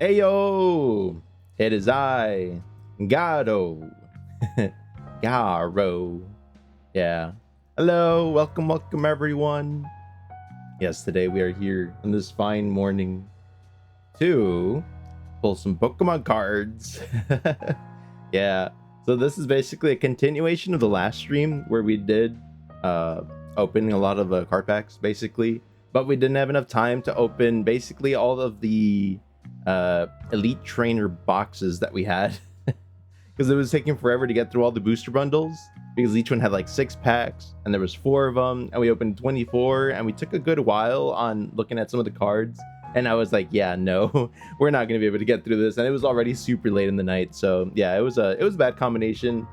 Heyo! It is I, Garo. Garo. Yeah. Hello, welcome everyone. Yes, today we are here on this fine morning to pull some Pokemon cards. Yeah. So this is basically a continuation of the last stream where we did opening a lot of card packs basically, but we didn't have enough time to open basically all of the elite trainer boxes that we had because it was taking forever to get through all the booster bundles because each one had like 6 packs and there was 4 of them and we opened 24 and we took a good while on looking at some of the cards and I was like, yeah, no, we're not going to be able to get through this, and it was already super late in the night. So yeah, it was a bad combination,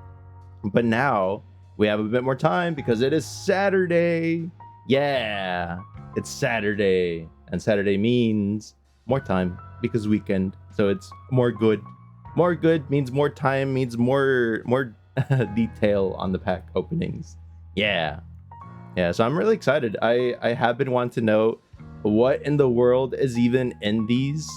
but now we have a bit more time because it is Saturday. Yeah, it's Saturday, and Saturday means more time because weekend. So it's more good. More good means more time, means more detail on the pack openings. Yeah. So I'm really excited. I have been wanting to know what in the world is even in these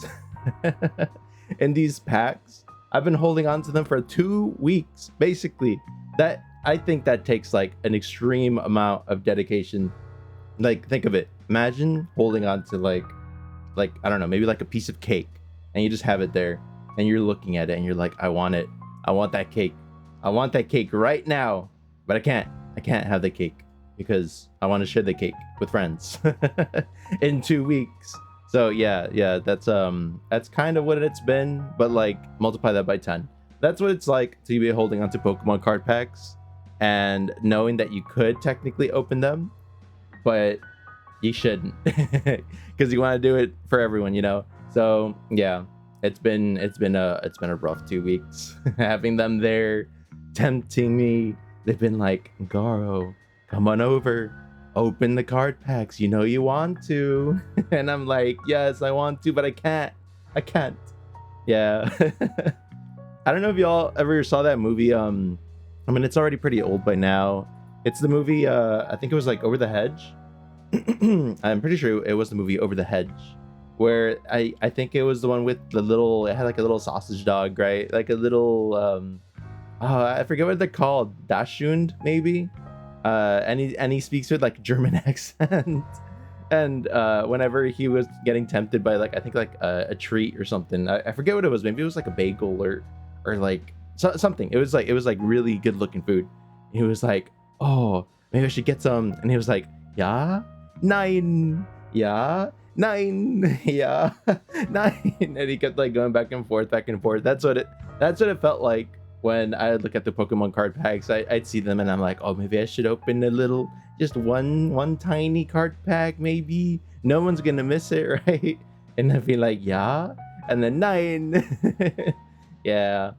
in these packs. I've been holding on to them for 2 weeks basically. That I think that takes like an extreme amount of dedication. Like, think of it. Imagine holding on to like I don't know, maybe like a piece of cake, and you just have it there and you're looking at it and you're like, I want it. I want that cake. I want that cake right now. But I can't have the cake because I want to share the cake with friends in 2 weeks. So yeah, that's kind of what it's been, but like multiply that by 10. That's what it's like to be holding onto Pokemon card packs and knowing that you could technically open them, but you shouldn't because you want to do it for everyone, you know. So yeah, it's been a rough 2 weeks having them there tempting me. They've been like, Garo, come on over, open the card packs, you know you want to. And I'm like, yes, I want to, but I can't. Yeah. I don't know if y'all ever saw that movie. I mean, it's already pretty old by now. It's the movie, I think it was like Over the Hedge. I'm pretty sure it was the movie Over the Hedge, where I think it was the one with the little, it had like a little sausage dog, right? Like a little I forget what they're called, Dachshund maybe. And he speaks with like German accent. And whenever he was getting tempted by like, I think like a treat or something, I forget what it was. Maybe it was like a bagel or like something. It was like really good looking food. He was like, oh, maybe I should get some. And he was like, yeah, nein, yeah, nein, yeah, nein. And he kept like going back and forth. That's what it felt like when I look at the Pokemon card packs. I'd see them and I'm like, oh, maybe I should open a little, just one tiny card pack, maybe. No one's gonna miss it, right? And I'd be like, yeah, and then 9. Yeah,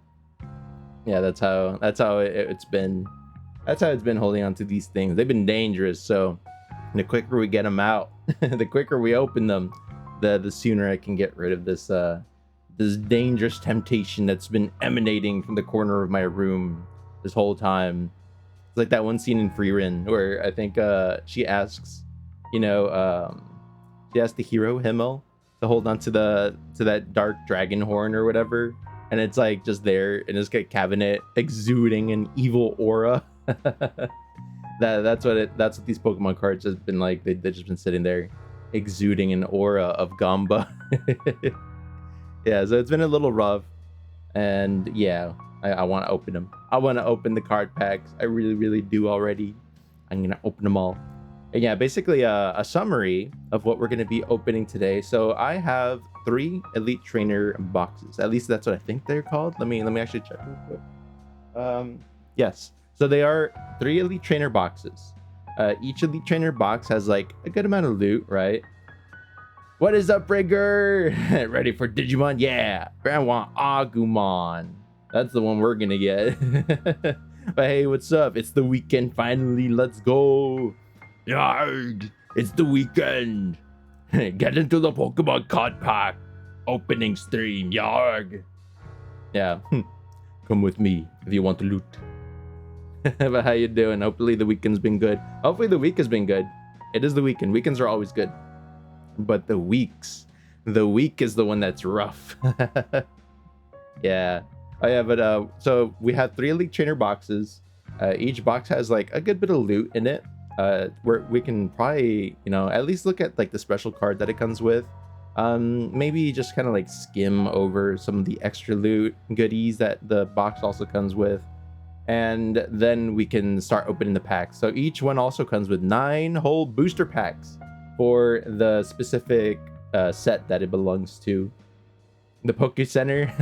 that's how it's been. That's how it's been holding on to these things. They've been dangerous, so the quicker we get them out, the quicker we open them, the sooner I can get rid of this this dangerous temptation that's been emanating from the corner of my room this whole time. It's like that one scene in Frieren where I think she asks, she asks the hero Himmel to hold on to that dark dragon horn or whatever, and it's like just there in this cabinet exuding an evil aura. That's what these Pokemon cards have been like. They've just been sitting there exuding an aura of Gamba. Yeah, so it's been a little rough, and yeah, I want to open them. I want to open the card packs. I really do already. I'm gonna open them all. And yeah, basically a summary of what we're gonna be opening today. So I have 3 Elite Trainer boxes. At least that's what I think they're called. Let me actually check real quick. Yes, so they are 3 Elite Trainer boxes. Each Elite Trainer box has like a good amount of loot, right? What is up, Rigger? Ready for Digimon? Yeah, I want Agumon. That's the one we're gonna get. But hey, what's up? It's the weekend finally. Let's go. Yarg! It's the weekend. Get into the Pokemon card pack opening stream. Yarg! Yeah, come with me if you want to loot. But how you doing? Hopefully the weekend's been good. Hopefully the week has been good. It is the weekend. Weekends are always good. But the weeks The week is the one that's rough. Yeah. Oh yeah, but so we have 3 Elite Trainer boxes. Each box has like a good bit of loot in it. Where we can probably, you know, at least look at like the special card that it comes with. Maybe just kind of like skim over some of the extra loot goodies that the box also comes with. And then we can start opening the packs. So each one also comes with 9 whole booster packs for the specific set that it belongs to. The Poke Center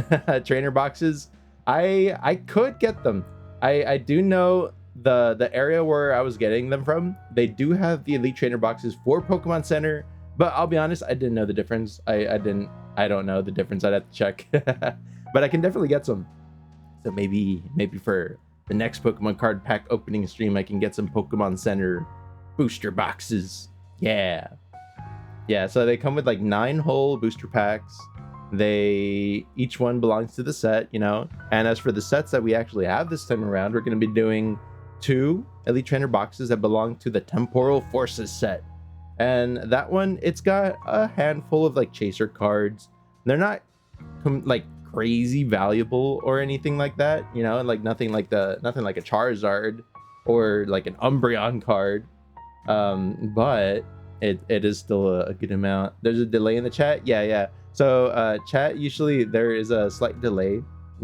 trainer boxes, I could get them. I do know the area where I was getting them from. They do have the Elite Trainer boxes for Pokemon Center, but I'll be honest, I didn't know the difference. I don't know the difference. I'd have to check. But I can definitely get some. So maybe for the next Pokemon card pack opening stream, I can get some Pokemon Center booster boxes. Yeah. So they come with like 9 whole booster packs. Each one belongs to the set, you know. And as for the sets that we actually have this time around, we're going to be doing 2 Elite Trainer boxes that belong to the Temporal Forces set. And that one, it's got a handful of like chaser cards. They're not like crazy valuable or anything like that, you know, and like nothing like a Charizard or like an Umbreon card. But it is still a good amount. There's a delay in the chat. Yeah. So chat, usually there is a slight delay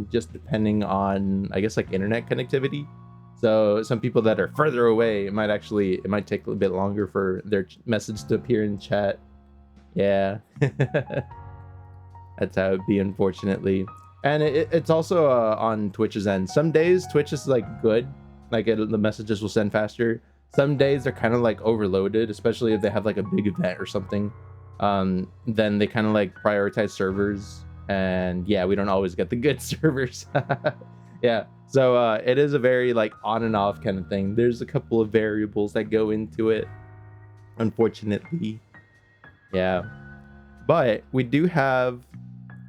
just depending on, I guess, like internet connectivity. So some people that are further away, it might take a little bit longer for their message to appear in chat. Yeah. That's how it'd be, unfortunately. And it's also on Twitch's end. Some days Twitch is like good, like the messages will send faster. Some days they're kind of like overloaded, especially if they have like a big event or something. Then they kind of like prioritize servers, and yeah, we don't always get the good servers. Yeah, so it is a very like on and off kind of thing. There's a couple of variables that go into it, unfortunately. Yeah, but we do have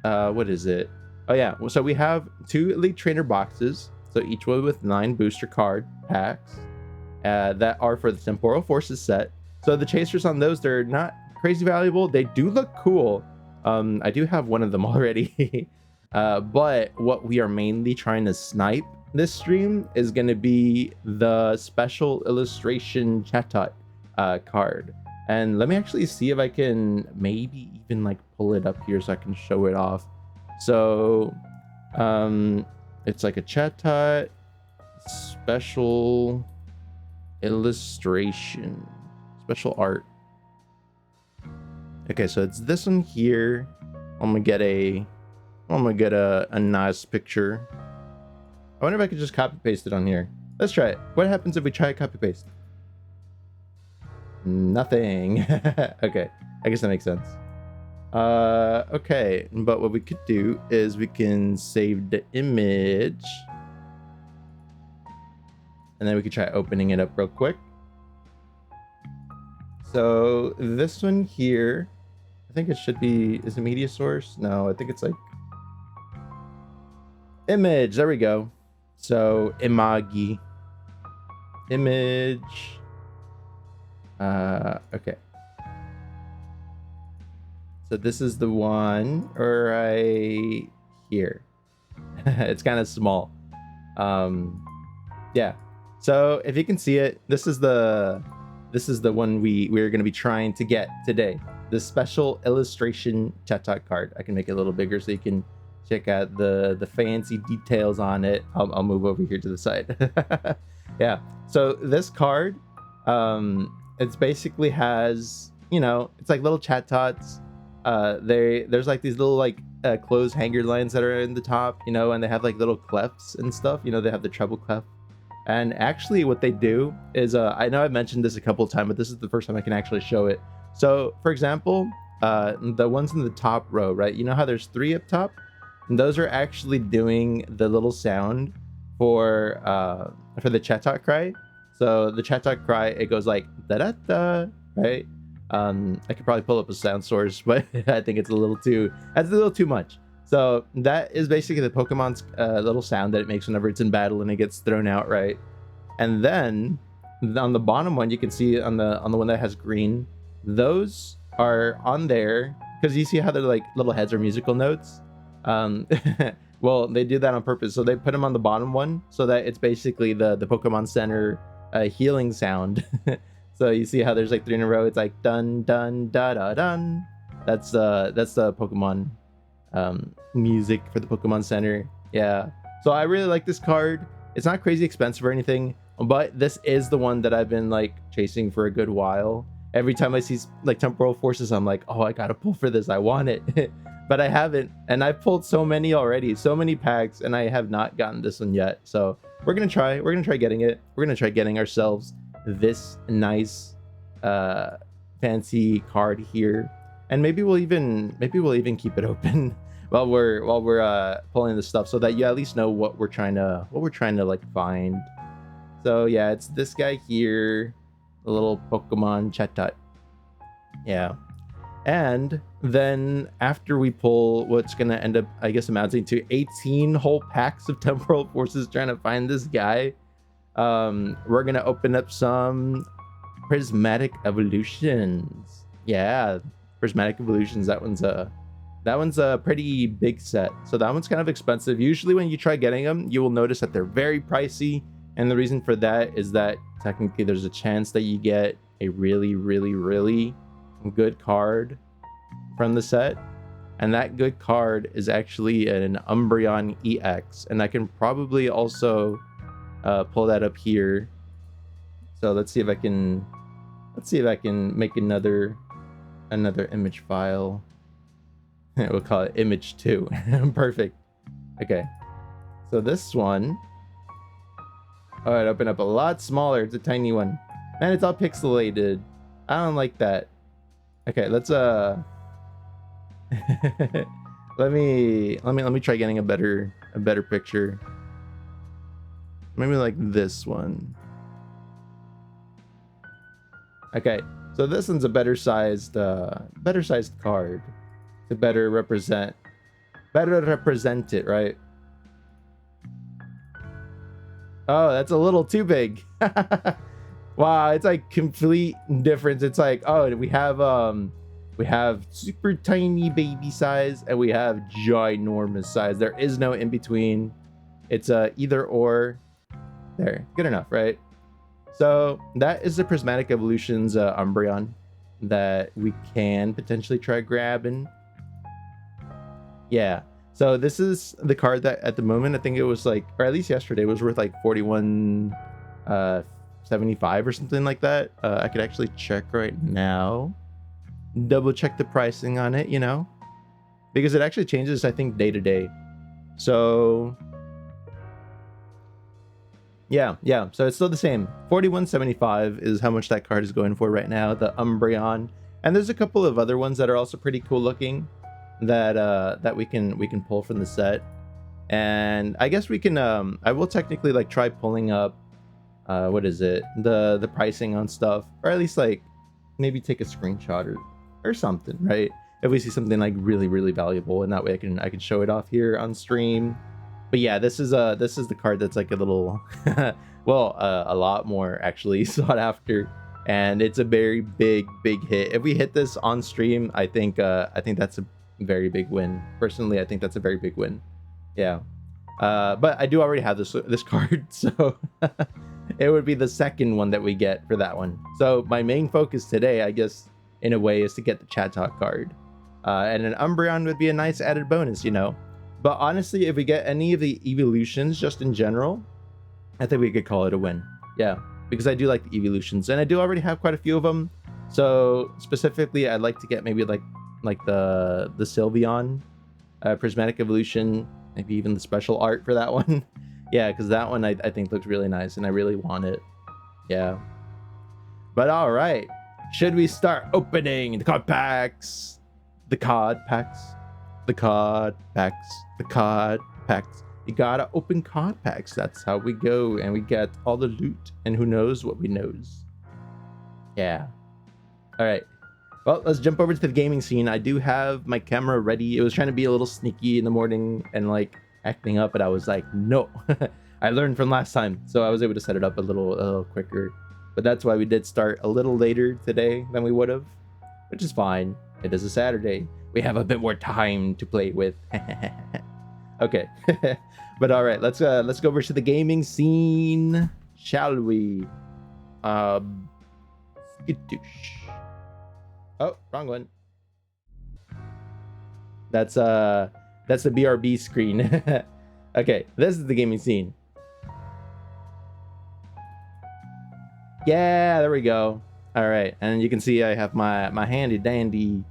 what is it? Oh yeah, so we have 2 Elite Trainer boxes, so each one with 9 booster card packs that are for the Temporal Forces set. So the chasers on those, they're not crazy valuable. They do look cool. I do have one of them already. But what we are mainly trying to snipe this stream is going to be the special illustration Chatot card. And let me actually see if I can maybe even like pull it up here so I can show it off. So it's like a Chatot special illustration, special art. Okay, so it's this one here. I'm gonna get a nice picture. I wonder if I could just copy paste it on here. Let's try it. What happens if we try copy paste? Nothing. Okay, I guess that makes sense. Okay, but what we could do is we can save the image, and then we could try opening it up real quick. So this one here, I think it should be, is it media source? No, I think it's like image. There we go. So imagi image. Okay. So this is the one right here. It's kind of small. Yeah. So if you can see it, this is the one we're going to be trying to get today. The special illustration Chatot card. I can make it a little bigger so you can check out the fancy details on it. I'll move over here to the side. Yeah. So this card, it's basically has, you know, it's like little Chatots. There's like these little like closed hanger lines that are in the top, you know, and they have like little clefts and stuff. You know, they have the treble clef. And actually what they do is, I know I've mentioned this a couple of times, but this is the first time I can actually show it. So for example, the ones in the top row, right? You know how there's 3 up top? And those are actually doing the little sound for the Chatot cry. So the Chatot cry, it goes like da-da-da, right? I could probably pull up a sound source, but I think that's a little too much. So that is basically the Pokemon's little sound that it makes whenever it's in battle and it gets thrown out, right? And then on the bottom one, you can see on the one that has green, those are on there because you see how their like little heads are musical notes. Well, they do that on purpose, so they put them on the bottom one so that it's basically the Pokemon Center healing sound. So you see how there's like 3 in a row. It's like dun dun da da dun. That's the Pokemon music for the Pokemon Center. Yeah. So I really like this card. It's not crazy expensive or anything, but this is the one that I've been like chasing for a good while. Every time I see like temporal forces, I'm like, oh, I gotta pull for this. I want it. But I haven't, and I've pulled so many already, so many packs, and I have not gotten this one yet. So we're gonna try getting it. We're gonna try getting ourselves this nice fancy card here, and maybe we'll even keep it open while we're pulling this stuff, so that you at least know what we're trying to like find. So yeah, it's this guy here, the little Pokemon Chatot. Yeah. And then after we pull what's gonna end up, I guess, amounting to 18 whole packs of temporal forces trying to find this guy, we're gonna open up some prismatic evolutions. Yeah, prismatic evolutions. That one's a pretty big set, so that one's kind of expensive. Usually when you try getting them, you will notice that they're very pricey, and the reason for that is that technically there's a chance that you get a really good card from the set, and that good card is actually an Umbreon EX, and I can probably also pull that up here. So let's see if I can make another image file. We'll call it image 2. Perfect. Okay, so this one, oh, it opened up a lot smaller. It's a tiny one, and it's all pixelated. I don't like that. Okay, let's let me try getting a better picture. Maybe like this one. Okay, so this one's a better sized card to better represent it, right? Oh, that's a little too big. Wow, it's like complete difference. It's like, oh, we have super tiny baby size, and we have ginormous size. There is no in between. It's either or. There, good enough, right? So that is the Prismatic Evolutions Umbreon that we can potentially try grabbing. Yeah, so this is the card that at the moment I think it was like, or at least yesterday, was worth like 41.75 or something like that. I could actually check right now, double check the pricing on it, you know, because it actually changes, I think, day to day. So yeah, so it's still the same. 41.75 is how much that card is going for right now, the Umbreon. And there's a couple of other ones that are also pretty cool looking that we can pull from the set. And I guess we can I will technically like try pulling up what is it, the pricing on stuff, or at least like maybe take a screenshot or something, right? If we see something like really valuable, and that way I can show it off here on stream. But yeah, this is the card that's like a little well, a lot more actually sought after, and it's a very big hit. If we hit this on stream, I think that's a very big win. Personally, I think that's a very big win. Yeah. But I do already have this card, so it would be the second one that we get for that one. So my main focus today, I guess, in a way, is to get the Chat Talk card. And an Umbreon would be a nice added bonus, you know. But honestly, if we get any of the evolutions just in general, I think we could call it a win. Yeah, because I do like the evolutions, and I do already have quite a few of them. So specifically, I'd like to get maybe like the Sylveon Prismatic Evolution, maybe even the special art for that one. Yeah, because that one I think looks really nice, and I really want it. Yeah. But all right, should we start opening the card packs? The card packs. The card packs. The card packs. You gotta open card packs. That's how we go, and we get all the loot, and who knows what we knows. Yeah. All right. Well, let's jump over to the gaming scene. I do have my camera ready. It was trying to be a little sneaky in the morning and like acting up, but I was like, no. I learned from last time, so I was able to set it up a little quicker. But that's why we did start a little later today than we would have, which is fine. It is a Saturday. we have a bit more time to play with. Okay. But all right, let's go over to the gaming scene, shall we? Skitoosh. Oh, wrong one. That's the BRB screen. Okay, this is the gaming scene. Yeah, there we go. All right, and you can see I have my handy dandy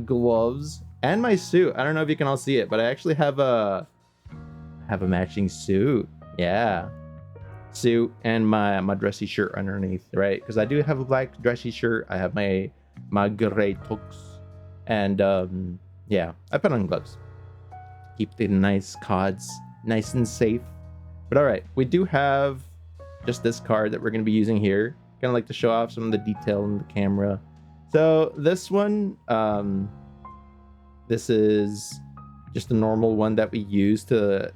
gloves and my suit. I don't know if you can all see it, but I actually have a matching suit. Yeah, suit and my dressy shirt underneath, right? Because I do have a black dressy shirt. I have my gray tux, and yeah, I put on gloves. Keep the nice cards nice and safe. But all right, we do have just this card that we're going to be using here. Kind of like to show off some of the detail in the camera. So this one, this is just a normal one that we use to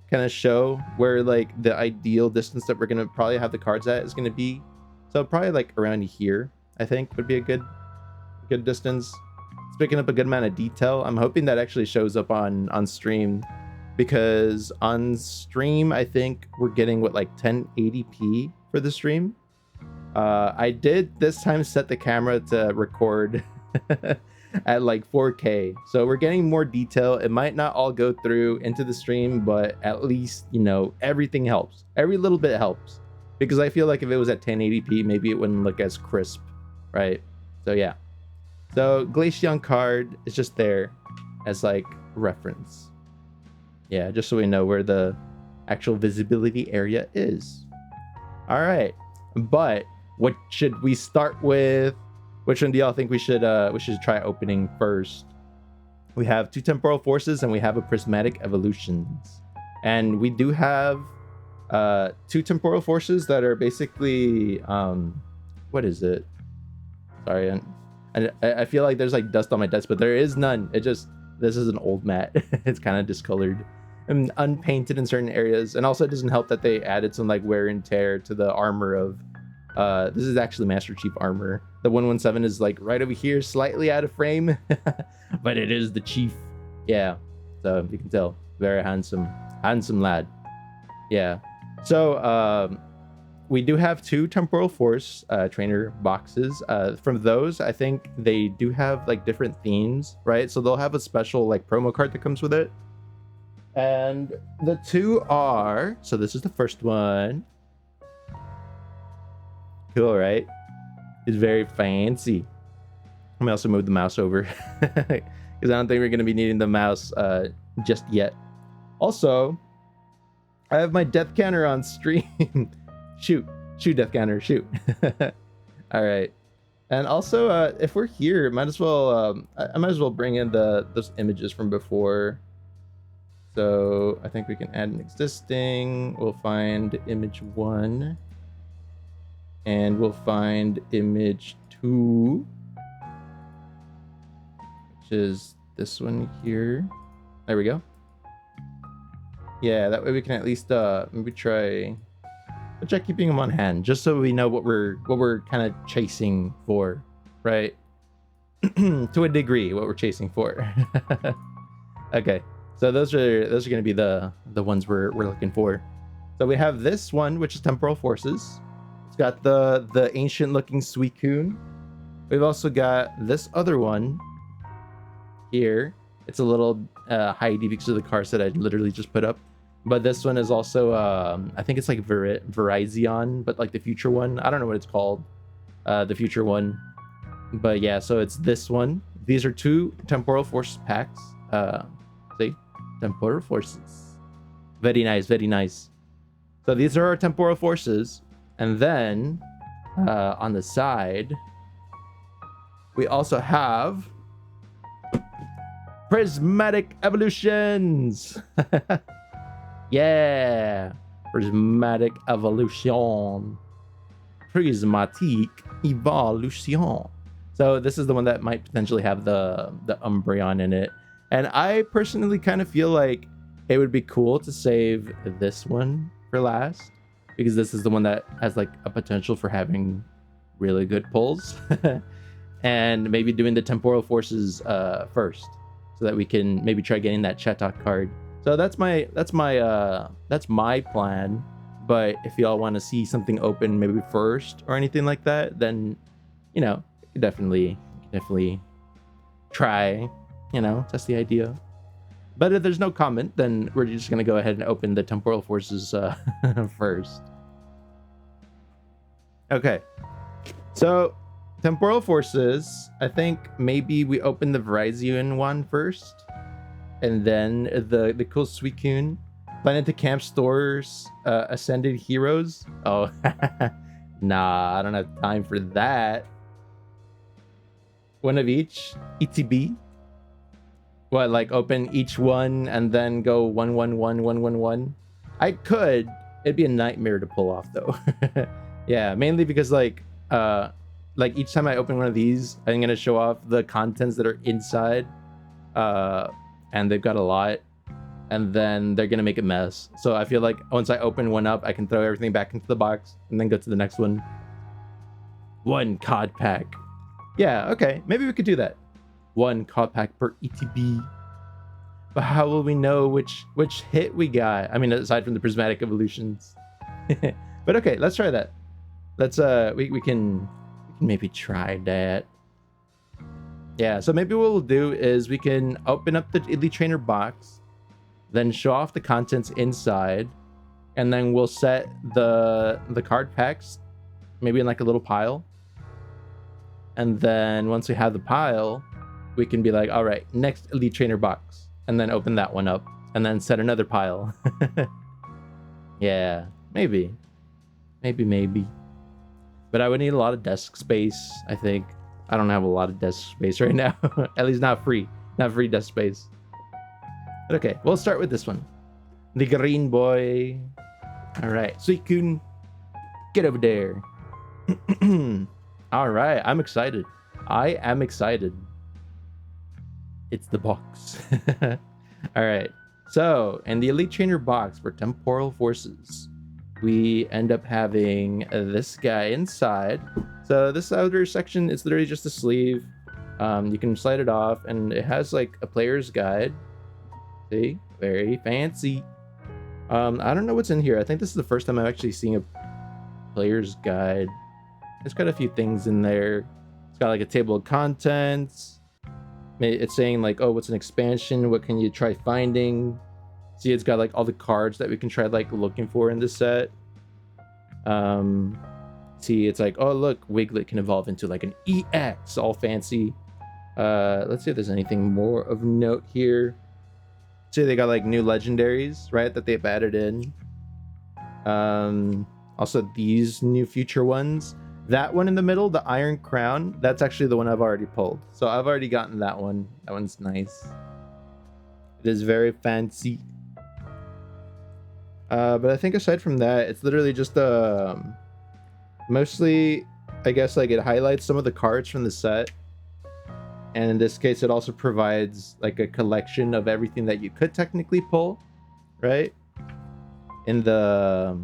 kind of show where like the ideal distance that we're going to probably have the cards at is going to be. So probably like around here, I think would be a good distance. It's picking up a good amount of detail. I'm hoping that actually shows up on stream, because on stream I think we're getting what, like 1080p for the stream. I did this time set the camera to record at like 4K, so we're getting more detail. It might not all go through into the stream, but at least, you know, everything helps. Every little bit helps, because I feel like if it was at 1080p, maybe it wouldn't look as crisp, right? So yeah, so Glaceon card is just there as like reference. Yeah, just so we know where the actual visibility area is. All right, but what should we start with? Which one do y'all think we should try opening first? We have 2 temporal forces and we have a prismatic evolutions, and we do have 2 temporal forces that are basically what is it? Sorry, I feel like there's like dust on my desk, but there is none. This is an old mat. It's kind of discolored and unpainted in certain areas, and also it doesn't help that they added some like wear and tear to the armor of this is actually Master Chief armor. The 117 is like right over here, slightly out of frame, but it is the Chief. Yeah, so you can tell, very handsome lad. Yeah, so we do have 2 temporal force trainer boxes. From those, I think they do have like different themes, right? So they'll have a special like promo card that comes with it. And the 2 are, so this is the first one. Cool, right? It's very fancy. Let me also move the mouse over, because I don't think we're going to be needing the mouse just yet. Also, I have my death counter on stream. shoot death counter, shoot. All right, and also if we're here, might as well I might as well bring in those images from before. So I think we can add an existing. We'll find image 1, and we'll find image 2, which is this one here. There we go. Yeah, that way we can at least maybe try keeping them on hand, just so we know what we're kind of chasing for, right? To a degree, what we're chasing for. Okay, so those are going to be the ones we're looking for. So we have this one, which is temporal forces. It's got the ancient looking Suicune. We've also got this other one here. It's a little hidey because of the cards that I literally just put up. But this one is also, I think it's like Virizion, but like the future one. I don't know what it's called, the future one. But yeah, so it's this one. These are 2 temporal force packs. See? Temporal forces. Very nice, very nice. So these are our temporal forces. And then on the side, we also have prismatic evolutions. Yeah, prismatic evolution. Prismatic evolution. So this is the one that might potentially have the Umbreon in it. And I personally kind of feel like it would be cool to save this one for last, because this is the one that has like a potential for having really good pulls. and maybe doing the temporal forces first, so that we can maybe try getting that Chatot card. So that's my plan. But if y'all want to see something open maybe first or anything like that, then definitely try, test the idea. But if there's no comment, then we're just gonna go ahead and open the temporal forces first. Okay, so temporal forces, I think maybe we open the Virizion one first, and then the cool Suicune. Planet to Camp Stores Ascended Heroes. Oh, nah, I don't have time for that. One of each ETB. What, like open each one and then go 111 I could. It'd be a nightmare to pull off though. Yeah, mainly because like each time I open one of these, I'm gonna show off the contents that are inside, and they've got a lot, and then they're gonna make a mess. So I feel like once I open one up, I can throw everything back into the box and then go to the next one. One COD pack. Yeah, okay, maybe we could do that. One COD pack per ETB. But how will we know which hit we got? I mean, aside from the prismatic evolutions. But okay, let's try that. Let's we can maybe try that. Yeah, so maybe what we'll do is we can open up the Elite Trainer box, then show off the contents inside, and then we'll set the card packs maybe in like a little pile. And then once we have the pile, we can be like, all right, next Elite Trainer box, and then open that one up and then set another pile. Yeah, maybe. But I would need a lot of desk space, I think. I don't have a lot of desk space right now. At least not free desk space. But okay, we'll start with this one. The green boy. All right, Suicune, get over there. All right, I'm excited. I am excited. It's the box. All right, so in the Elite Trainer box for Temporal Forces, we end up having this guy inside. So this outer section is literally just a sleeve. You can slide it off, and it has like a player's guide. See, very fancy. I don't know what's in here. I think this is the first time I'm actually seeing a player's guide. It's got a few things in there. It's got like a table of contents. It's saying like, oh, what's an expansion? What can you try finding? See, it's got like all the cards that we can try like looking for in this set. See, it's like, oh look, Wiglet can evolve into like an EX, all fancy. Let's see if there's anything more of note here. See, they got like new legendaries, right, that they've added in. Also these new future ones. That one in the middle, the Iron Crown, that's actually the one I've already pulled. So I've already gotten that one. That one's nice. It is very fancy. But I think aside from that, it's literally just mostly, I guess, like it highlights some of the cards from the set. And in this case, it also provides like a collection of everything that you could technically pull, right? In the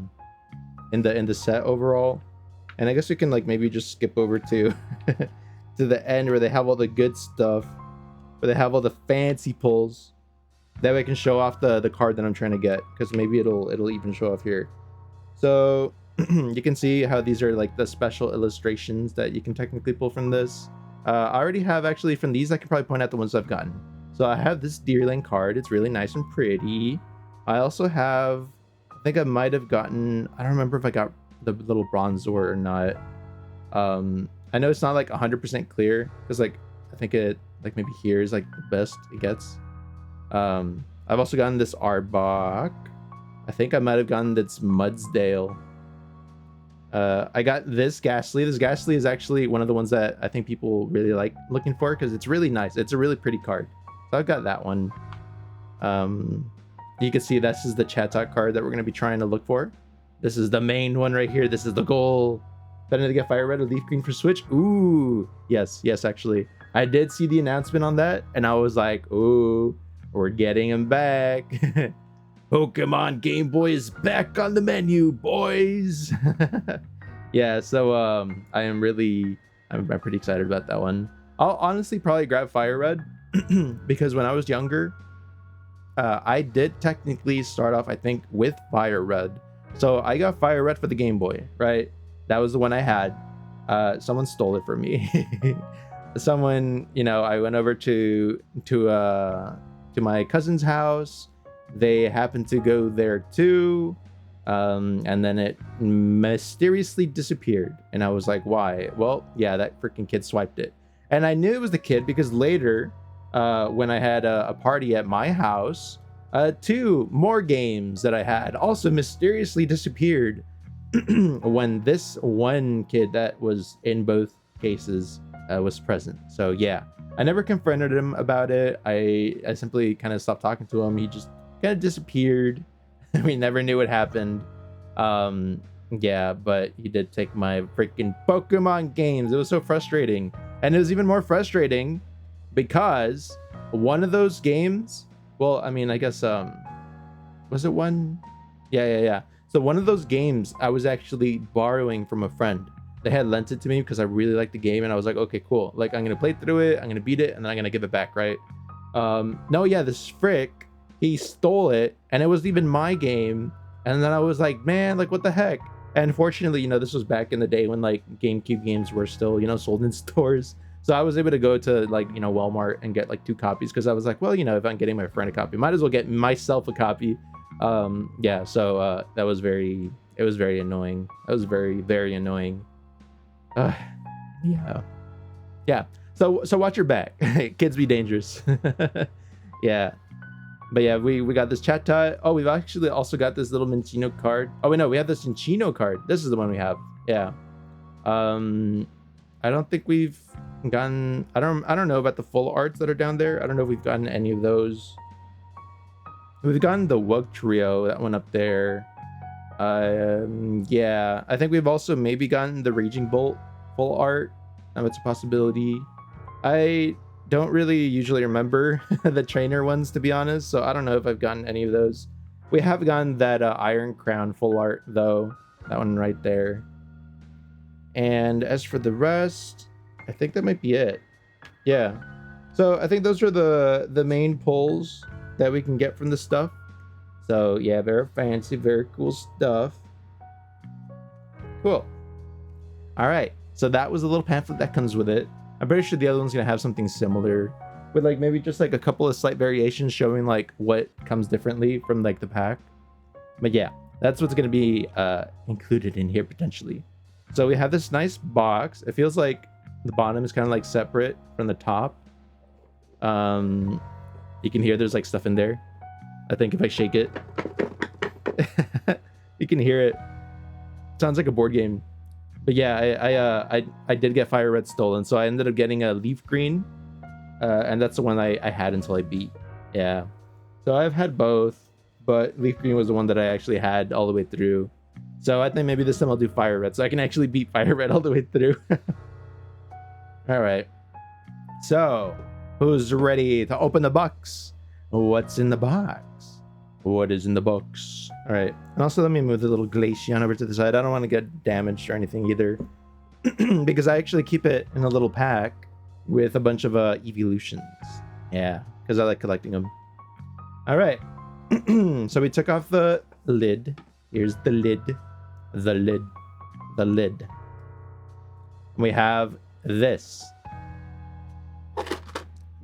set overall. And I guess we can like maybe just skip over to to the end where they have all the good stuff, where they have all the fancy pulls. That way I can show off the card that I'm trying to get, because maybe it'll even show off here. So you can see how these are like the special illustrations that you can technically pull from this. I already have actually from these. I can probably point out the ones I've gotten. So I have this Deerling card. It's really nice and pretty. I also have, I think I might have gotten, I don't remember if I got the little Bronzor or not. I know it's not like 100% clear, because like I think it like maybe here is like the best it gets. I've also gotten this Arbok. I think I might have gotten this Mudsdale. I got this Ghastly. This Ghastly is actually one of the ones that I think people really like looking for, because it's really nice. It's a really pretty card. So I've got that one. You can see this is the Chatot card that we're going to be trying to look for. This is the main one right here. This is the goal. Better to get Fire Red or Leaf Green for Switch. Ooh, yes, actually. I did see the announcement on that, and I was like, ooh, we're getting him back. Pokemon Game Boy is back on the menu, boys. Yeah, so I'm really I'm pretty excited about that one. I'll honestly probably grab Fire Red because when I was younger, I did technically start off, I think, with Fire Red. So I got Fire Red for the Game Boy, right? That was the one I had. Someone stole it from me. Someone, you know, I went over to my cousin's house. They happened to go there too. And then it mysteriously disappeared. And I was like, why? Well, yeah, that freaking kid swiped it. And I knew it was the kid because later, when I had a party at my house, 2 more games that I had also mysteriously disappeared when this one kid that was in both cases was present. So yeah, I never confronted him about it. I simply kind of stopped talking to him. He just kind of disappeared. We never knew what happened. Yeah, but he did take my freaking Pokemon games. It was so frustrating. And it was even more frustrating because one of those games, well, I mean, I guess, was it one? Yeah. So one of those games I was actually borrowing from a friend. They had lent it to me because I really liked the game. And I was like, okay, cool. Like, I'm going to play through it. I'm going to beat it. And then I'm going to give it back, right? No, yeah, this frick, he stole it. And it was even my game. And then I was like, man, like, what the heck? And fortunately, you know, this was back in the day when, like, GameCube games were still, you know, sold in stores. So I was able to go to, like, you know, Walmart and get, like, 2 copies. Because I was like, well, you know, if I'm getting my friend a copy, might as well get myself a copy. Yeah, so that was very, it was very annoying. That was very, very annoying. Yeah. So watch your back. Kids be dangerous. Yeah. But yeah, we got this Chatot. Oh, we've actually also got this little Minccino card. Oh, wait, no, we have this Minccino card. This is the one we have. Yeah. I don't think we've gotten, I don't know about the full arts that are down there. I don't know if we've gotten any of those. We've gotten the Wug Trio, that one up there. Yeah, I think we've also maybe gotten the Raging Bolt full art. It's a possibility. I don't really usually remember the trainer ones, to be honest, so I don't know if I've gotten any of those. We have gotten that Iron Crown full art, though. That one right there. And as for the rest, I think that might be it. Yeah. So I think those are the main pulls that we can get from the stuff. So yeah, very fancy, very cool stuff. Cool. All right. So that was a little pamphlet that comes with it. I'm pretty sure the other one's gonna have something similar, with like maybe just like a couple of slight variations showing like what comes differently from like the pack. But yeah, that's what's gonna be included in here potentially. So we have this nice box. It feels like the bottom is kind of like separate from the top. You can hear there's like stuff in there. I think if I shake it, you can hear it. Sounds like a board game. But yeah, I did get Fire Red stolen, so I ended up getting a Leaf Green, and that's the one I had until I beat. Yeah, so I've had both, but Leaf Green was the one that I actually had all the way through. So I think maybe this time I'll do Fire Red, so I can actually beat Fire Red all the way through. All right. So who's ready to open the box? What's in the box? What is in the box? All right. And also let me move the little Glaceon over to the side. I don't want to get damaged or anything either, because I actually keep it in a little pack with a bunch of evolutions. Yeah, because I like collecting them. All right. So we took off the lid. Here's the lid. The lid. The lid. We have this.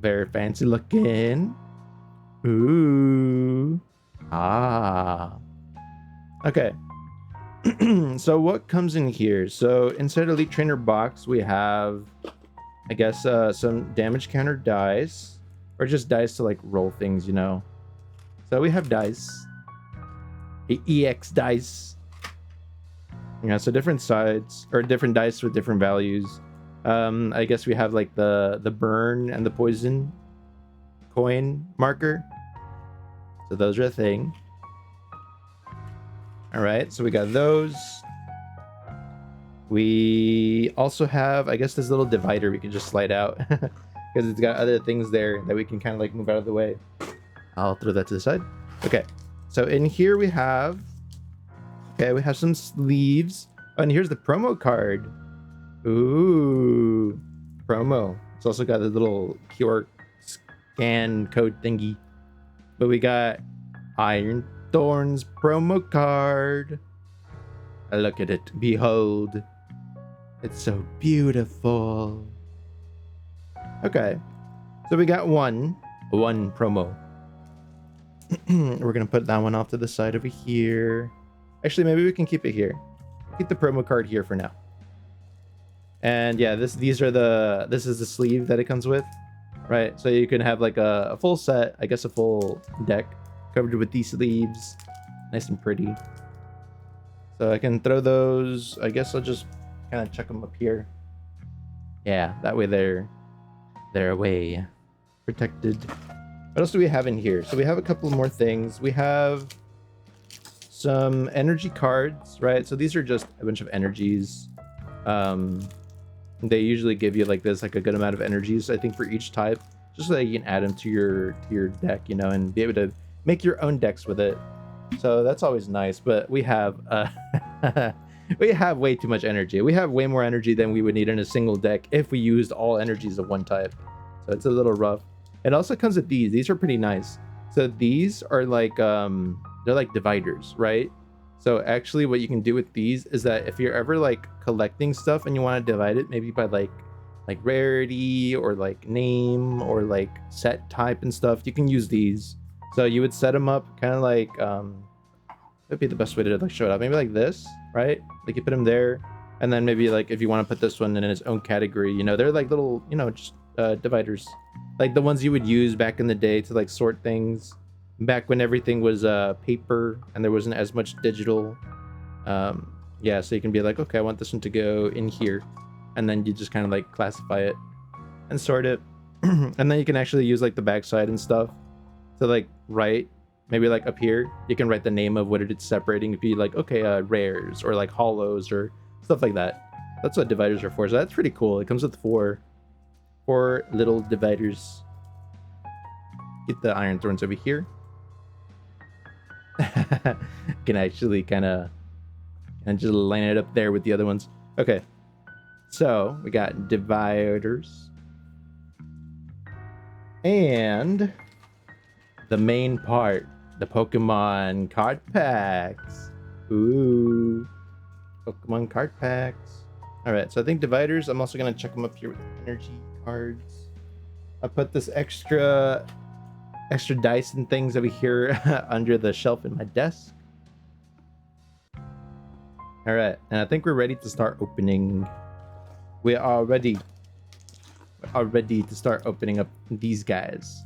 Very fancy looking. Ooh. Ah. Okay. So what comes in here? So inside Elite Trainer box, we have, I guess, some damage counter dice, or just dice to like roll things, you know. So we have dice. EX dice. Yeah, so different sides, or different dice with different values. I guess we have like the burn and the poison coin marker. So those are a thing. All right, so we got those. We also have, I guess, this little divider we can just slide out because it's got other things there that we can kind of like move out of the way. I'll throw that to the side. Okay, so in here we have, we have some sleeves. Oh, and here's the promo card. Ooh, promo. It's also got a little QR scan code thingy. But we got Iron Thorns promo card. Look at it. Behold. It's so beautiful. Okay. So we got one promo. We're going to put that one off to the side over here. Actually, maybe we can keep it here. Keep the promo card here for now. And yeah, this is the sleeve that it comes with, right? So you can have like a full set, I guess a full deck covered with these sleeves. Nice and pretty. So I can throw those. I guess I'll just kind of chuck them up here. Yeah, that way they're away, protected. What else do we have in here? So we have a couple more things. We have some energy cards, right? So these are just a bunch of energies. They usually give you like this, like a good amount of energies, I think, for each type, just so that you can add them to your deck, you know, and be able to make your own decks with it. So that's always nice. But we have we have way too much energy. We have way more energy than we would need in a single deck if we used all energies of one type. So it's a little rough. It also comes with these. These are pretty nice. So these are like they're like dividers, right? So actually what you can do with these is that if you're ever like collecting stuff and you want to divide it maybe by like rarity or like name or like set type and stuff, you can use these. So you would set them up kind of like that'd be the best way to like show it out. Maybe like this, right? Like you put them there, and then maybe like if you want to put this one in its own category, you know, they're like little, you know, just dividers, like the ones you would use back in the day to like sort things back when everything was paper and there wasn't as much digital. Yeah, so you can be like, okay, I want this one to go in here, and then you just kind of like classify it and sort it. And then you can actually use like the backside and stuff to like write, maybe like up here you can write the name of what it's separating. It'd be like, okay, rares or like hollows or stuff like that. That's what dividers are for. So that's pretty cool. It comes with four little dividers. Get the Iron Thorns over here. Can actually kind of just line it up there with the other ones. Okay, so we got dividers and the main part, the Pokemon card packs. Ooh, Pokemon card packs. All right, so I think dividers, I'm also gonna check them up here with energy cards. I put this extra dice and things over here under the shelf in my desk. All right, and I think we're ready to start opening. We are ready to start opening up these guys.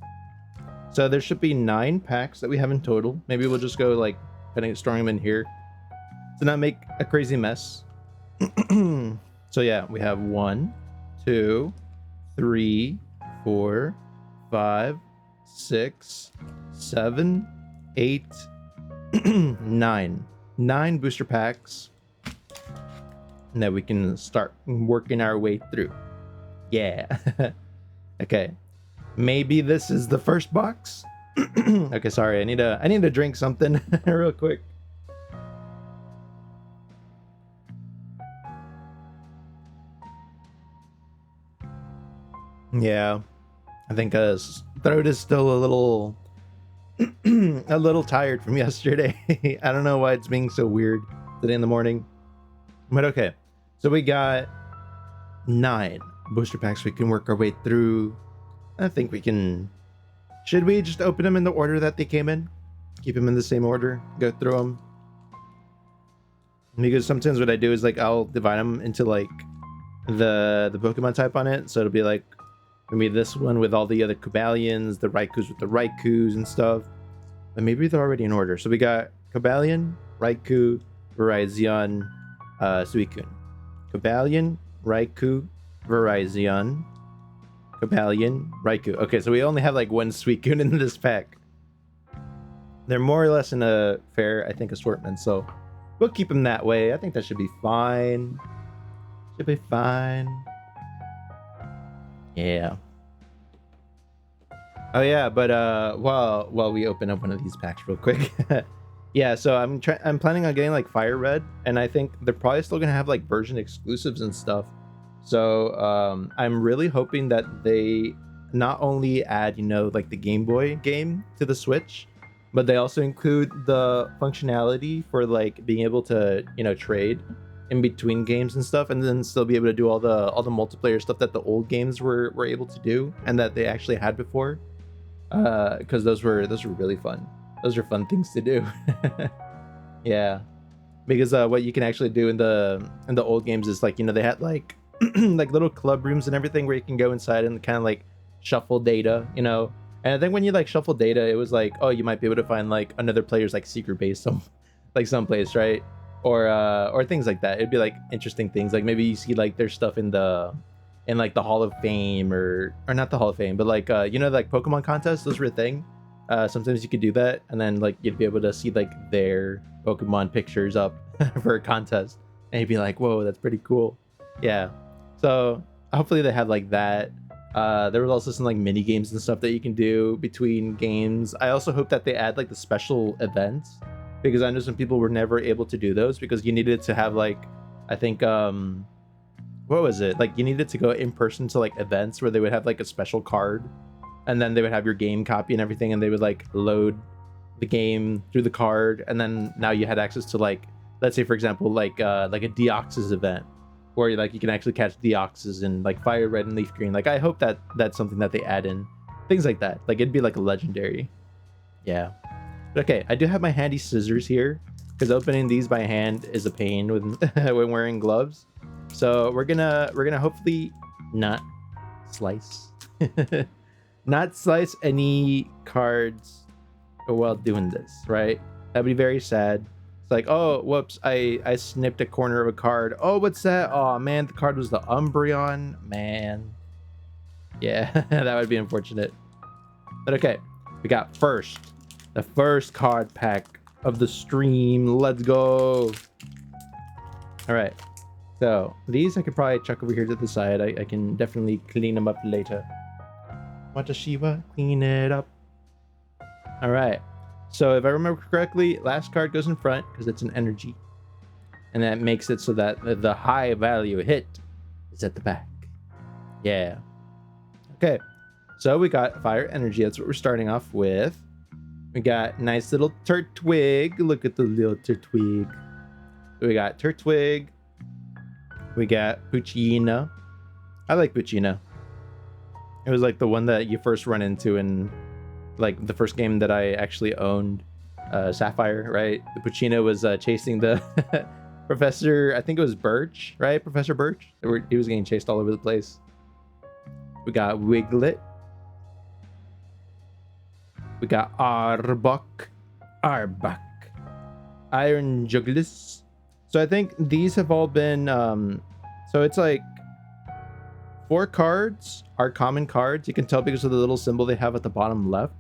So there should be 9 packs that we have in total. Maybe we'll just go like storing them in here to not make a crazy mess. So yeah, we have 1, 2, 3, 4, 5, 6, 7, 8, 9. 9 booster packs that we can start working our way through. Yeah. Okay. Maybe this is the first box. Okay, sorry. I need to drink something real quick. Yeah. I think throat is still a little a little tired from yesterday. I don't know why it's being so weird today in the morning. But okay. So we got 9 booster packs we can work our way through. I think we can. Should we just open them in the order that they came in? Keep them in the same order, go through them. Because sometimes what I do is like I'll divide them into like the Pokemon type on it. So it'll be like maybe this one with all the other Cobalions, the Raikus with the Raikus and stuff. But maybe they're already in order. So we got Cobalion, Raikou, Virizion, Suicune. Cobalion, Raikou, Virizion, Cobalion, Raikou. Okay, so we only have like 1 Suicune in this pack. They're more or less in a fair, I think, assortment. So we'll keep them that way. I think that should be fine. Should be fine. Yeah. Oh yeah, but while we open up one of these packs real quick. Yeah, so I'm planning on getting like Fire Red, and I think they're probably still gonna have like version exclusives and stuff. So I'm really hoping that they not only add, like the Game Boy game to the Switch, but they also include the functionality for like being able to, trade in between games and stuff, and then still be able to do all the multiplayer stuff that the old games were able to do and that they actually had before. Because those were really fun. Those are fun things to do. Yeah, because what you can actually do in the old games is like, they had like like little club rooms and everything where you can go inside and kind of like shuffle data, and I think when you like shuffle data, it was like, oh, you might be able to find like another player's like secret base someplace, right? Or things like that. It'd be like interesting things, like maybe you see like their stuff in like the Hall of Fame, or not the Hall of Fame, but like like Pokemon contests, those were a thing. Sometimes you could do that, and then like you'd be able to see like their Pokemon pictures up for a contest, and you'd be like, whoa, that's pretty cool. Yeah, so hopefully they have like that. There was also some like mini games and stuff that you can do between games. I also hope that they add like the special events, because I know some people were never able to do those because you needed to have like, I think what was it, like you needed to go in person to like events where they would have like a special card, and then they would have your game copy and everything, and they would like load the game through the card, and then now you had access to like, let's say for example, like a Deoxys event where like you can actually catch Deoxys in like Fire Red and Leaf Green. Like I hope that that's something that they add in, things like that. Like it'd be like a legendary. Yeah. But okay, I do have my handy scissors here because opening these by hand is a pain when when wearing gloves. So we're gonna hopefully not slice not slice any cards while doing this, right? That'd be very sad. It's like, oh, whoops, I snipped a corner of a card. Oh, what's that? Oh man, the card was the Umbreon. Man, yeah, that would be unfortunate. But okay, we got the first card pack of the stream. Let's go. All right, so these I could probably chuck over here to the side. I can definitely clean them up later. Watashiwa, clean it up. All right, so if I remember correctly, last card goes in front because it's an energy, and that makes it so that the high value hit is at the back. Yeah. Okay, so we got fire energy. That's what we're starting off with. We got nice little Turtwig. Look at the little Turtwig. We got Turtwig. We got Puccina. I like Puccina. It was like the one that you first run into in like the first game that I actually owned, Sapphire, right? The Puccina was chasing the Professor, I think it was Birch, right? Professor Birch. He was getting chased all over the place. We got Wiglet. We got Arbok, Iron Jugulis. So I think these have all been, so it's like 4 cards are common cards. You can tell because of the little symbol they have at the bottom left.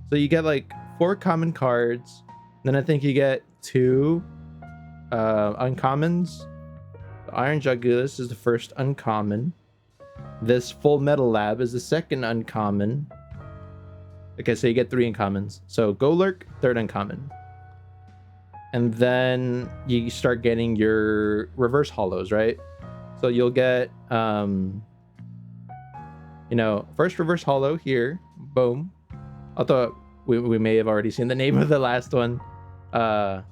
So you get like 4 common cards. Then I think you get 2 uncommons. The Iron Jugulis is the first uncommon. This Full Metal Lab is the second uncommon. Okay, so you get 3 uncommons. So Golurk, third uncommon. And then you start getting your reverse hollows, right? So you'll get, first reverse hollow here. Boom. I thought we may have already seen the name of the last one. Yeah,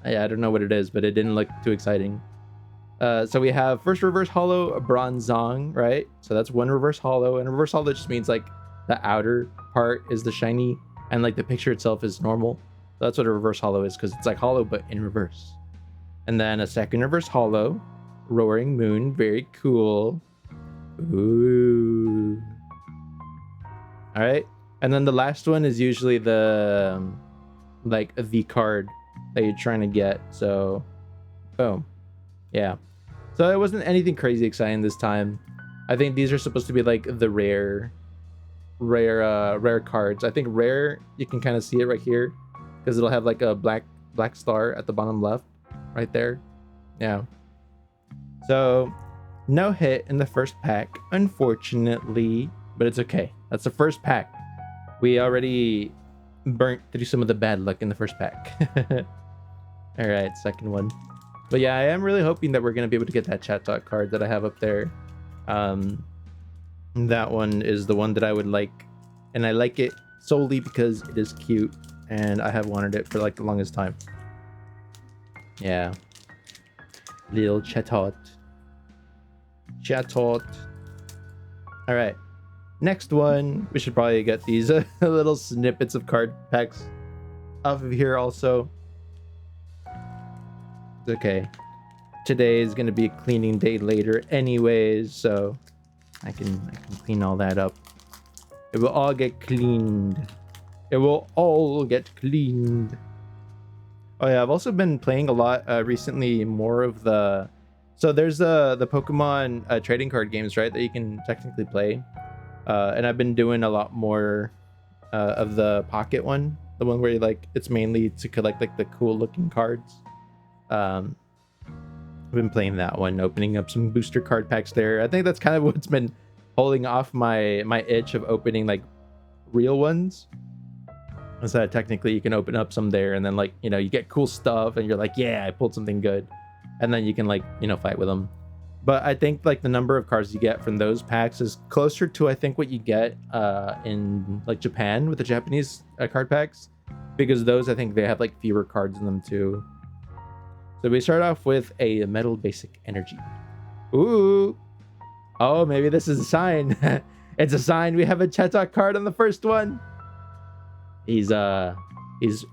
I don't know what it is, but it didn't look too exciting. So we have first reverse hollow, Bronzong, right? So that's 1 reverse hollow, and reverse hollow just means like the outer part is the shiny, and like the picture itself is normal. So that's what a reverse hollow is, because it's like hollow but in reverse. And then a second reverse hollow, Roaring Moon, very cool. Ooh. All right, and then the last one is usually the like the card that you're trying to get. So boom. Yeah, so it wasn't anything crazy exciting this time. I think these are supposed to be like the rare cards. I think rare, you can kind of see it right here because it'll have like a black star at the bottom left right there. Yeah, so no hit in the first pack, unfortunately, but it's okay. That's the first pack. We already burnt through some of the bad luck in the first pack. All right, second one. But yeah, I am really hoping that we're going to be able to get that chat talk card that I have up there. That one is the one that I would like, and I like it solely because it is cute, and I have wanted it for like the longest time. Yeah. Little chatot. Chatot. All right. Next one. We should probably get these little snippets of card packs off of here also. It's okay. Today is going to be a cleaning day later anyways, so I can clean all that up. It will all get cleaned. It will all get cleaned. Oh yeah, I've also been playing a lot recently, more of the... So there's the Pokemon trading card games, right, that you can technically play. And I've been doing a lot more of the pocket one. The one where you, like, it's mainly to collect like the cool looking cards. I've been playing that one, opening up some booster card packs there. I think that's kind of what's been holding off my itch of opening like real ones. So technically you can open up some there, and then, like, you know, you get cool stuff and you're like, yeah, I pulled something good, and then you can, like, you know, fight with them. But I think like the number of cards you get from those packs is closer to, I think, what you get in like Japan with the Japanese card packs, because those, I think they have like fewer cards in them too. So we start off with a Metal Basic Energy. Ooh. Oh, maybe this is a sign. It's a sign we have a Chetok card on the first one. He's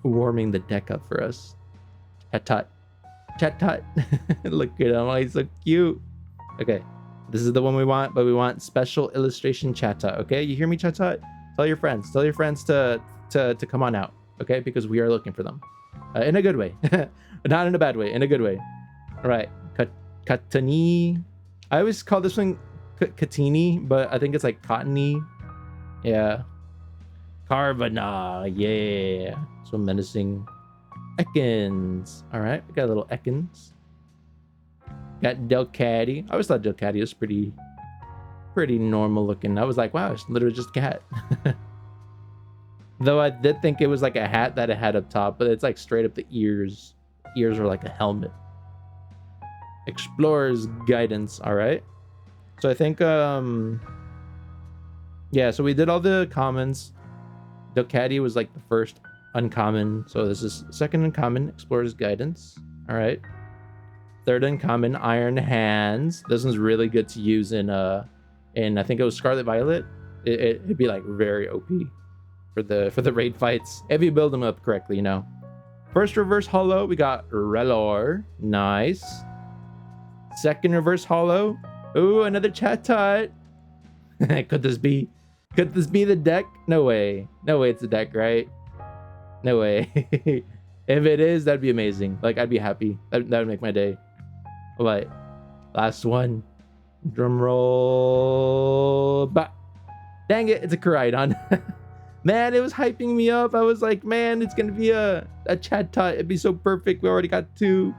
warming the deck up for us. Chat tut. Look at him, he's so cute. Okay, this is the one we want, but we want special illustration Chatot. Okay, you hear me, Chatot? Tell your friends to come on out. Okay, because we are looking for them in a good way, not in a bad way, in a good way. All right, Katani. I always call this one Katini, but I think it's like cottony. Yeah. Carvana, yeah. So menacing. Ekans. All right, we got a little Ekans. Got Delcatty. I always thought Delcatty was pretty normal looking. I was like, wow, it's literally just a cat. Though I did think it was like a hat that it had up top, but it's like straight up the ears. Ears are like a helmet. Explorer's Guidance. All right. So I think, yeah, so we did all the commons. Delcatty was like the first uncommon, so this is second uncommon, Explorer's Guidance. All right. Third uncommon, Iron Hands. This one's really good to use in I think it was Scarlet Violet. It'd be like very OP for the raid fights if you build them up correctly, you know. First reverse holo, we got Relor. Nice. Second reverse holo. Ooh, another Chatot. Could this be the deck? No way it's the deck, right? No way. If it is, that'd be amazing. Like, I'd be happy. That would make my day. All right, last one. Drum roll. Dang it, it's a Koraidon. Man, it was hyping me up. I was like, man, it's gonna be a Chatot. It'd be so perfect. We already got two.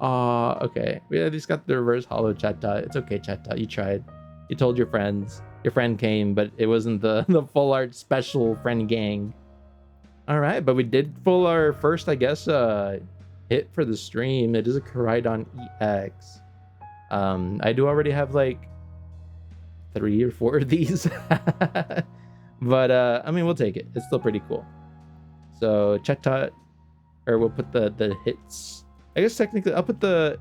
Okay. We at least got the reverse holo Chatot. It's okay, Chatot. You tried. You told your friends. Your friend came, but it wasn't the full art special friend gang. All right, but we did pull our first, I guess, hit for the stream. It is a Koraidon EX. I do already have like 3 or 4 of these. But I mean, we'll take it. It's still pretty cool. So Chatot, or we'll put the hits. I guess technically I'll put the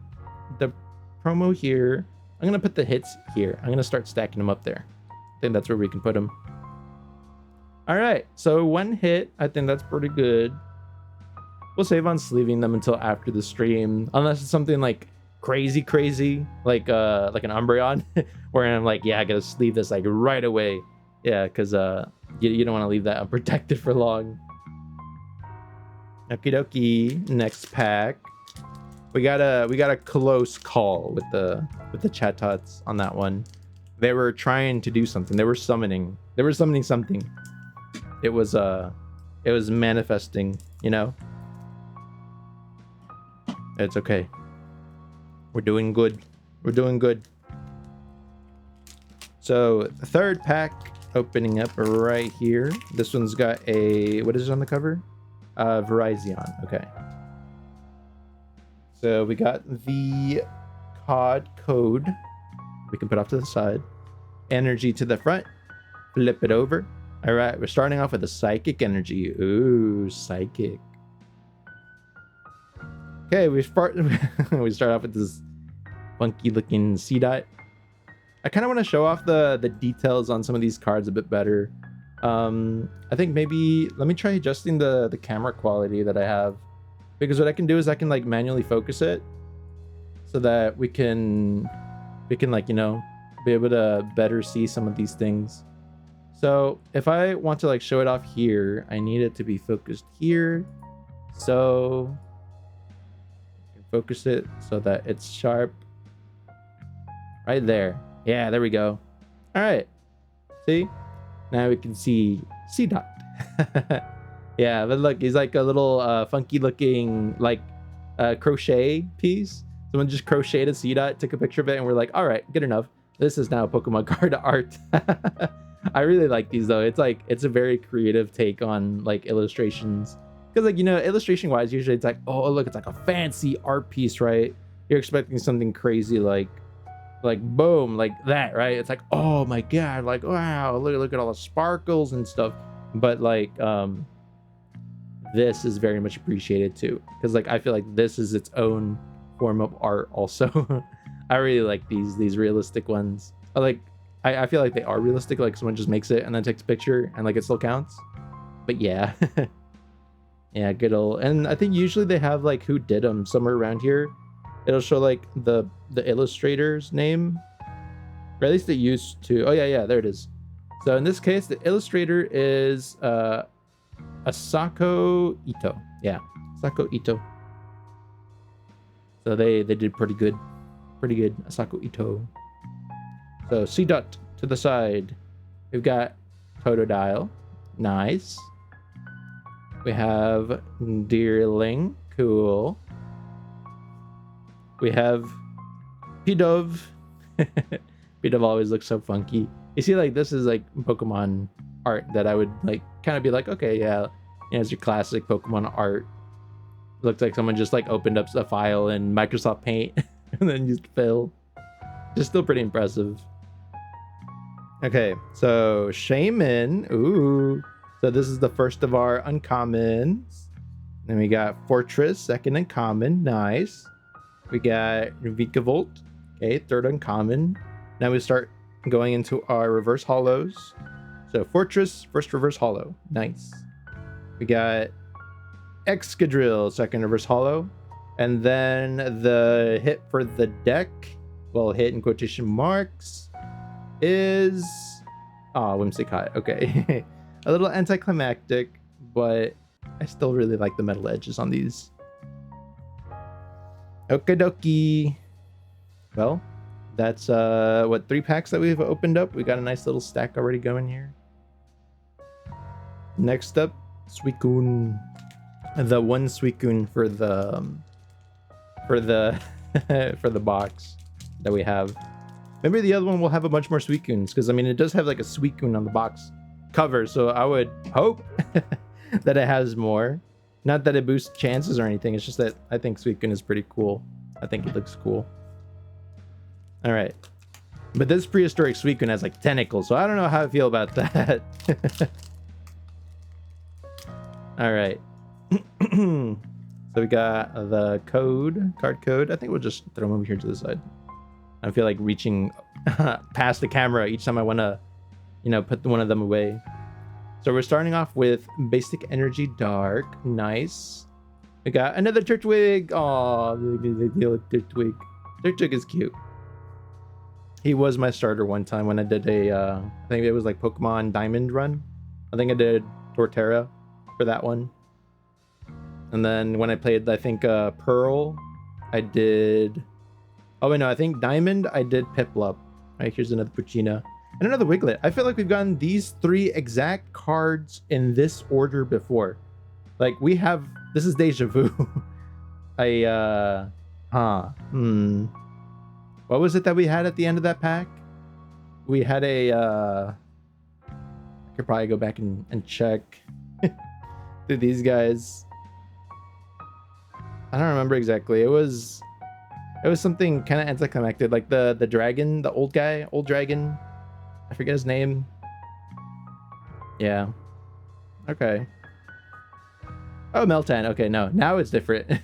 promo here. I'm gonna put the hits here. I'm gonna start stacking them up there. I think that's where we can put them. All right, so 1 hit. I think that's pretty good. We'll save on sleeving them until after the stream, unless it's something like crazy, like an Umbreon, where I'm like, yeah, I gotta sleeve this like right away. Yeah, because you don't want to leave that unprotected for long. Okie dokie. Next pack. We got a close call with the Chatots on that one. They were trying to do something. They were summoning something. It was manifesting, you know. It's okay. We're doing good. So the third pack opening up right here. This one's got a, what is it on the cover? Verizon. Okay. So we got the COD code we can put off to the side. Energy to the front. Flip it over. All right, we're starting off with a psychic energy. Ooh, psychic. Okay, we start off with this funky looking C dot. I kind of want to show off the details on some of these cards a bit better. I think maybe let me try adjusting the camera quality that I have, because what I can do is I can like manually focus it so that we can like, you know, be able to better see some of these things. So if I want to like show it off here, I need it to be focused here. So I can focus it so that it's sharp right there. Yeah, there we go. All right. See? Now we can see C dot. Yeah, but look, he's like a little funky looking like crochet piece. Someone just crocheted a C dot, took a picture of it, and we're like, all right, good enough. This is now Pokemon card art. I really like these though. It's like, it's a very creative take on like illustrations. Because like, you know, illustration wise, usually it's like, oh, look, it's like a fancy art piece, right? You're expecting something crazy like boom, like that, right? It's like, oh my God, like, wow, look at all the sparkles and stuff. But like, this is very much appreciated too. Because like, I feel like this is its own form of art also. I really like these realistic ones. I feel like they are realistic, like someone just makes it and then takes a picture and like it still counts. But yeah. Yeah, good old. And I think usually they have like who did them somewhere around here. It'll show like the illustrator's name, or at least it used to. Oh yeah, there it is. So in this case, the illustrator is Asako Ito. Yeah, Asako Ito. So they did pretty good, Asako Ito. So C dot to the side. We've got Totodile. Nice. We have Deerling. Cool. We have Pidove. Pidove always looks so funky. You see, like, this is like Pokemon art that I would like kind of be like, okay, yeah, you know, it's your classic Pokemon art. Looks like someone just like opened up a file in Microsoft Paint and then used fill. Just still pretty impressive. Okay, so Shaman. Ooh. So this is the first of our uncommons. Then we got Fortress, second uncommon. Nice. We got Vikavolt. Okay, third uncommon. Now we start going into our reverse hollows. So Fortress, first reverse hollow. Nice. We got Excadrill, second reverse hollow. And then the hit for the deck, well, hit in quotation marks, is Whimsicott. Okay. A little anticlimactic, but I still really like the metal edges on these. Okie dokie. Well, that's what, 3 packs that we've opened up. We got a nice little stack already going here. Next up, Suicune. The one Suicune for the for the box that we have. Maybe the other one will have a bunch more Suicunes, because I mean it does have like a Suicune on the box cover, so I would hope that it has more. Not that it boosts chances or anything, it's just that I think Suicune is pretty cool. I think it looks cool. All right, but this prehistoric Suicune has like tentacles, so I don't know how I feel about that. All right. So we got the card code. I think we'll just throw them over here to the side. I feel like reaching past the camera each time I want to, you know, put one of them away. So we're starting off with Basic Energy Dark. Nice. We got another Turtwig. Aw, the Turtwig. Turtwig is cute. He was my starter one time when I did a, I think it was like Pokemon Diamond run. I think I did Torterra for that one. And then when I played, I think Pearl, I did... Oh, wait, no, I think Diamond, I did Piplup. Right, here's another Puccina. And another Wiglet. I feel like we've gotten these 3 exact cards in this order before. Like, we have... This is deja vu. What was it that we had at the end of that pack? We had a... I could probably go back and check through these guys. I don't remember exactly. It was It was something kind of anticlimactic, like the dragon, the old dragon. I forget his name. Yeah. Okay. Oh, Meltan. Okay, no, now it's different.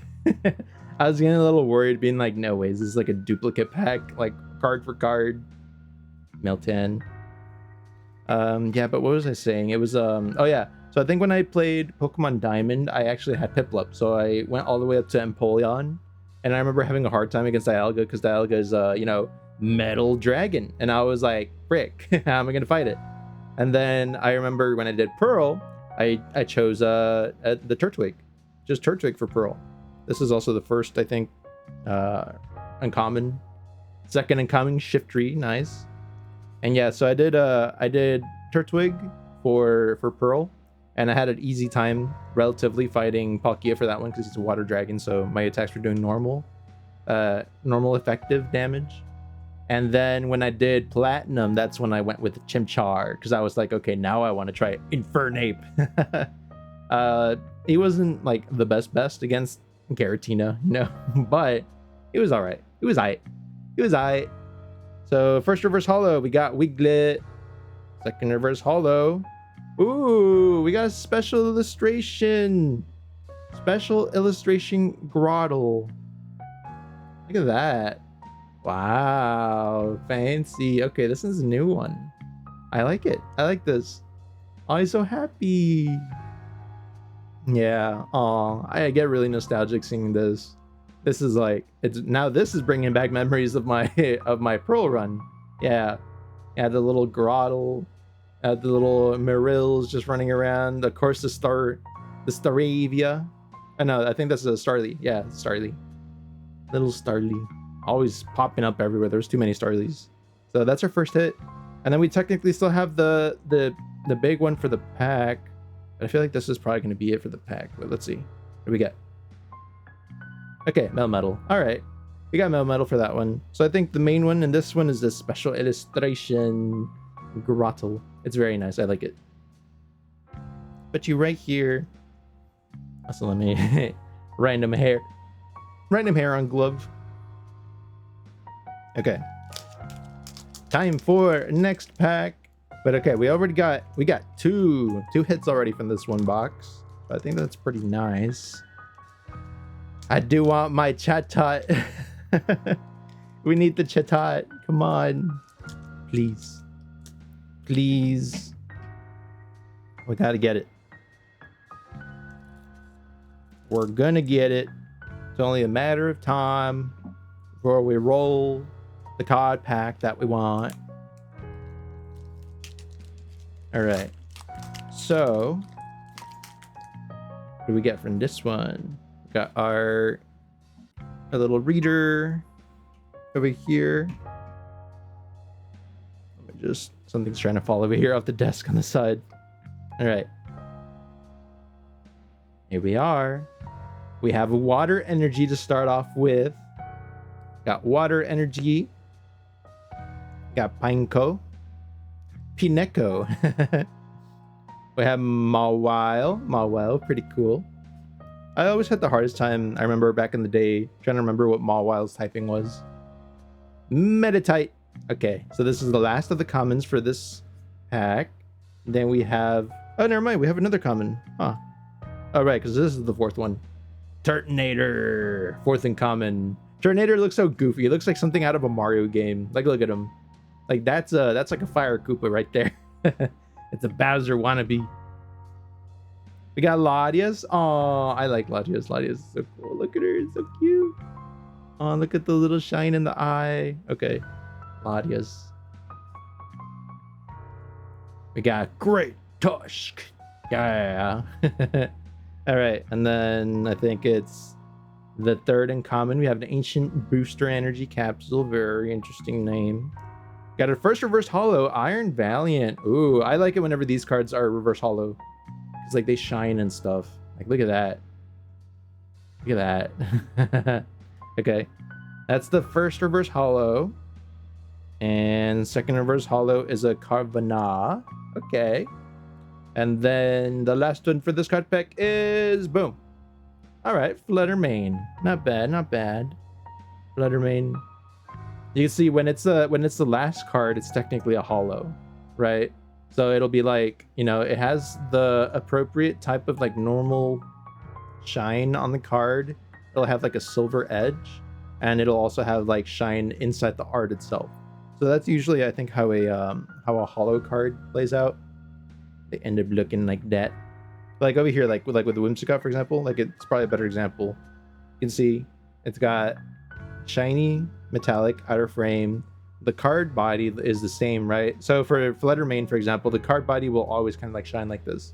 I was getting a little worried, being like, no ways, this is like a duplicate pack, like card for card. Meltan. Yeah, but what was I saying? It was oh yeah. So I think when I played Pokemon Diamond, I actually had Piplup, so I went all the way up to Empoleon, and I remember having a hard time against Dialga because Dialga is you know, metal dragon, and I was like, frick, how am I gonna fight it? And then I remember when I did Pearl, I chose the Turtwig, just Turtwig for Pearl. This is also the first, I think, uncommon, second uncommon Shiftry, nice. And yeah, so I did Turtwig for Pearl, and I had an easy time relatively fighting Palkia for that one because he's a water dragon, so my attacks were doing normal effective damage. And then when I did Platinum, that's when I went with the Chimchar, because I was like, okay, now I want to try Infernape. He wasn't like the best against Garatina, you know, but it was all right. It was aight. So first reverse holo, we got Wiglet. Second reverse holo. Ooh, we got a special illustration. Special illustration Grottle. Look at that. Wow, fancy. Okay, this is a new one. I like it. I like this. Oh, he's so happy. Yeah. Oh, I get really nostalgic seeing this. This is like, this is bringing back memories of my Pearl run. Yeah. Yeah, the little Grottle, the little Marills just running around. Of course, the Staravia. I know, I think that's a Starly. Yeah, Starly. Little Starly. Always popping up everywhere. There's too many Starlies. So that's our first hit. And then we technically still have the big one for the pack. But I feel like this is probably going to be it for the pack. But let's see. What do we get? Okay, Melmetal. All right. We got Melmetal for that one. So I think the main one and this one is the special illustration Grottle. It's very nice. I like it. But you right here. So let me random hair on glove. Okay. Time for next pack. But okay, we got two hits already from this one box. So I think that's pretty nice. I do want my Chatot. We need the Chatot. Come on. Please. Please. We gotta get it. We're gonna get it. It's only a matter of time before we roll the card pack that we want. All right. So, what do we get from this one? We got our little reader over here. Something's trying to fall over here off the desk on the side. All right. Here we are. We have a water energy to start off with. Got water energy. Got Pineco. Pineco. We have Mawile. Mawile, pretty cool. I always had the hardest time, I remember back in the day, trying to remember what Mawile's typing was. Meditite. Okay, so this is the last of the commons for this pack. Then we have... Oh, never mind. We have another common. Huh. Oh, right, because this is the fourth one. Turtonator. Fourth in common. Turtonator looks so goofy. It looks like something out of a Mario game. Like, look at him. Like, that's like a Fire Koopa right there. It's a Bowser wannabe. We got Latias. Oh, I like Latias. Latias is so cool. Look at her. It's so cute. Oh, look at the little shine in the eye. Okay. Latias. We got Great Tusk. Yeah. All right. And then I think it's the third in common. We have an Ancient Booster Energy Capsule. Very interesting name. Got a first reverse holo, Iron Valiant. Ooh, I like it whenever these cards are reverse holo. It's like they shine and stuff. Like, look at that. Look at that. Okay. That's the first reverse holo. And second reverse holo is a Carvana. Okay. And then the last one for this card pack is boom. All right, Fluttermane. Not bad, not bad. Fluttermane. You can see when it's the last card, it's technically a holo, right? So it'll be like, you know, it has the appropriate type of like normal shine on the card. It'll have like a silver edge, and it'll also have like shine inside the art itself. So that's usually, I think, how a holo card plays out. They end up looking like that. Like over here, like with the Whimsicott, for example, like it's probably a better example. You can see it's got shiny metallic outer frame. The card body is the same, right? So for Fluttermane, for example, the card body will always kind of like shine like this.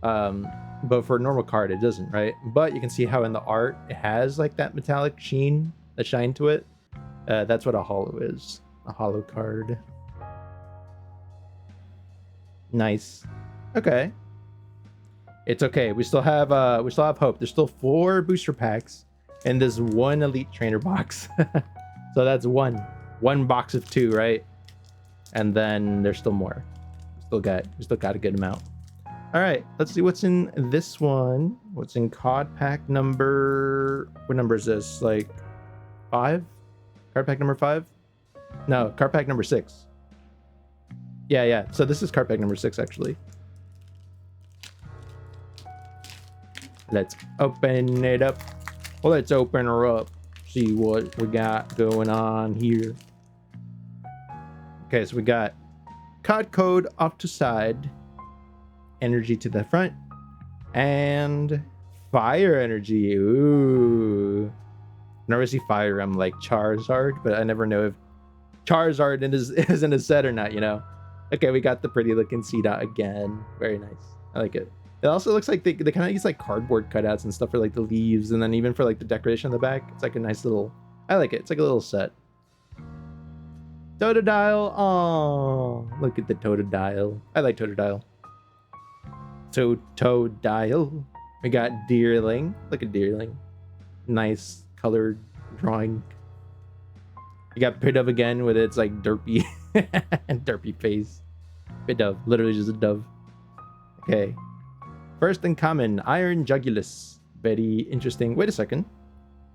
But for a normal card, it doesn't, right? But you can see how in the art it has like that metallic sheen, the shine to it. That's what a holo is. A holo card. Nice. Okay. It's okay. We still have hope. There's still 4 booster packs in this one elite trainer box. So that's one box of 2, right? And then there's still more. We still got a good amount. All right, let's see what's in this one. What's in card pack number? What number is this? Like 5? Card pack number 5? No, card pack number 6. Yeah. So this is card pack number 6, actually. Let's open it up. Well, let's open her up. See what we got going on here. Okay, so we got card code off to side, energy to the front, and fire energy. Ooh. Whenever I see fire, I'm like Charizard, but I never know if Charizard is in a set or not, you know? Okay, we got the pretty looking C-Dot again. Very nice. I like it. It also looks like they kind of use like cardboard cutouts and stuff for like the leaves, and then even for like the decoration on the back. It's like a nice little, I like it. It's like a little set. Totodile. Oh, look at the Totodile. I like Totodile. Totodile. We got Deerling. Look at Deerling. Nice colored drawing. You got Pidove again with its like derpy derpy face. Pidove, literally just a dove. Okay. First in common, Iron Jugulus. Very interesting. Wait a second.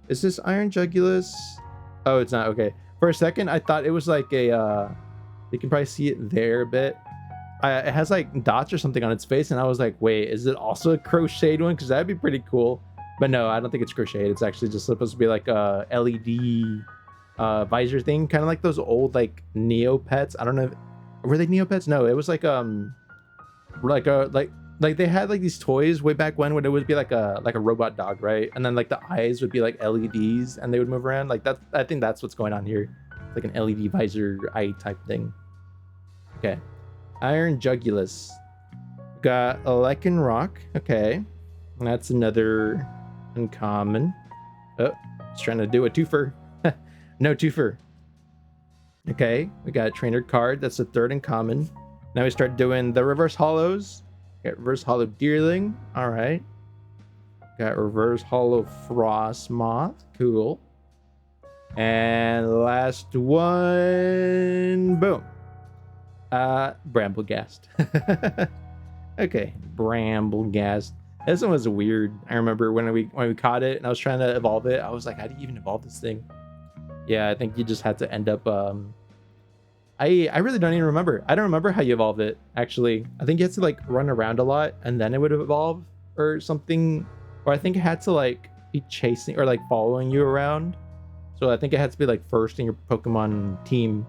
Is this Iron Jugulus? Oh, it's not. Okay. For a second, I thought it was like a, you can probably see it there a bit. It has like dots or something on its face, and I was like, wait, is it also a crocheted one? Because that'd be pretty cool. But no, I don't think it's crocheted. It's actually just supposed to be like a LED visor thing, kind of like those old like Neopets. I don't know, were they Neopets? No, it was like like they had like these toys way back when it would be like a robot dog, right? And then like the eyes would be like LEDs and they would move around. Like that, I think that's what's going on here. It's like an LED visor eye type thing. Okay. Iron Jugulus. Got a Lycanroc. Okay. And that's another uncommon. Oh, it's trying to do a twofer. No twofer. Okay. We got a trainer card. That's the 3rd uncommon. Now we start doing the reverse holos. Got reverse holo Deerling. All right. Got reverse holo Frostmoth. Cool. And last one. Boom. Bramblegast. Okay, Bramblegast. This one was weird. I remember when we caught it and I was trying to evolve it. I was like, how do you even evolve this thing? Yeah, I think you just had to end up I really don't even remember. I don't remember how you evolve it, actually. I think you had to like run around a lot and then it would evolve or something. Or I think it had to like be chasing or like following you around. So I think it had to be like first in your Pokemon team.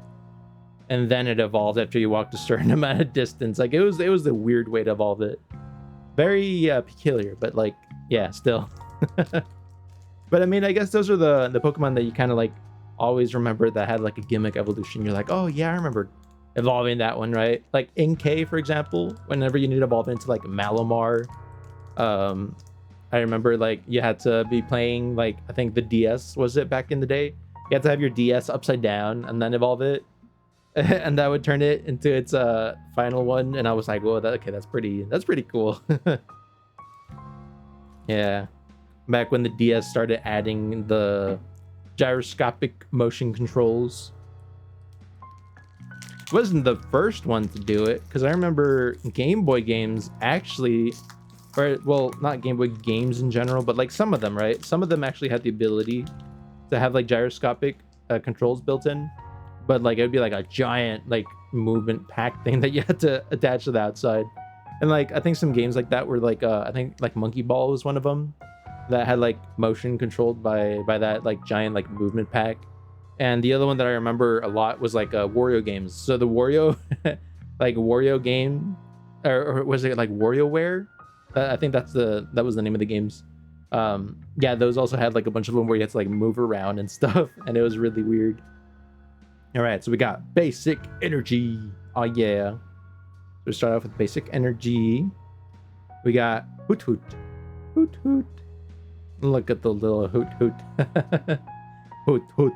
And then it evolved after you walked a certain amount of distance. Like it was a weird way to evolve it. Very peculiar, but like, yeah, still. But I mean, I guess those are the Pokemon that you kind of like always remember that had like a gimmick evolution. You're like, oh yeah, I remember evolving that one, right? Like in K, for example, whenever you need to evolve into like Malamar, I remember like you had to be playing like, I think the DS, was it back in the day? You had to have your DS upside down and then evolve it. And that would turn it into its final one. And I was like, whoa, that's pretty cool. Yeah. Back when the DS started adding the gyroscopic motion controls. Wasn't the first one to do it, because I remember Game Boy games actually, or well, not Game Boy games in general, but like some of them, right? Some of them actually had the ability to have like gyroscopic controls built in, but like it would be like a giant like movement pack thing that you had to attach to the outside. And like I think some games like that were like I think like Monkey Ball was one of them that had like motion controlled by that like giant like movement pack. And the other one that I remember a lot was like Wario games. So the Wario like Wario game, or was it like WarioWare? I think that was the name of the games. Yeah, those also had like a bunch of them where you had to like move around and stuff, and it was really weird. All right, so we got basic energy. Oh yeah. So we start off with basic energy. We got hoot hoot, hoot hoot. Look at the little hoot hoot, hoot hoot.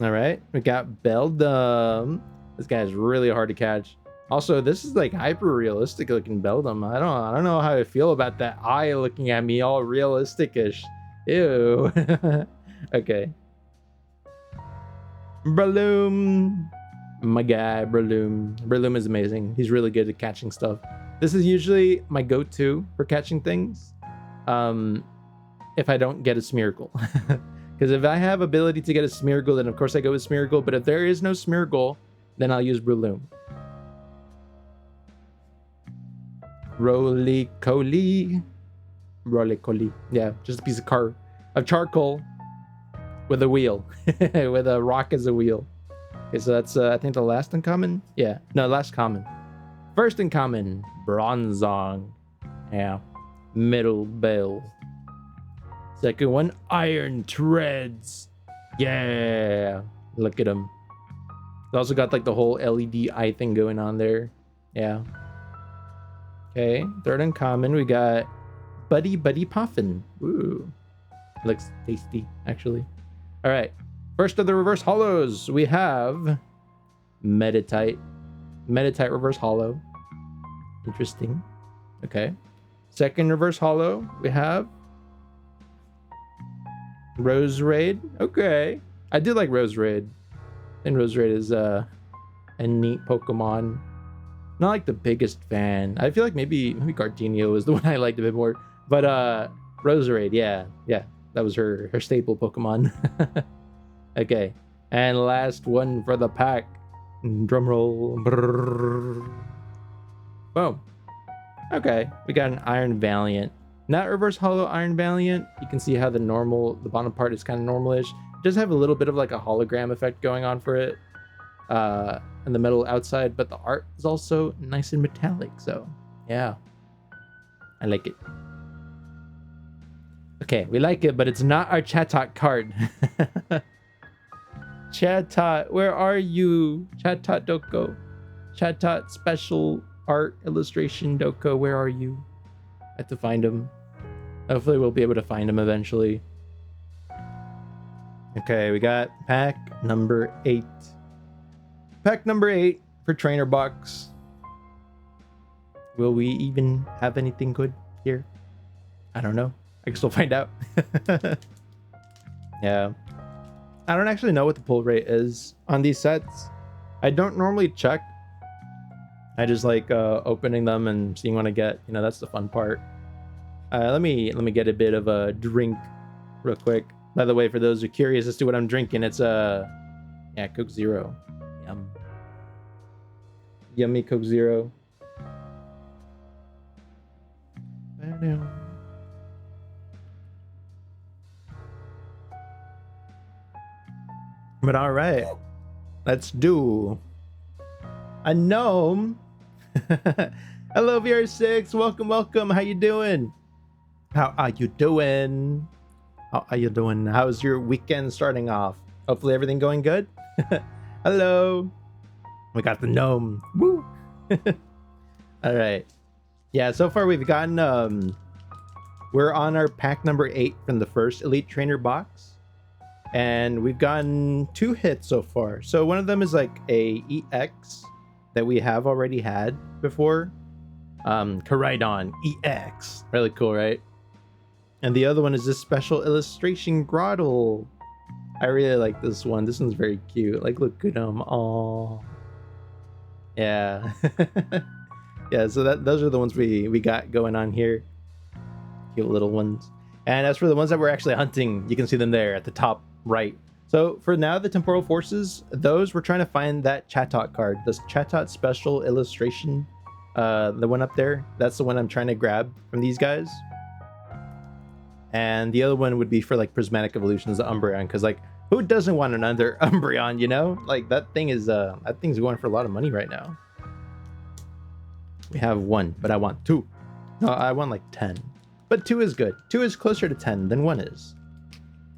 All right, we got Beldum. This guy is really hard to catch. Also, this is like hyper realistic looking Beldum. I don't know how I feel about that eye looking at me all realistic-ish. Ew. Okay. Breloom. My guy, Breloom. Breloom is amazing. He's really good at catching stuff. This is usually my go-to for catching things. If I don't get a Smeargle. Because if I have ability to get a Smeargle, then of course I go with Smeargle. But if there is no Smeargle, then I'll use Breloom. Roly-Coly. Roly-Coly. Yeah, just a piece of charcoal with a wheel. With a rock as a wheel. Okay, so that's, I think the last uncommon? Yeah, no, last common. First uncommon, Bronzong. Yeah, Middle Bell. Second one, Iron Treads. Yeah, look at him. They also got like the whole LED eye thing going on there. Yeah. Okay, third uncommon, we got Buddy Poffin. Ooh, looks tasty, actually. All right, first of the reverse hollows, we have Meditite reverse hollow. Interesting. Okay. Second reverse hollow, we have Roserade. Okay, I do like Roserade. And Roserade is a neat Pokemon. Not like the biggest fan. I feel like maybe Gardenia was the one I liked a bit more. But Roserade, yeah, that was her staple Pokemon. Okay, and last one for the pack. Drum roll. Boom. Okay, we got an Iron Valiant. Not reverse hollow Iron Valiant. You can see how the bottom part is kind of normalish. It does have a little bit of like a hologram effect going on for it. And the metal outside, but the art is also nice and metallic, so yeah, I like it. Okay, we like it, but it's not our Chatot card. Chatot, where are you? Chatot Doko. Chatot special art illustration Doko, where are you? I have to find him. Hopefully we'll be able to find him eventually. Okay, we got pack number 8. Pack number 8 for Trainer Box. Will we even have anything good here? I don't know. I guess we'll find out. Yeah. I don't actually know what the pull rate is on these sets. I don't normally check. I just like opening them and seeing what I get. You know, that's the fun part. Let me get a bit of a drink real quick. By the way, for those who are curious as to what I'm drinking, it's yeah, Coke Zero. Yum. Yummy Coke Zero. But all right, let's do a gnome. Hello, VR6. Welcome. How you doing? How are you doing? How's your weekend starting off? Hopefully everything going good. Hello. We got the gnome. Woo. All right. Yeah, so far we've gotten we're on our pack number 8 from the first Elite Trainer box. And we've gotten 2 hits so far. So one of them is like a EX that we have already had before. Koraidon EX. Really cool, right? And the other one is this special illustration Grottle. I really like this one. This one's very cute. Like, look at him. Aww. Yeah. Yeah, so those are the ones we got going on here. Cute little ones. And as for the ones that we're actually hunting, you can see them there at the top right. So for now, the temporal forces, those we're trying to find that Chatot card, this Chatot special illustration, the one up there. That's the one I'm trying to grab from these guys. And the other one would be for like prismatic evolutions, the Umbreon, because like who doesn't want another Umbreon, you know? Like that thing's going for a lot of money right now. We have 1, but I want 2. No, I want like 10. But 2 is good. 2 is closer to 10 than 1 is.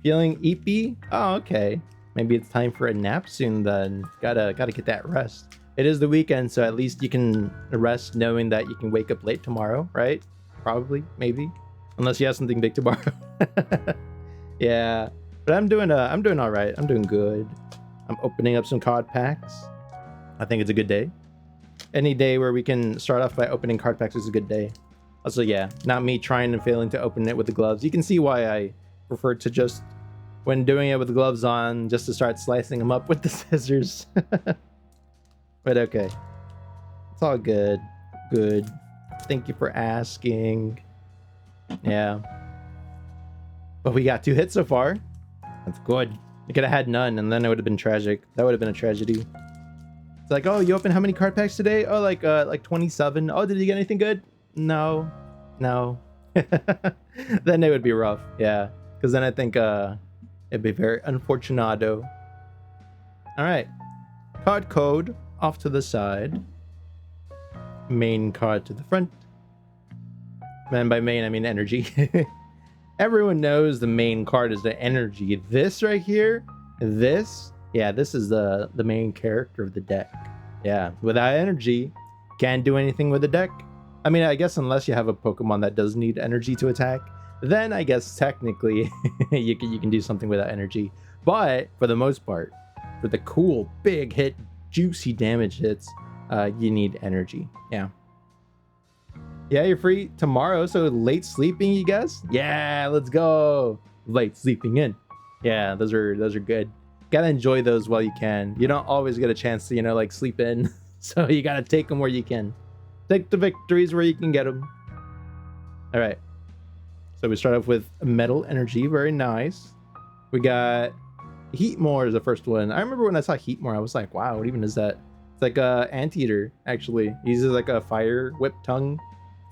Feeling eepy? Oh, okay. Maybe it's time for a nap soon then. Gotta get that rest. It is the weekend, so at least you can rest knowing that you can wake up late tomorrow, right? Probably, maybe. Unless you have something big tomorrow. Yeah. But I'm doing all right. I'm doing good. I'm opening up some card packs. I think it's a good day. Any day where we can start off by opening card packs is a good day. Also, yeah, not me trying and failing to open it with the gloves. You can see why I prefer to just, when doing it with the gloves on, just to start slicing them up with the scissors. But okay. It's all good. Good. Thank you for asking. Yeah. But we got 2 hits so far. That's good. We could have had none, and then it would have been tragic. That would have been a tragedy. It's like, oh, you opened how many card packs today? Oh, like 27. Oh, did you get anything good? No. Then it would be rough. Yeah. Because then I think it'd be very unfortunado. All right. Card code off to the side. Main card to the front. And by main, I mean energy. Everyone knows the main card is the energy. This right here, this is the main character of the deck. Yeah, without energy, can't do anything with the deck. I mean, I guess unless you have a Pokemon that does need energy to attack, then I guess technically you can do something without energy. But for the most part, for the cool, big hit, juicy damage hits, you need energy. Yeah. Yeah, you're free tomorrow, so late sleeping, you guys? Yeah, let's go. Late sleeping in. Yeah, those are good. Gotta enjoy those while you can. You don't always get a chance to, like sleep in. So you gotta take them where you can. Take the victories where you can get them. All right. So we start off with Metal Energy. Very nice. We got Heatmore is the first one. I remember when I saw Heatmore, I was like, wow, what even is that? It's like a anteater, actually. He uses like a fire whip tongue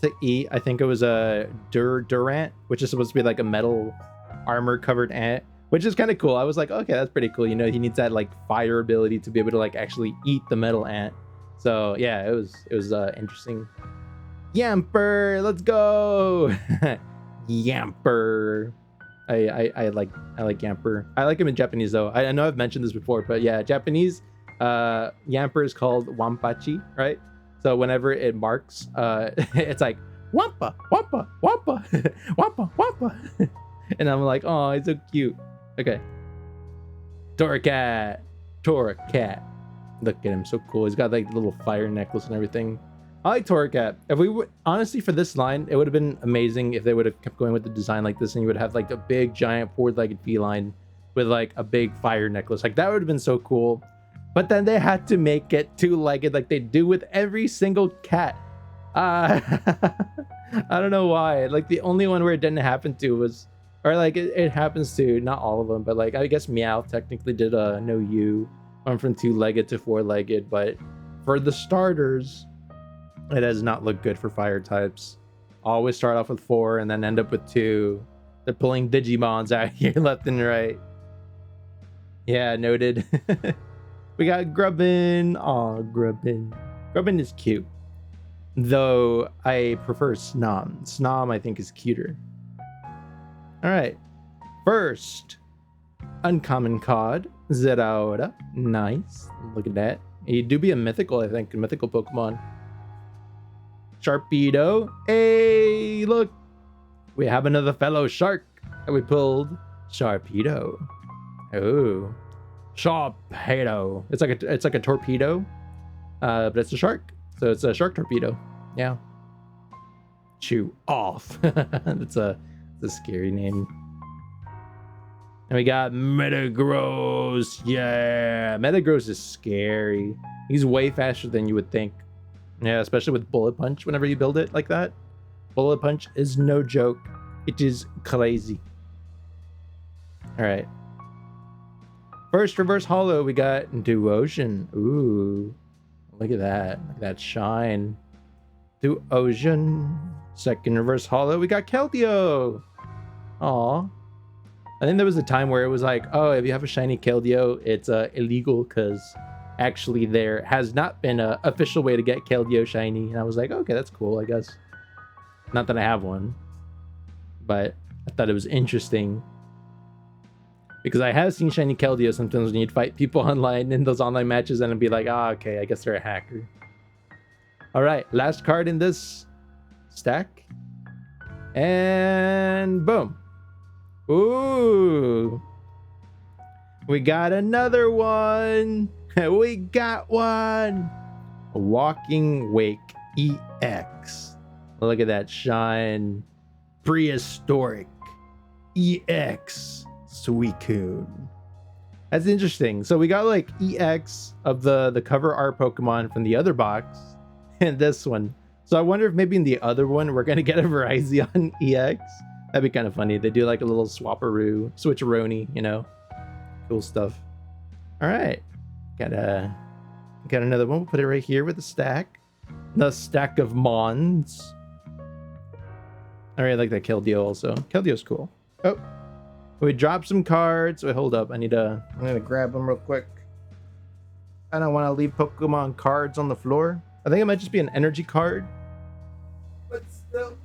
to eat. I think it was a Durant, which is supposed to be like a metal armor covered ant, which is kind of cool. I was like, okay, that's pretty cool. He needs that like fire ability to be able to like actually eat the metal ant. So yeah, it was interesting. Yamper, let's go. Yamper. I like Yamper. I like him in Japanese though. I know I've mentioned this before, but yeah, Japanese Yamper is called Wampachi, right? So whenever it marks, it's like Wampa, Wampa, Wampa, Wampa, Wampa. And I'm like, oh, he's so cute. Okay. Torracat. Look at him, so cool. He's got like the little fire necklace and everything. I like Torracat. If we would, honestly, for this line, it would have been amazing if they would have kept going with the design like this, and you would have like a big, giant, four-legged feline with like a big fire necklace. Like that would have been so cool. But then they had to make it two-legged like they do with every single cat. I don't know why. Like the only one where it didn't happen to was, or like it happens to, not all of them, but like I guess Meowth technically did a no you, went from two-legged to four-legged. But for the starters, it does not look good for fire types. Always start off with 4 and then end up with 2. They're pulling Digimons out here left and right. Yeah, noted. We got Grubbin. Aw, Grubbin. Grubbin is cute. Though I prefer Snom. Snom I think is cuter. Alright. First, uncommon card. Zeraora. Nice. Look at that. You do be a mythical, I think. A mythical Pokemon. Sharpedo. Hey, look. We have another fellow shark that we pulled. Sharpedo. Oh. Sharpedo. It's like a torpedo, but it's a shark. So it's a shark torpedo. Yeah. Chew off. That's a scary name. And we got Metagross. Yeah, Metagross is scary. He's way faster than you would think. Yeah, especially with Bullet Punch. Whenever you build it like that, Bullet Punch is no joke. It is crazy. All right. First reverse holo, we got Duocean. Ooh, look at that. Look at that shine. Duocean. Second reverse holo, we got Keldeo. Aw. I think there was a time where it was like, oh, if you have a shiny Keldeo, it's illegal because actually there has not been an official way to get Keldeo shiny. And I was like, okay, that's cool, I guess. Not that I have one, but I thought it was interesting. Because I have seen shiny Keldeo sometimes when you'd fight people online in those online matches and I'd be like, ah, okay, I guess they're a hacker. All right, last card in this stack. And boom. Ooh. We got another one. We got one. A Walking Wake EX. Look at that shine. Prehistoric EX. Suicune. That's interesting. So we got like EX of the cover art Pokemon from the other box and this one. So I wonder if maybe in the other one we're gonna get a Virizion EX. That'd be kind of funny. They do like a little swapperoo, switcheroni, you know, cool stuff. All right, got another one. We'll put it right here with the stack. The stack of Mons. I really like that Keldeo also. Keldeo's cool. Oh. We dropped some cards. Wait, hold up. I'm gonna grab them real quick. I don't want to leave Pokemon cards on the floor. I think it might just be an energy card. But still.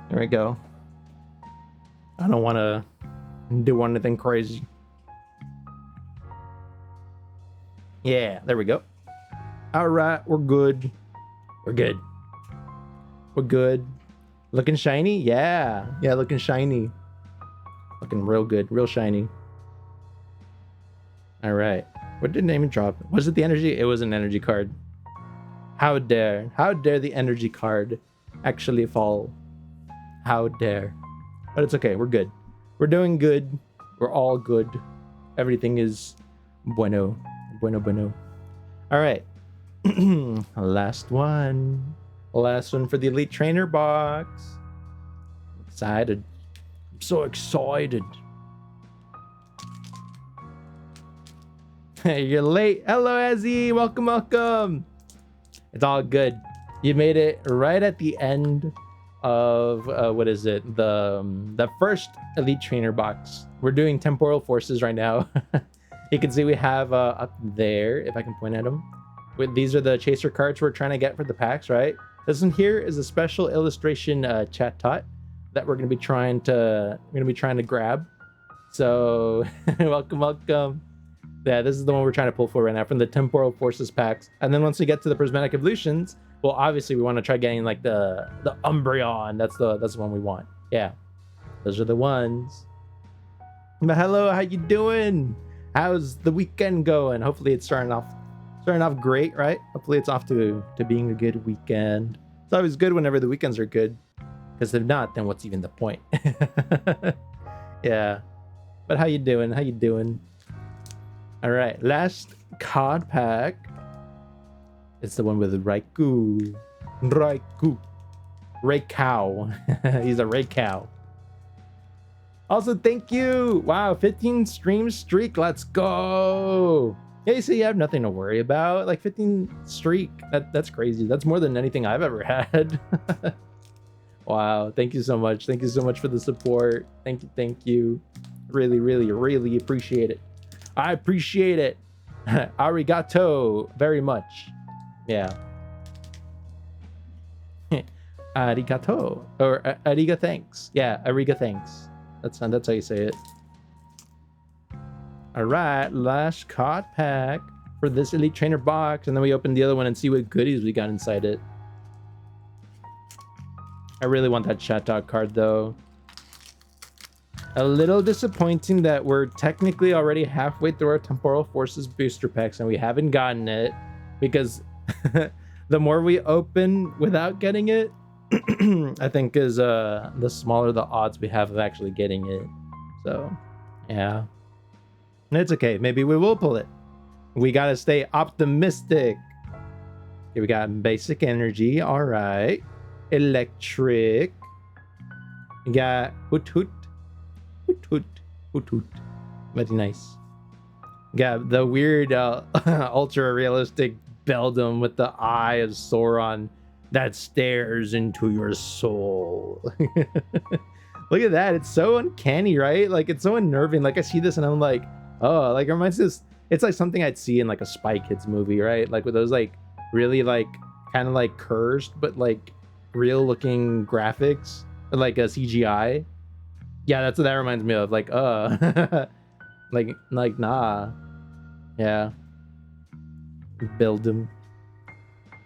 There we go. I don't want to do anything crazy. Yeah, there we go. All right, we're good. We're good. We're good. Looking shiny? Yeah. Yeah, looking shiny. Looking real good. Real shiny. All right. What did name and drop? Was it the energy? It was an energy card. How dare. How dare the energy card actually fall? How dare. But it's okay. We're good. We're doing good. We're all good. Everything is bueno. Bueno, bueno. All right. Last one. Last one for the Elite Trainer box. Excited. I'm so excited. Hey, you're late. Hello, Ezzy. Welcome, welcome. It's all good. You made it right at the end of what is it? The first Elite Trainer box. We're doing Temporal Forces right now. You can see we have up there, if I can point at them. These are the chaser cards we're trying to get for the packs, right? This one here is a special illustration chat tot that we're gonna be trying to grab. So welcome, welcome. Yeah, this is the one we're trying to pull for right now from the Temporal Forces packs. And then once we get to the Prismatic Evolutions, well, obviously we want to try getting like the Umbreon. That's the one we want. Yeah, those are the ones. But hello, how you doing? How's the weekend going? Hopefully it's starting off great, right? Hopefully it's off to being a good weekend. It's always good whenever the weekends are good, because if not, then what's even the point? Yeah. But how you doing? How you doing? All right, last card pack. It's the one with Raikou. Raikou. He's a Raikou. Also, thank you. Wow, 15 stream streak. Let's go. Yeah, you see, you have nothing to worry about. Like 15 streak. That's crazy. That's more than anything I've ever had. Wow, thank you so much. Thank you so much for the support. Thank you. Really, really, really appreciate it. I appreciate it. Arigato very much. Yeah. Arigato. Or ariga thanks. Yeah, ariga thanks. That's how you say it. All right, last card pack for this Elite Trainer box, and then we open the other one and see what goodies we got inside it. I really want that Chat Dog card though. A little disappointing that we're technically already halfway through our Temporal Forces booster packs and we haven't gotten it, because the more we open without getting it, I think is the smaller the odds we have of actually getting it. So yeah, and it's okay. Maybe we will pull it. We gotta stay optimistic. Here we got basic energy. All right. Electric. We got hoot hoot. Hoot hoot. Hoot hoot. Very nice. We got the weird ultra realistic Beldum with the eye of Sauron that stares into your soul. Look at that. It's so uncanny, right? Like, it's so unnerving. Like, I see this and I'm like, oh, like, it reminds me of this. It's like something I'd see in like a Spy Kids movie, right? Like with those like really like kind of like cursed but like real looking graphics, like a CGI. Yeah, that's what that reminds me of. Like like nah. Yeah. Build him.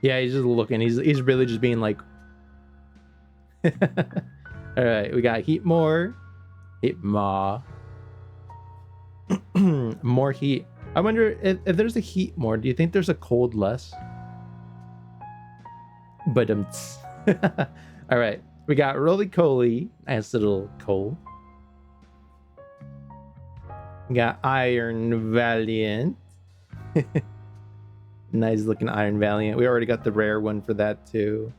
Yeah, he's just looking. He's really just being like all right, we got heat more. Heat more. More heat. I wonder if there's a heat more, do you think there's a cold less? But all right, we got Roly Coly, nice little coal. We got Iron Valiant. Nice looking Iron Valiant. We already got the rare one for that too,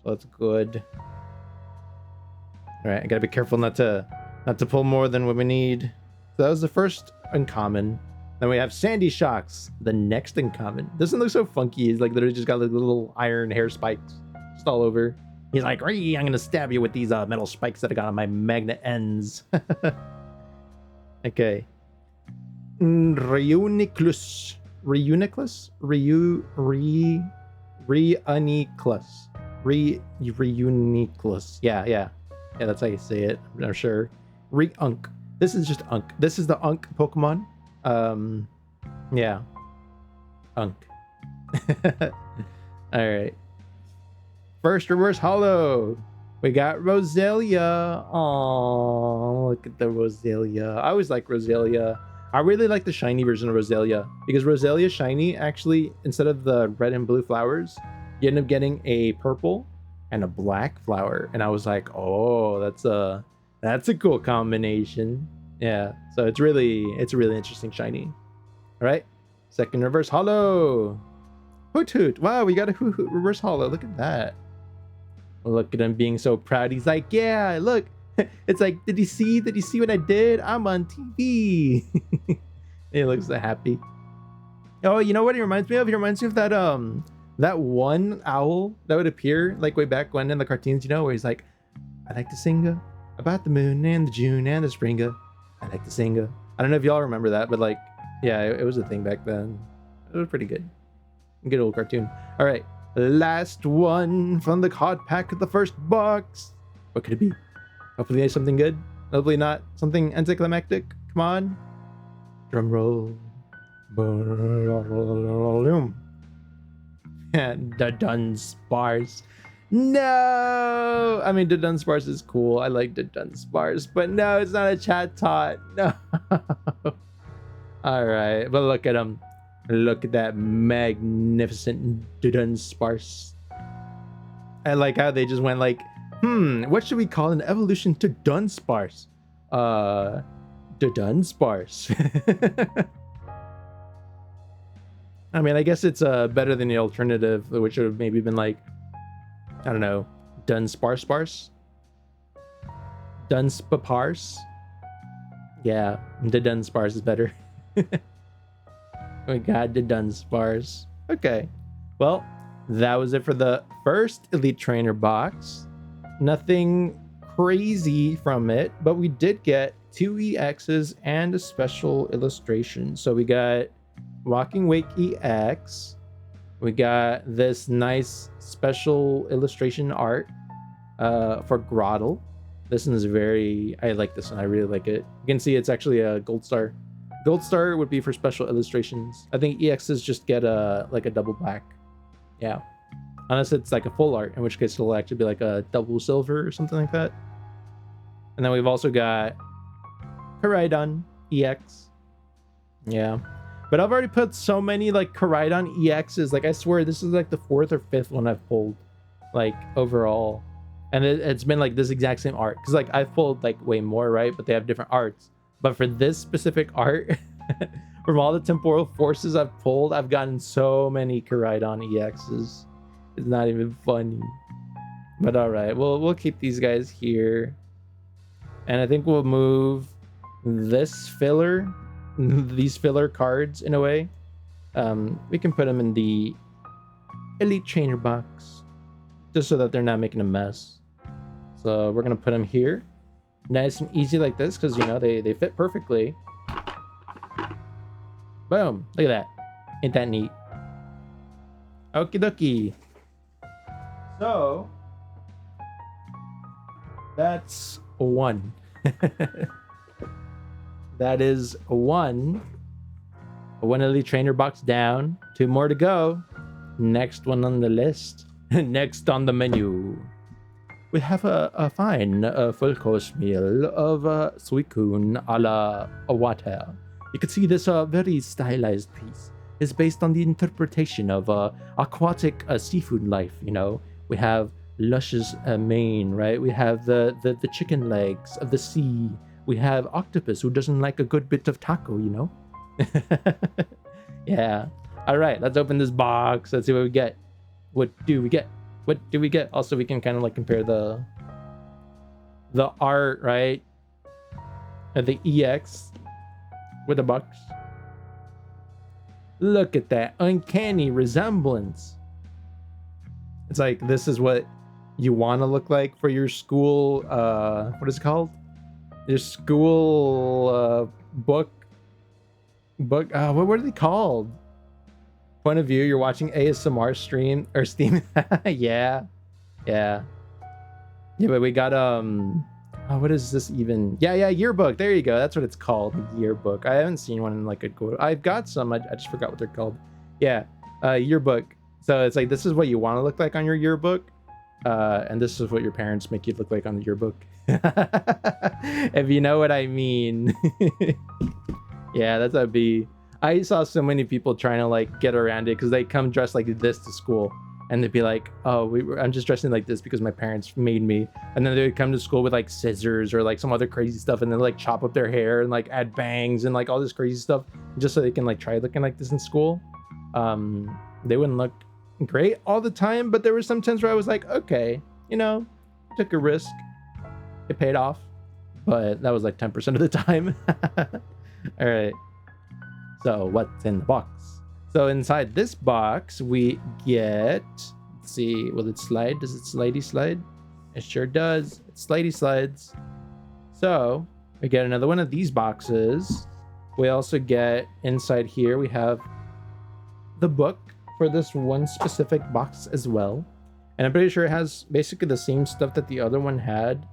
so that's good. All right, I gotta be careful not to pull more than what we need. So that was the first uncommon. Then we have Sandy Shocks, the next uncommon. Doesn't look so funky. He's like literally just got like little iron hair spikes just all over. He's like, "Ree, I'm gonna stab you with these metal spikes that I got on my magnet ends." Okay. Reuniclus. Reuniclus? Reuniclus. Yeah, that's how you say it. I'm sure. Reunk. This is just Unk. This is the Unk Pokemon. Yeah. Unk. All right. First reverse holo. We got Roselia. Oh, look at the Roselia. I always like Roselia. I really like the shiny version of Roselia because Roselia shiny actually, instead of the red and blue flowers, you end up getting a purple and a black flower. And I was like, oh, that's a cool combination. Yeah, so it's a really interesting shiny. All right, second reverse holo. Hoot hoot. Wow, we got a hoot hoot reverse holo. Look at that. Look at him being so proud. He's like, yeah, look. It's like, did you see what I did? I'm on TV. He looks so happy. Oh, you know what he reminds me of? He reminds me of that one owl that would appear like way back when in the cartoons, you know, where he's like, I like to sing about the moon and the June and the spring. I like to sing. I don't know if y'all remember that, but like, yeah, it was a thing back then. It was pretty good. Good old cartoon. All right, last one from the card pack of the first box. What could it be? Hopefully there's something good. Hopefully not something anticlimactic. Come on. Drum roll. The Dunsparce. No! I mean, the Dunsparce is cool. I like the Dunsparce. But no, it's not a chat tot. No. Alright. But look at him. Look at that magnificent Dunsparce. I like how they just went like, what should we call an evolution to Dunsparce? The Dunsparce. I mean, I guess it's better than the alternative, which would have maybe been like, I don't know, Dunsparce? Dunsparce? Yeah, the Dunsparce is better. We got the Dunsparce. Okay, well, that was it for the first Elite Trainer box. Nothing crazy from it, but we did get 2 EXs and a special illustration. So we got Walking Wake EX. We got this nice special illustration art for Grottle. This one is I like this one. I really like it. You can see it's actually a gold star. Gold star would be for special illustrations. I think EXs just get like a double black. Yeah. Unless it's like a full art, in which case it'll actually be like a double silver or something like that. And then we've also got Koraidon EX. Yeah. But I've already put so many like Koraidon EXs. Like I swear this is like the 4th or 5th one I've pulled, like overall. And it's been like this exact same art. Because like I've pulled like way more, right? But they have different arts. But for this specific art, From all the temporal forces I've pulled, I've gotten so many Koraidon EXs. It's not even funny. But all right, we'll keep these guys here. And I think we'll move this filler, these filler cards in a way. We can put them in the Elite Trainer box, just so that they're not making a mess. So we're gonna put them here, nice and easy like this, because you know they fit perfectly. Boom! Look at that. Ain't that neat? Okie dokie. So that's one. That is one. One Elite Trainer box down. 2 more to go. Next one on the list. Next on the menu. We have a fine full course meal of suicune a la water. You can see this very stylized piece is based on the interpretation of aquatic seafood life. You know, we have luscious mane, right? We have the chicken legs of the sea. We have octopus who doesn't like a good bit of taco, you know. Yeah. All right, let's open this box. Let's see what we get. What do we get? What do we get? Also, we can kind of like compare the art, right? And the EX with the box. Look at that uncanny resemblance. It's like this is what you want to look like for your school. What is it called? Your school book. What are they called? Point of view. You're watching ASMR stream or Steam. Yeah. But we got what is this even? Yeah, yearbook. There you go. That's what it's called. Yearbook. I haven't seen one in like a good. I've got some. I just forgot what they're called. Yeah, yearbook. So it's like this is what you want to look like on your yearbook, and this is what your parents make you look like on the yearbook. If you know what I mean. Yeah, that's a B. I saw so many people trying to like get around it because they come dressed like this to school, and they'd be like, "Oh, I'm just dressing like this because my parents made me." And then they would come to school with like scissors or like some other crazy stuff, and then like chop up their hair and like add bangs and like all this crazy stuff just so they can like try looking like this in school. They wouldn't look great all the time, but there were some times where I was like, okay, you know, took a risk, it paid off, but that was like 10% of the time. All right. So what's in the box? So inside this box, we get, let's see, will it slide? Does it slidey slide? It sure does. It slidey slides. So we get another one of these boxes. We also get inside here, we have the book for this one specific box as well. And I'm pretty sure it has basically the same stuff that the other one had.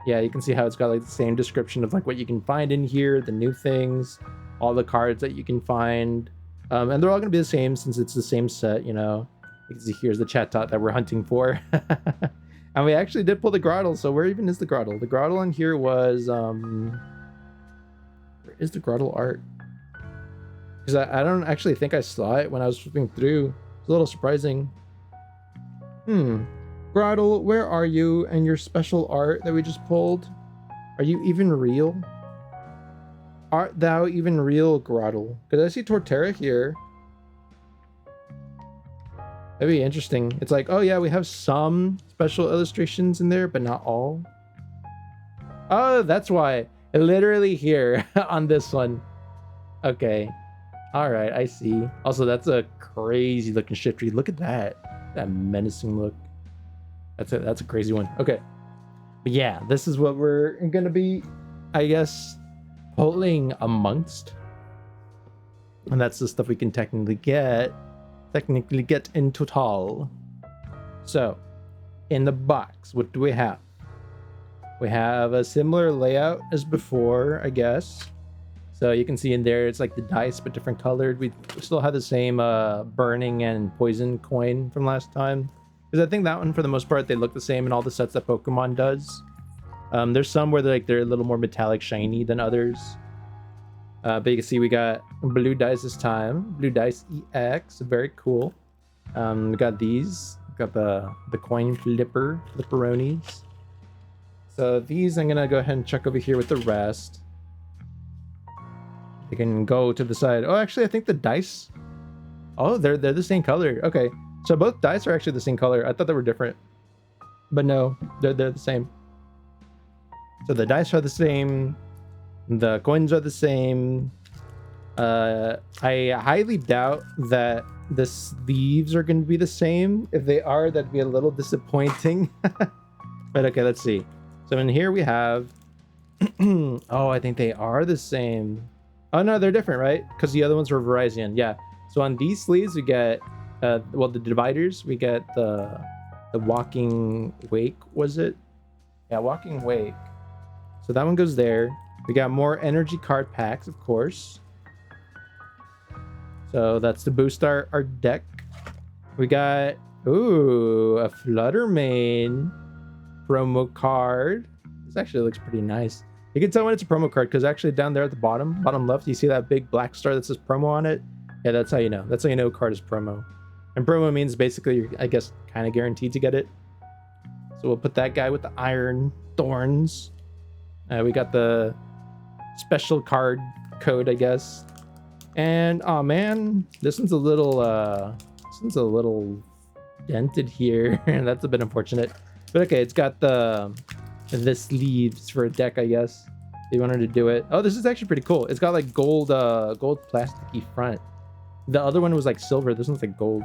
Yeah, you can see how it's got like the same description of like what you can find in here, the new things, all the cards that you can find. And they're all going to be the same since it's the same set, you know. You can see here's the chat dot that we're hunting for. And we actually did pull the Grottle, so where even is the Grottle? The Grottle in here was... where is the Grottle art? Because I don't actually think I saw it when I was flipping through. It's a little surprising. Grottle, where are you and your special art that we just pulled? Are you even real? Art thou even real, Grottle? Because I see Torterra here. That'd be interesting. It's like, oh yeah, we have some special illustrations in there, but not all. Oh, that's why. Literally here on this one. Okay. All right, I see. Also, that's a crazy looking shifty. Look at that. That menacing look. That's a crazy one. Okay. But yeah, this is what we're going to be, I guess, pulling amongst. And that's the stuff we can technically get in total. So, in the box, what do we have? We have a similar layout as before, I guess. So you can see in there, it's like the dice, but different colored. We still have the same burning and poison coin from last time. Because I think that one, for the most part, they look the same in all the sets that Pokemon does. There's some where they're a little more metallic shiny than others. But you can see we got blue dice this time. Blue dice EX, very cool. We got these. We got the coin flipperonis. So these I'm gonna go ahead and check over here with the rest. They can go to the side. Oh, actually, I think the dice. Oh, they're the same color. Okay, so both dice are actually the same color. I thought they were different, but no, they're the same. So the dice are the same. The coins are the same. I highly doubt that the sleeves are going to be the same. If they are, that'd be a little disappointing. But okay, let's see. So in here we have. Oh, I think they are the same. Oh no, they're different, right? Because the other ones were Verizon. Yeah. So on these sleeves we get, well, the dividers we get the walking wake. Was it? Yeah, walking wake. So that one goes there. We got more energy card packs, of course. So that's to boost our deck. We got, ooh, a Fluttermane promo card. This actually looks pretty nice. You can tell when it's a promo card because actually down there at the bottom left, you see that big black star that says promo on it? Yeah, that's how you know. That's how you know a card is promo. And promo means basically you're, I guess, kind of guaranteed to get it. So we'll put that guy with the iron thorns. We got the special card code, I guess. And oh man, this one's a little dented here. That's a bit unfortunate. But okay, it's got the sleeves for a deck, I guess. They wanted to do it. Oh, this is actually pretty cool. It's got like gold plasticky front. The other one was like silver. This one's like gold.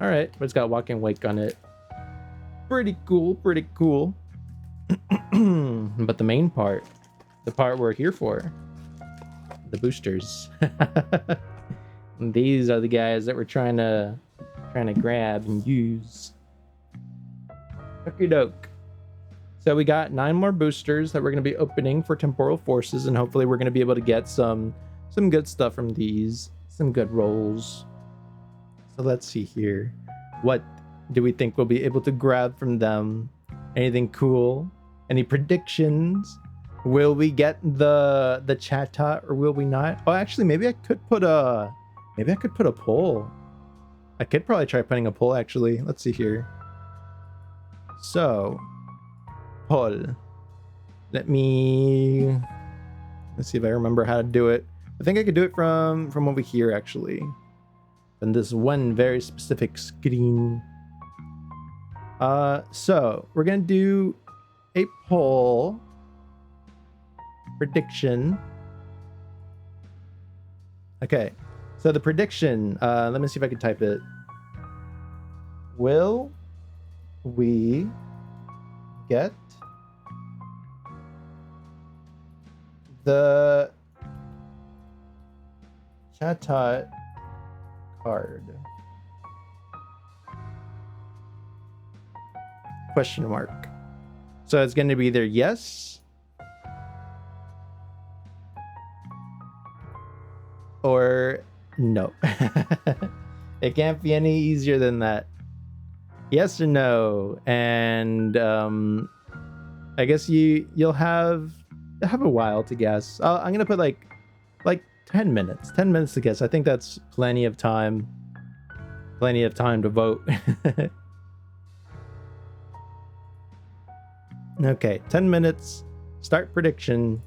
All right, but it's got walking wake on it. Pretty cool, pretty cool. But the main part, the part we're here for, the boosters. These are the guys that we're trying to grab and use. Okie doke. So we got 9 more boosters that we're going to be opening for temporal forces, and hopefully we're going to be able to get some good stuff from these, some good rolls. So let's see here. What do we think we'll be able to grab from them? Anything cool? Any predictions? Will we get the Chatot or will we not? Oh, actually, maybe I could put a poll. I could probably try putting a poll, actually. Let's see here. So, poll. Let's see if I remember how to do it. I think I could do it from over here, actually. On this one very specific screen. So we're gonna do a poll prediction. Okay, so the prediction, let me see if I can type it. Will we get the Chatot card? Question mark. So it's going to be either yes or no. It can't be any easier than that. Yes or no. And I guess you'll have a while to guess. I'm gonna put like 10 minutes to guess. I think that's plenty of time to vote. Okay, 10 minutes, start prediction,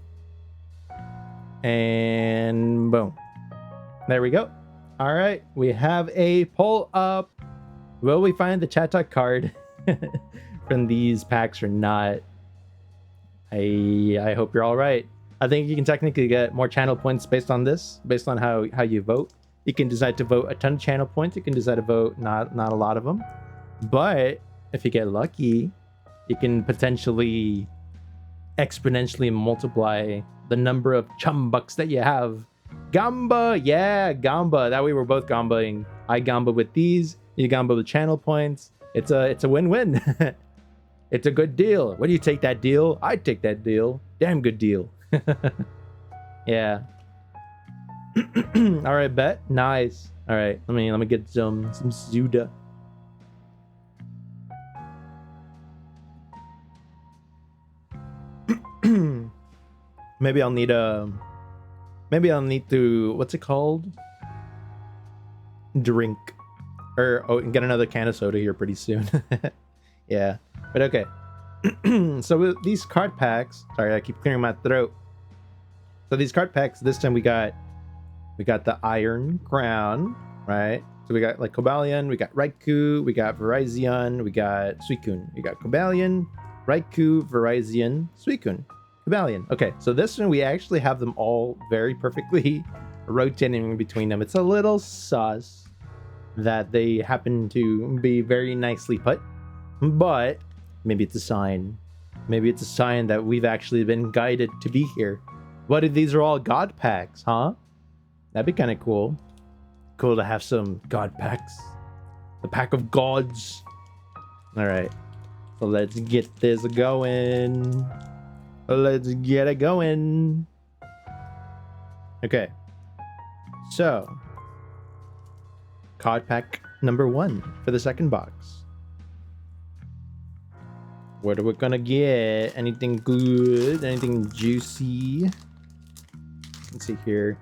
and boom. There we go. All right, we have a poll up. Will we find the Chatot card from these packs or not? I hope you're all right. I think you can technically get more channel points based on this, based on how you vote. You can decide to vote a ton of channel points. You can decide to vote not a lot of them. But if you get lucky, you can potentially exponentially multiply the number of chumbucks that you have. Gamba, yeah, Gamba. That way we're both gambaing. I gamba with these, you gamba with channel points. It's a win-win. It's a good deal. What do you take that deal? I'd take that deal. Damn good deal. Yeah. All right, bet. Nice. All right, let me get some Zuda. Maybe I'll need to, what's it called? Drink. Or get another can of soda here pretty soon. Yeah. But okay. So with these card packs, sorry, I keep clearing my throat. So these card packs, this time we got the Iron Crown, right? So we got like Cobalion, we got Raikou, we got Virizion, we got Suicune. We got Cobalion, Raikou, Virizion, Suicune, Cobalion. Okay, so this one we actually have them all very perfectly rotating between them. It's a little sus that they happen to be very nicely put, but maybe it's a sign. Maybe it's a sign that we've actually been guided to be here. What if these are all God packs, huh? That'd be kind of cool. Cool to have some God packs. The pack of gods. All right. So let's get this going. Let's get it going. Okay. So, card pack number 1 for the second box. What are we gonna get? Anything good? Anything juicy? Let's see here.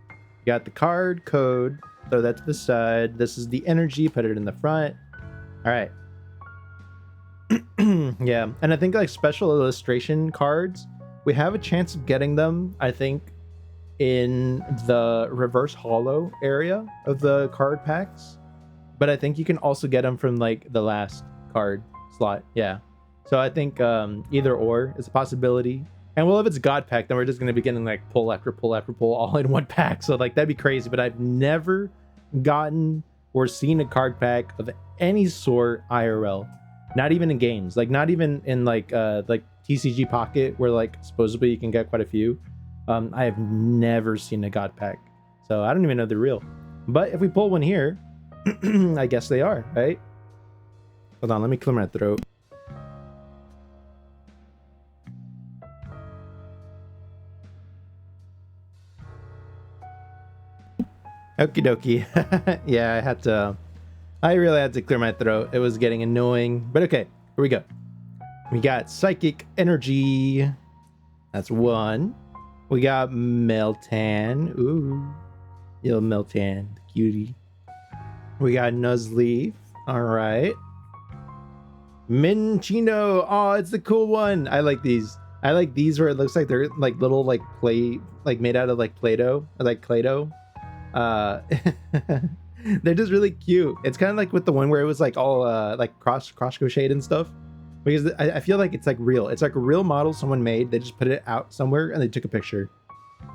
We got the card code. Throw that to the side. This is the energy. Put it in the front. All right. Yeah, and I think like special illustration cards, we have a chance of getting them, I think, in the reverse holo area of the card packs. But I think you can also get them from like the last card slot. Yeah. So I think either or is a possibility. And well, if it's God pack, then we're just going to be getting like pull after pull after pull all in one pack. So like that'd be crazy. But I've never gotten or seen a card pack of any sort IRL. Not even in games. Like not even in like TCG Pocket where like supposedly you can get quite a few. I have never seen a God pack. So I don't even know they're real. But if we pull one here, I guess they are, right? Hold on, let me clear my throat. Okie dokie. Yeah, I really had to clear my throat. It was getting annoying. But okay, here we go. We got Psychic Energy. That's 1. We got Meltan. Ooh. Little Meltan. Cutie. We got Nuzleaf. Alright. Minchino. Oh, it's the cool one. I like these. I like these where it looks like they're like little like play, like made out of like Play-Doh. Or like Play-Doh. They're just really cute. It's kind of like with the one where it was like all like cross crocheted and stuff, because I feel like it's like real. It's like a real model someone made. They just put it out somewhere and they took a picture.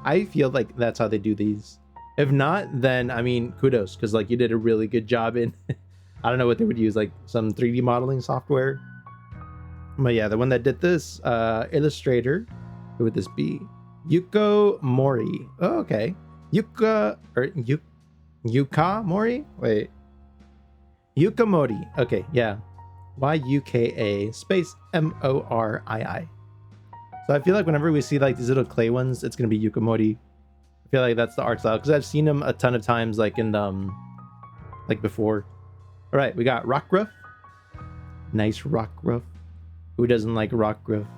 I feel like that's how they do these. If not, then I mean kudos, because like you did a really good job in I don't know what they would use, like some 3D modeling software. But yeah, the one that did this illustrator, who would this be? Yuko Mori. Oh, okay. Yuka Mori? Wait. Yuka Mori. Okay, yeah. Yuka space Morii. So I feel like whenever we see like these little clay ones, it's gonna be Yuka Mori. I feel like that's the art style because I've seen them a ton of times, like in like before. All right, we got Rockruff. Nice Rockruff. Who doesn't like Rockruff?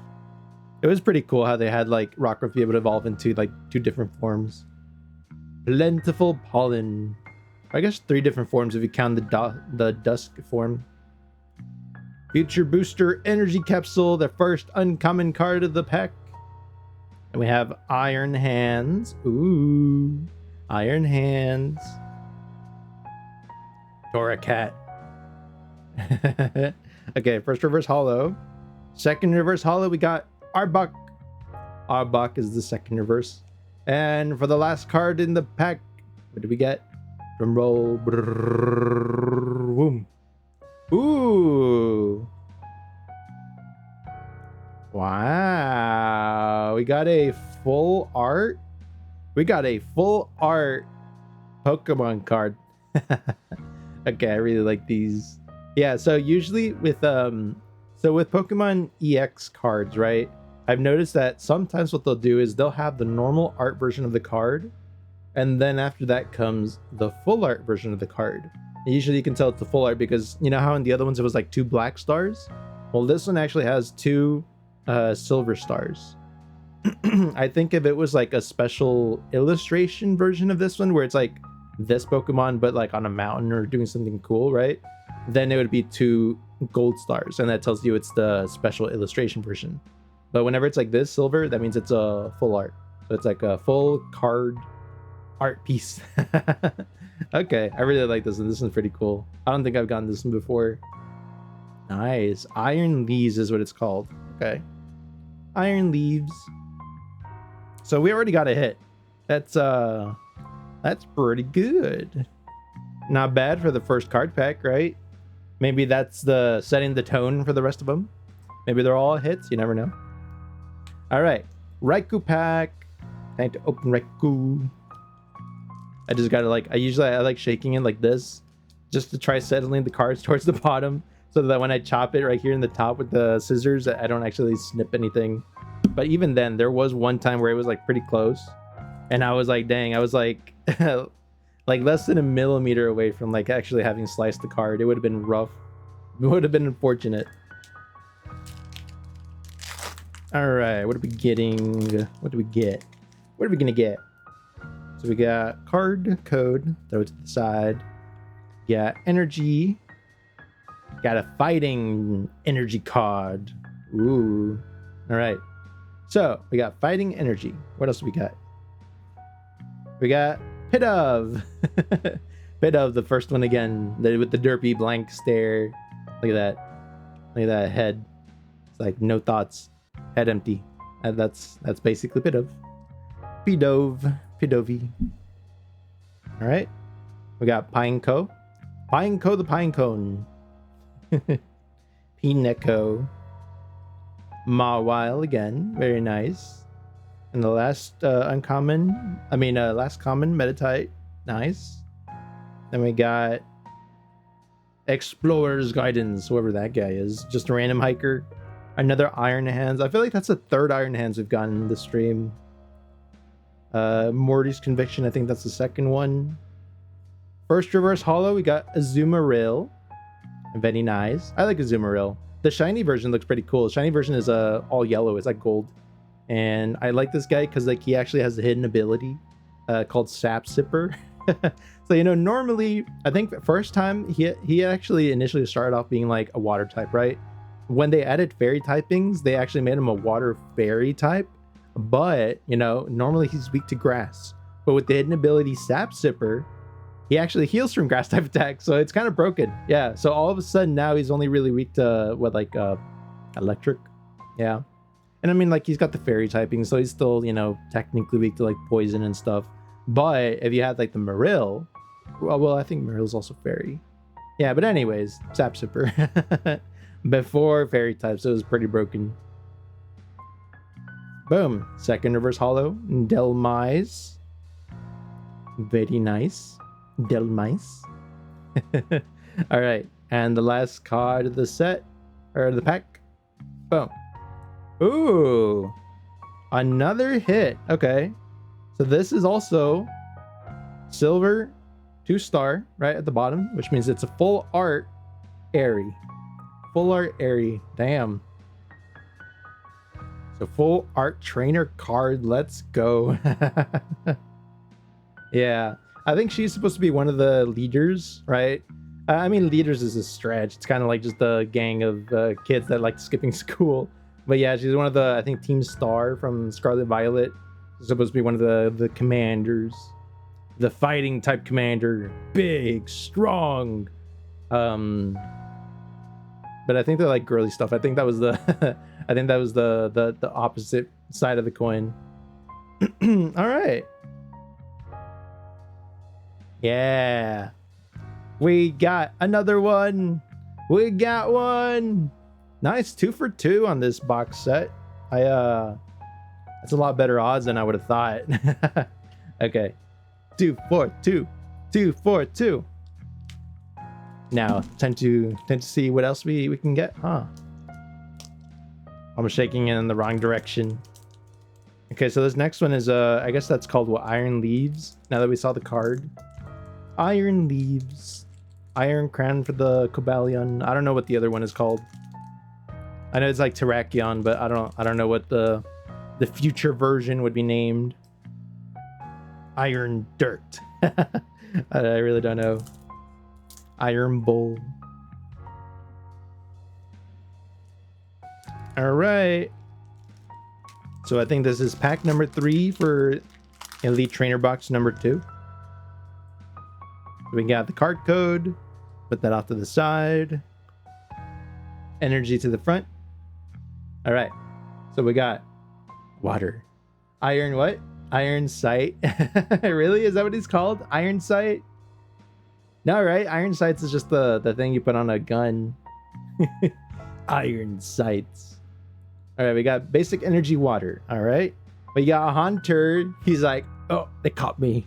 It was pretty cool how they had like Rockruff be able to evolve into like 2 different forms. Plentiful Pollen. I guess 3 different forms if you count the Dusk form. Future Booster Energy Capsule, the first uncommon card of the pack. And we have Iron Hands. Ooh. Iron Hands. Torracat. Okay, first reverse holo. Second reverse holo, we got Arbok. Arbok is the second reverse. And for the last card in the pack, what did we get? Drum roll. Boom. Ooh. Wow. We got a full art. We got a full art Pokemon card. Okay, I really like these. Yeah, so usually with with Pokemon EX cards, right? I've noticed that sometimes what they'll do is they'll have the normal art version of the card, and then after that comes the full art version of the card. And usually you can tell it's the full art because you know how in the other ones it was like 2 black stars? Well, this one actually has 2 silver stars. I think if it was like a special illustration version of this one where it's like this Pokemon but like on a mountain or doing something cool, right? Then it would be 2 gold stars, and that tells you it's the special illustration version. But whenever it's like this silver, that means it's a full art. So it's like a full card art piece. Okay, I really like this one. This one's pretty cool. I don't think I've gotten this one before. Nice. Iron Leaves is what it's called. Okay. Iron Leaves. So we already got a hit. That's pretty good. Not bad for the first card pack, right? Maybe that's the setting the tone for the rest of them. Maybe they're all hits. You never know. All right. Raikou pack. Time to open Raikou. I just gotta I like shaking it like this just to try settling the cards towards the bottom so that when I chop it right here in the top with the scissors, I don't actually snip anything. But even then, there was one time where it was like pretty close. And I was like, dang, I was like, like less than a millimeter away from like actually having sliced the card. It would have been rough. It would have been unfortunate. All right, what are we getting? What do we get? What are we gonna get? So we got card code, throw it to the side. Got energy. Got a fighting energy card. Ooh. All right. So we got fighting energy. What else do we got? We got Pit of. Pit of, the first one again, with the derpy blank stare. Look at that. Look at that head. It's like no thoughts. Head empty. That's basically Pit of. Pidovey. All right. We got Pineco. Pineco the Pinecone. Pineko. Mawile again. Very nice. And the last last common Meditite. Nice. Then we got Explorer's Guidance, whoever that guy is. Just a random hiker. Another Iron Hands. I feel like that's the third Iron Hands we've gotten in the stream. Morty's Conviction, I think that's the second one. First reverse holo, we got Azumarill. Very nice. I like Azumarill. The shiny version looks pretty cool. The shiny version is all yellow. It's like gold. And I like this guy because like he actually has a hidden ability called Sap Sipper. So normally I think first time he actually initially started off being like a water type, right? When they added fairy typings, they actually made him a water fairy type. But normally he's weak to grass. But with the hidden ability Sap Sipper, he actually heals from grass type attacks, so it's kind of broken. Yeah, so all of a sudden now he's only really weak to electric. Yeah. And I mean, like, he's got the fairy typing, so he's still, technically weak to like poison and stuff. But if you had like the Marill, well, I think Marill's also fairy. Yeah, but anyways, Sap Sipper. Before fairy types, so it was pretty broken. Boom. Second reverse holo. Delmise. Very nice. Delmise. All right. And the last card of the set, or the pack. Boom. Ooh. Another hit. Okay. So this is also silver 2-star right at the bottom, which means it's a full art Airy. Full art Airy. Damn. So full art trainer card. Let's go. Yeah. I think she's supposed to be one of the leaders, right? I mean, leaders is a stretch. It's kind of like just a gang of kids that like skipping school. But yeah, she's one of the, I think, Team Star from Scarlet Violet. She's supposed to be one of the commanders. The fighting type commander. Big, strong. But I think they're like girly stuff. I think that was the I think that was the opposite side of the coin. All right. Yeah. We got another one. We got one. Nice 2 for 2 on this box set. That's a lot better odds than I would have thought. Okay. 2 for 2. 2 for 2. Now, time to see what else we can get. Huh. I'm shaking in the wrong direction. Okay, so this next one is I guess that's called what, Iron Leaves. Now that we saw the card. Iron Leaves. Iron Crown for the Cobalion. I don't know what the other one is called. I know it's like Terrakion, but I don't know what the future version would be named. Iron Dirt. I really don't know. Iron Bowl. All right. So I think this is pack number 3 for Elite Trainer Box number 2. We got the card code. Put that off to the side. Energy to the front. All right. So we got water. Iron what? Iron sight. Really? Is that what it's called? Iron sight? No, right? Iron sights is just the thing you put on a gun. Iron sights. All right, we got basic energy water. All right. We got a hunter. He's like, oh, they caught me.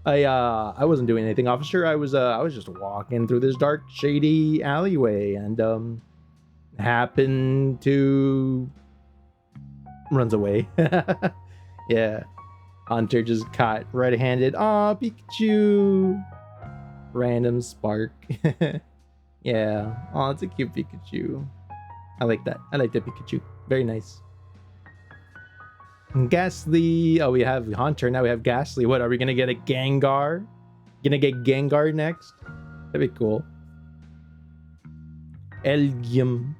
I wasn't doing anything, officer. I was just walking through this dark, shady alleyway and happened to runs away. Yeah. Hunter just caught red-handed. Aw, Pikachu. Random spark. Yeah. Oh, it's a cute Pikachu. I like that. I like that Pikachu. Very nice. Ghastly. Oh, we have Hunter. Now we have Ghastly. What, are we gonna get a Gengar? Gonna get Gengar next? That'd be cool. Elgium.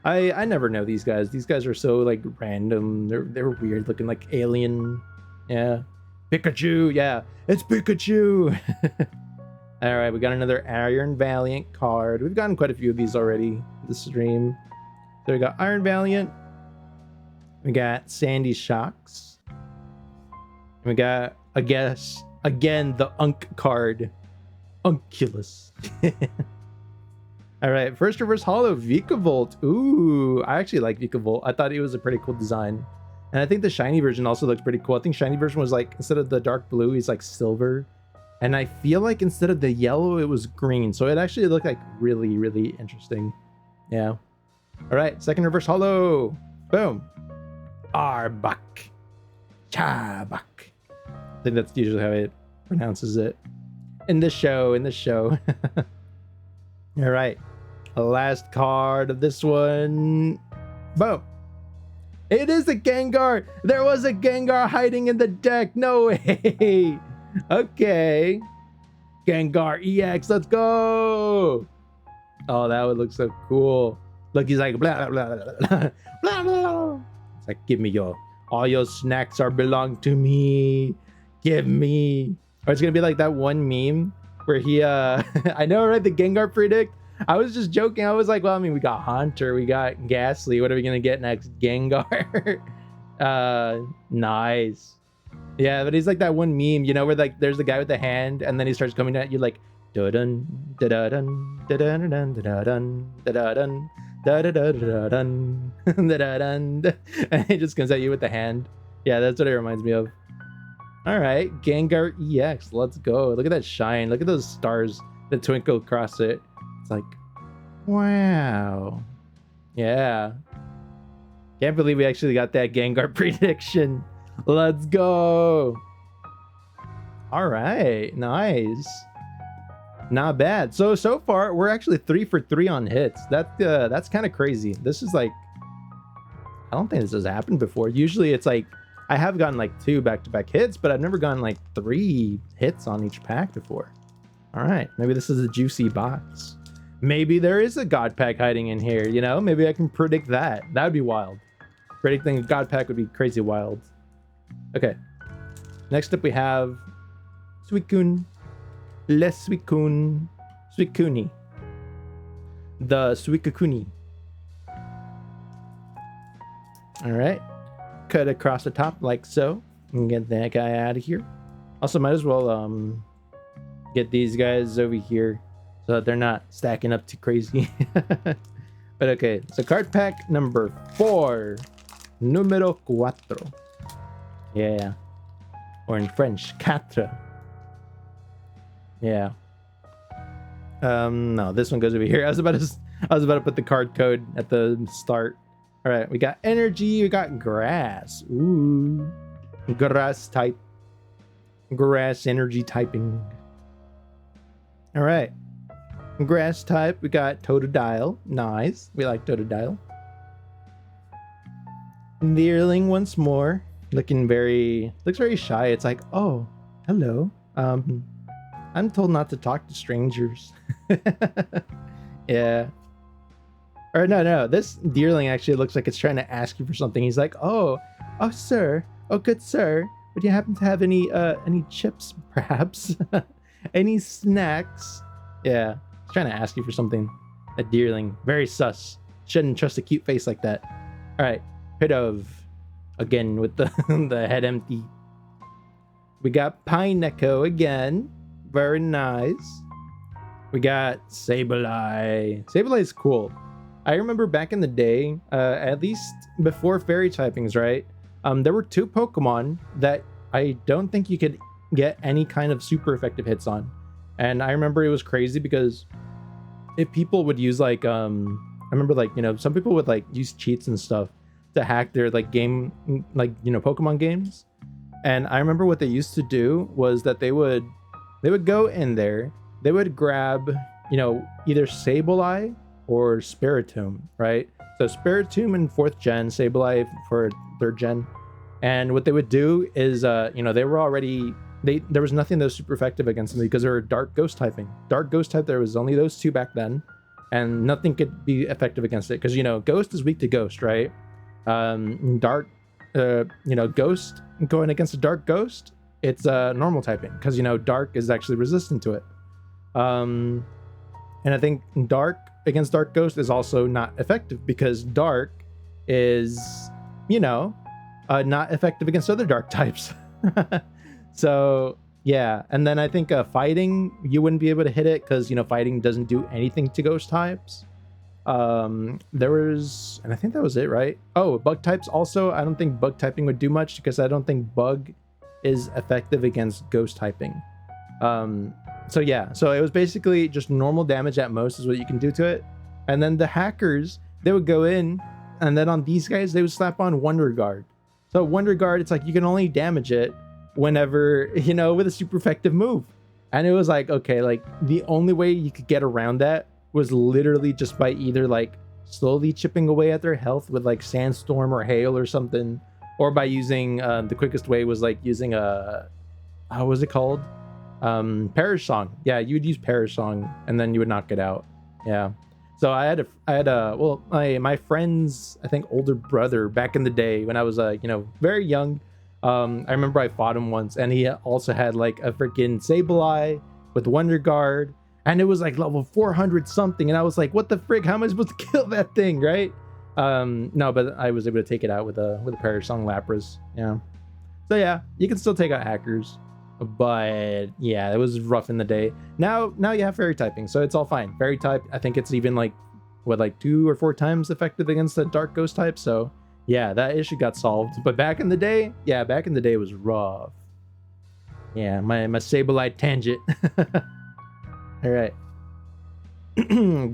I never know these guys. These guys are so like random. They're weird looking, like alien. Yeah. Pikachu. Yeah, it's Pikachu. All right, we got another Iron Valiant card. We've gotten quite a few of these already this stream. So we got Iron Valiant. We got Sandy Shocks. And we got, I guess, again, the Unk card. Unculus. All right, first reverse holo, Vikavolt. Ooh, I actually like Vikavolt. I thought it was a pretty cool design. And I think the shiny version also looks pretty cool. I think shiny version was like, instead of the dark blue, he's like silver. And I feel like instead of the yellow, it was green. So it actually looked like really, really interesting. Yeah. All right, second reverse holo. Boom. Arbok. Chabak. I think that's usually how it pronounces it. In the show. All right. Last card of this one. Boom. It is a Gengar. There was a Gengar hiding in the deck. No way. Okay. Gengar EX. Let's go. Oh, that would look so cool. Look, he's like, blah, blah, blah, blah, blah, blah. It's like, give me all your snacks are belong to me. Give me. Or it's going to be like that one meme where he, I know, right? The Gengar predict. I was just joking. I was like, well, I mean, we got Hunter, we got Ghastly. What are we going to get next? Gengar. Nice. Yeah, but he's like that one meme, you know, where like there's the guy with the hand and then he starts coming at you like, da-dun, da-da-dun, da-da-dun, da-da-dun, da-da-dun, da-da-dun, da-da-dun, and he just comes at you with the hand. Yeah, that's what it reminds me of. All right, Gengar EX, let's go. Look at that shine. Look at those stars that twinkle across it. It's like, wow. Yeah. Can't believe we actually got that Gengar prediction. Let's go. All right, nice. Not bad. So far we're actually 3 for 3 on hits. That's kind of crazy. This is like, I don't think this has happened before. Usually it's like I have gotten like 2 back-to-back hits, but I've never gotten like 3 hits on each pack before. All right, maybe this is a juicy box. Maybe there is a God pack hiding in here, you know? Maybe I can predict that. That would be wild. Predicting a God pack would be crazy wild. Okay. Next up we have Suicune. Les Suicune. Suicune. The Suicune. Alright. Cut across the top like so. And get that guy out of here. Also might as well get these guys over here so that they're not stacking up too crazy. But okay, so card pack number 4. Numero 4. Yeah. Or in French, 4. Yeah. No, this one goes over here. I was about to put the card code at the start. All right, we got energy, we got grass. Ooh. Grass type. Grass energy typing. All right. Grass type, we got Totodile. Nice. We like Totodile. Nearling once more. Looks very shy. It's like, oh, hello. I'm told not to talk to strangers. Yeah. Or no, this deerling actually looks like it's trying to ask you for something. He's like, oh, sir, oh, good sir, would you happen to have any chips, perhaps? Any snacks? Yeah, he's trying to ask you for something. A deerling, very sus. Shouldn't trust a cute face like that. All right, Pidove, again with the the head empty. We got Pineco again, very nice. We got Sableye. Sableye is cool. I remember back in the day, at least before fairy typings, right? There were 2 Pokemon that I don't think you could get any kind of super effective hits on. And I remember it was crazy because if people would use like, I remember like, you know, some people would like use cheats and stuff to hack their like game, like, you know, Pokemon games. And I remember what they used to do was that they would go in there, they would grab, you know, either Sableye or Spiritomb, right? So Spiritomb in 4th gen, Sableye for 3rd gen. And what they would do is, you know, they were already, there was nothing that was super effective against them because they were dark ghost typing. Dark ghost type, there was only those 2 back then, and nothing could be effective against it because, you know, ghost is weak to ghost, right? Dark, you know, ghost going against a dark ghost, it's normal typing because, you know, dark is actually resistant to it. And I think dark against dark ghost is also not effective because dark is, you know, not effective against other dark types. So yeah, and then I think fighting, you wouldn't be able to hit it because, you know, fighting doesn't do anything to ghost types. There was, and I think that was it, right? Oh, bug types also, I don't think bug typing would do much because I don't think bug is effective against ghost typing. So yeah, so it was basically just normal damage at most is what you can do to it. And then the hackers, they would go in, and then on these guys, they would slap on Wonder Guard. So Wonder Guard, it's like you can only damage it whenever, you know, with a super effective move. And it was like, okay, like the only way you could get around that was literally just by either like slowly chipping away at their health with like Sandstorm or Hail or something, or by using, the quickest way was like using a, how was it called? Perish Song. Yeah, you would use Perish Song and then you would knock it out. Yeah. So I had a well, my friend's, I think, older brother back in the day when I was, you know, very young. I remember I fought him once and he also had like a freaking Sableye with Wonder Guard, and it was like level 400 something. And I was like, what the frick? How am I supposed to kill that thing? Right? No, but I was able to take it out with a Perish Song Lapras. Yeah. So yeah, you can still take out hackers. But yeah, it was rough in the day. Now you have fairy typing, so it's all fine. Fairy type, I think it's even like what, like 2 or 4 times effective against the dark ghost type. So yeah, that issue got solved. But back in the day, yeah, back in the day it was rough. Yeah, my Sableye tangent. All right.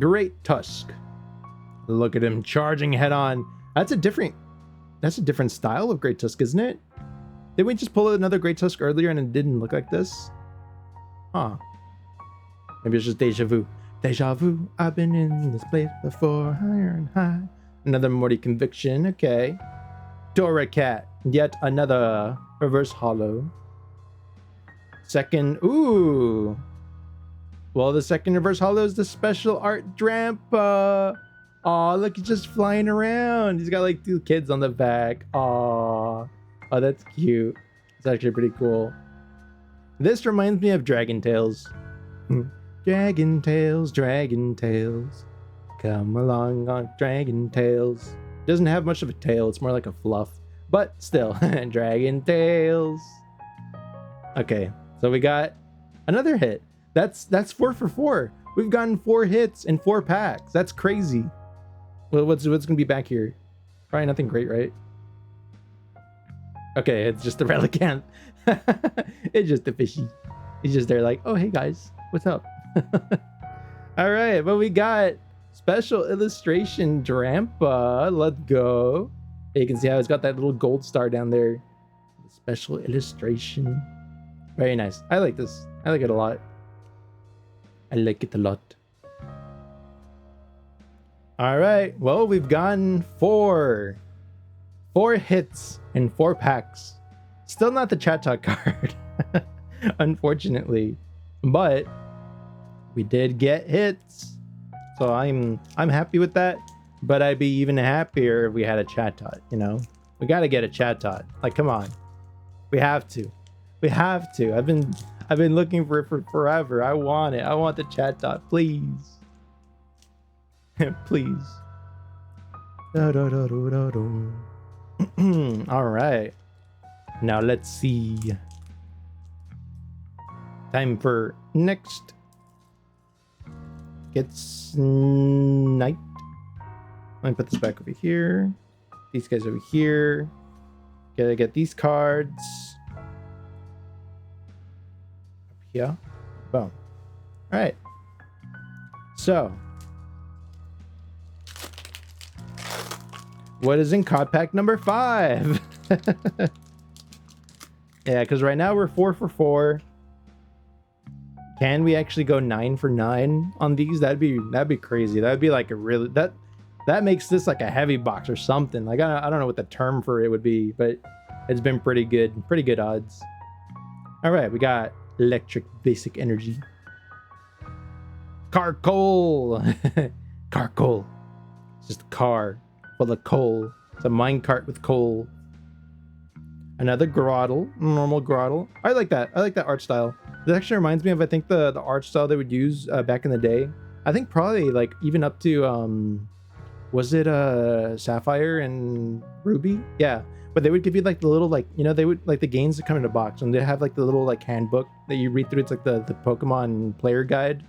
Great Tusk. Look at him charging head on. That's a different style of Great Tusk, isn't it? Did we just pull another Great Tusk earlier and it didn't look like this? Huh. Maybe it's just deja vu. Deja vu, I've been in this place before, higher and high. Another Morty Conviction, okay. Dora Cat, yet another reverse hollow. Second, ooh. Well, the second reverse hollow is the special art Drampa. Aw, look, he's just flying around. He's got like 2 kids on the back. Aw. Oh, that's cute. It's actually pretty cool. This reminds me of Dragon Tales. Dragon Tales, Dragon Tales. Come along on Dragon Tales. Doesn't have much of a tail. It's more like a fluff. But still, Dragon Tales. Okay, so we got another hit. That's 4 for 4. We've gotten 4 hits in 4 packs. That's crazy. Well, what's gonna be back here? Probably nothing great, right? Okay, it's just a Relicanth. It's just a fishy. He's just there like, oh, hey guys, what's up? All right, but we got special illustration Drampa. Let's go. You can see how it's got that little gold star down there. Special illustration. Very nice. I like this. I like it a lot. I like it a lot. All right, well, we've gotten 4 hits in 4 packs. Still not the chat talk card, unfortunately, but we did get hits, so I'm happy with that. But I'd be even happier if we had a Chatot, you know? We gotta get a Chatot. Like, come on. We have to. We have to. I've been looking for it for forever. I want it. I want the Chatot, please. Please. All right. Now let's see. Time for next. Gets night. Let me put this back over here. These guys over here. Gotta get these cards. Up here. Boom. All right. So, what is in card pack number 5? Yeah, because right now we're 4 for 4. Can we actually go 9 for 9 on these? That'd be crazy. That'd be like a really that makes this like a heavy box or something. Like I don't know what the term for it would be, but it's been pretty good odds. All right, we got electric basic energy. Car coal. Car coal. It's just a car full of coal. It's a minecart with coal. Another grottle, normal grottle. I like that. I like that art style. This actually reminds me of, I think, the art style they would use back in the day. I think probably like even up to was it Sapphire and Ruby? Yeah, but they would give you like the little, like, you know, they would like the games that come in a box, and they have like the little like handbook that you read through. It's like the Pokemon player guide,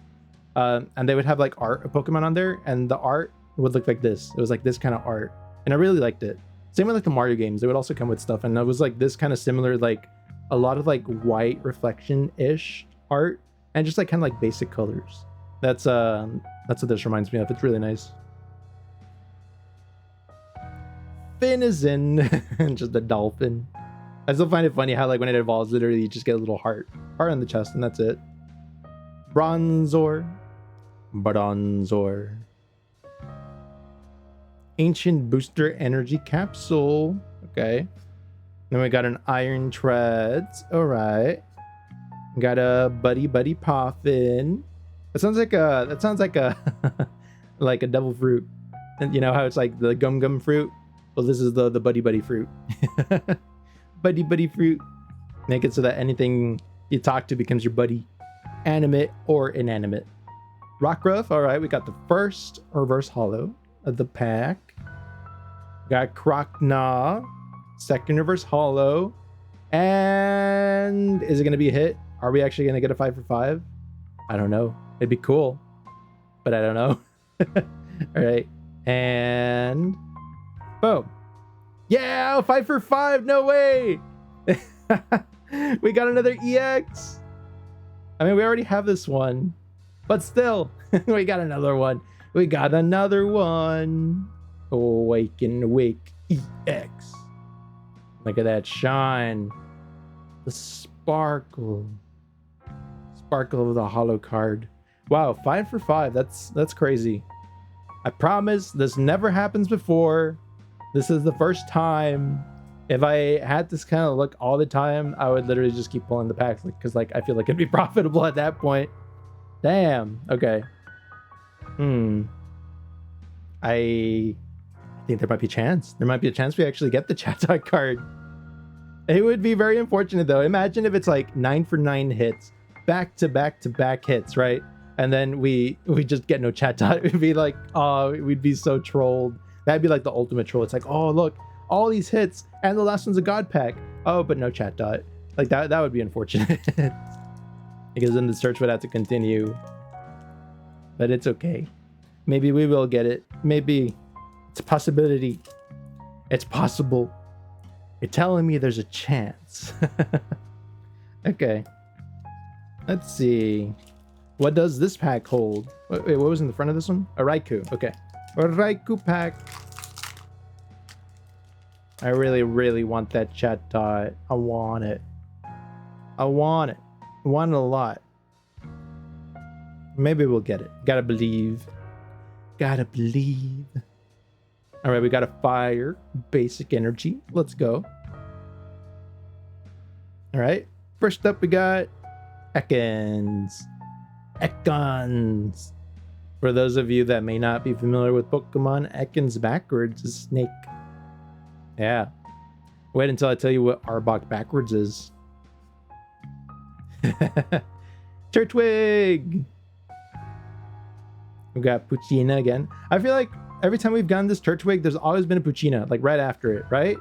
and they would have like art of Pokemon on there, and the art would look like this. It was like this kind of art, and I really liked it. Same with like the Mario games, they would also come with stuff, and it was like this kind of similar, like a lot of like white reflection-ish art, and just like kind of like basic colors. That's what this reminds me of. It's really nice. Finizen, just a dolphin. I still find it funny how like when it evolves, literally you just get a little heart on the chest, and that's it. Bronzor. Ancient booster energy capsule. Okay. Then we got an iron treads. All right. Got a buddy poffin. That sounds like a like a devil fruit. And you know how it's like the gum fruit? Well, this is the buddy fruit. buddy fruit. Make it so that anything you talk to becomes your buddy, animate or inanimate. Rockruff. All right, we got the first reverse holo of the pack. Got Krokna, second reverse holo. And is it going to be a hit? Are we actually going to get a 5 for 5? I don't know. It'd be cool, but I don't know. All right, and boom. Yeah, 5 for 5. No way. We got another EX. I mean, we already have this one, but still, we got another one. We got another one. Wake and Wake EX. Look at that shine. The sparkle of the holo card. Wow, 5 for 5. That's crazy. I promise this never happens before. This is the first time. If I had this kind of luck all the time, I would literally just keep pulling the packs, because like I feel like it'd be profitable at that point. Damn. Okay. I think there might be a chance. There might be a chance we actually get the Chatot card. It would be very unfortunate though. Imagine if it's like 9 for 9 hits, back to back hits, right? And then we just get no Chatot. It would be like, oh, we'd be so trolled. That'd be like the ultimate troll. It's like, oh look, all these hits, and the last one's a god pack. Oh, but no Chatot. Like that would be unfortunate. Because then the search would have to continue. But it's okay. Maybe we will get it. Maybe. It's a possibility. It's possible. You're telling me there's a chance. Okay. Let's see. What does this pack hold? Wait, what was in the front of this one? A Raikou. Okay. A Raikou pack. I really want that Chatot. I want it. I want it. I want it a lot. Maybe we'll get it. Gotta believe. Gotta believe. All right, we got a fire, basic energy. Let's go. All right. First up, we got Ekans. For those of you that may not be familiar with Pokemon, Ekans backwards is snake. Yeah. Wait until I tell you what Arbok backwards is. Turtwig! We got Poochyena again. I feel like every time we've gotten this Turtwig, there's always been a Poochyena, like right after it, right?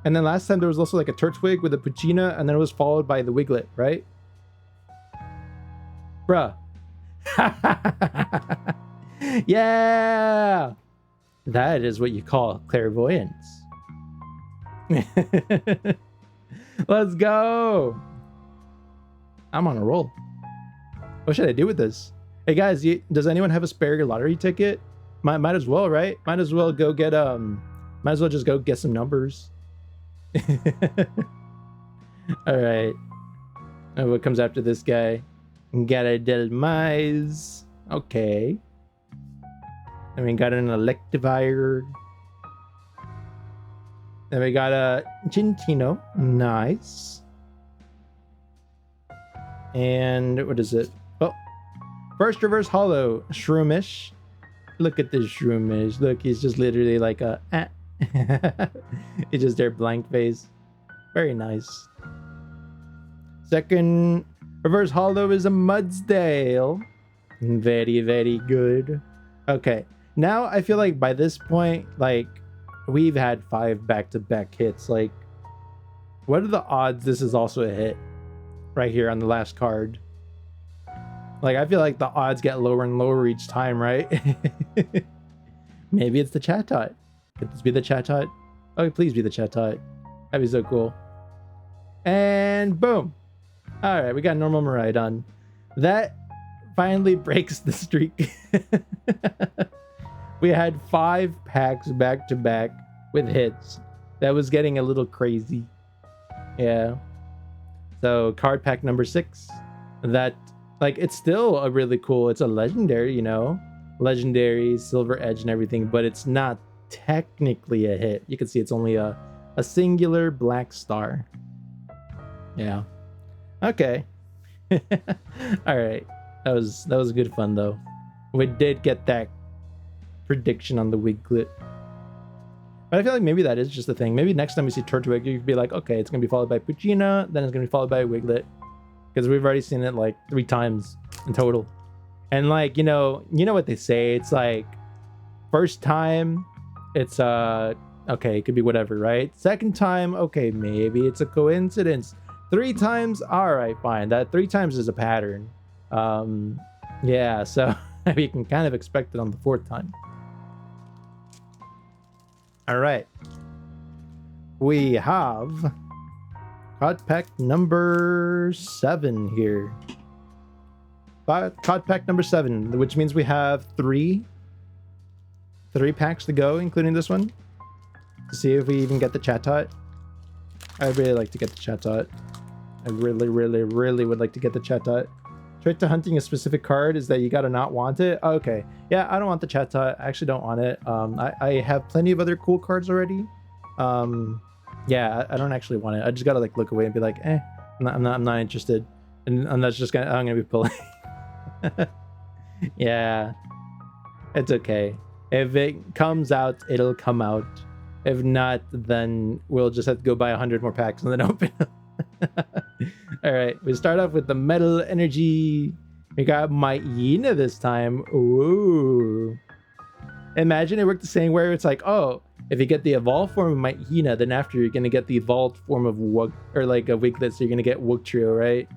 And then last time there was also like a Turtwig with a Poochyena, and then it was followed by the Wiglet, right? Bruh. Yeah! That is what you call clairvoyance. Let's go! I'm on a roll. What should I do with this? Hey guys, does anyone have a spare lottery ticket? Might as well, right? Might as well go get might as well just go get some numbers. All right. And what comes after this guy? Garo del Mais. Okay. And we got an Electivire. Then we got a Gintino. Nice. And what is it? Oh, first reverse holo. Shroomish. Look at this Shroomish. Look, he's just literally like a he's just their blank face. Very nice. Second reverse holo is a Mudsdale. Very, very good. Okay. Now I feel like by this point, like, we've had 5 back-to-back hits. Like, what are the odds this is also a hit? Right here on the last card. Like, I feel like the odds get lower and lower each time, right? Maybe it's the Chatot. Could this be the Chatot? Oh, please be the Chatot. That'd be so cool. And boom. All right, we got normal Miraidon. That finally breaks the streak. We had 5 packs back to back with hits. That was getting a little crazy. Yeah. So card pack number 6. That, like, it's still a really cool, it's a legendary, you know, legendary, silver edge and everything, but it's not technically a hit. You can see it's only a singular black star. Yeah. Okay. All right. That was good fun though. We did get that prediction on the Wiglet. But I feel like maybe that is just the thing. Maybe next time we see Turtwig, you could be like, okay, it's gonna be followed by Poochyena, then it's gonna be followed by a Wiglet. Because we've already seen it like 3 times in total. And like, you know what they say, it's like first time it's okay, it could be whatever, right? Second time, okay, maybe it's a coincidence. 3 times, all right, fine. That 3 times is a pattern. Yeah, so we can kind of expect it on the 4th time. All right. We have card pack number 7 here. Card pack number 7, which means we have 3 packs to go, including this one, to see if we even get the Chatot. I'd really like to get the Chatot. I really, really, really would like to get the Chatot. Trick to hunting a specific card is that you gotta not want it. Oh, okay. Yeah, I don't want the Chatot. I actually don't want it. I have plenty of other cool cards already. Yeah, I don't actually want it. I just gotta like look away and be like, I'm not interested. And that's just I'm gonna be pulling. Yeah. It's okay. If it comes out, it'll come out. If not, then we'll just have to go buy 100 more packs and then open them. All right, we start off with the Metal Energy. We got Myena this time. Ooh. Imagine it worked the same way where it's like, oh, if you get the evolved form of Myena, then after you're gonna get the evolved form of or like a Wiglet, so you're gonna get Wugtrio, right?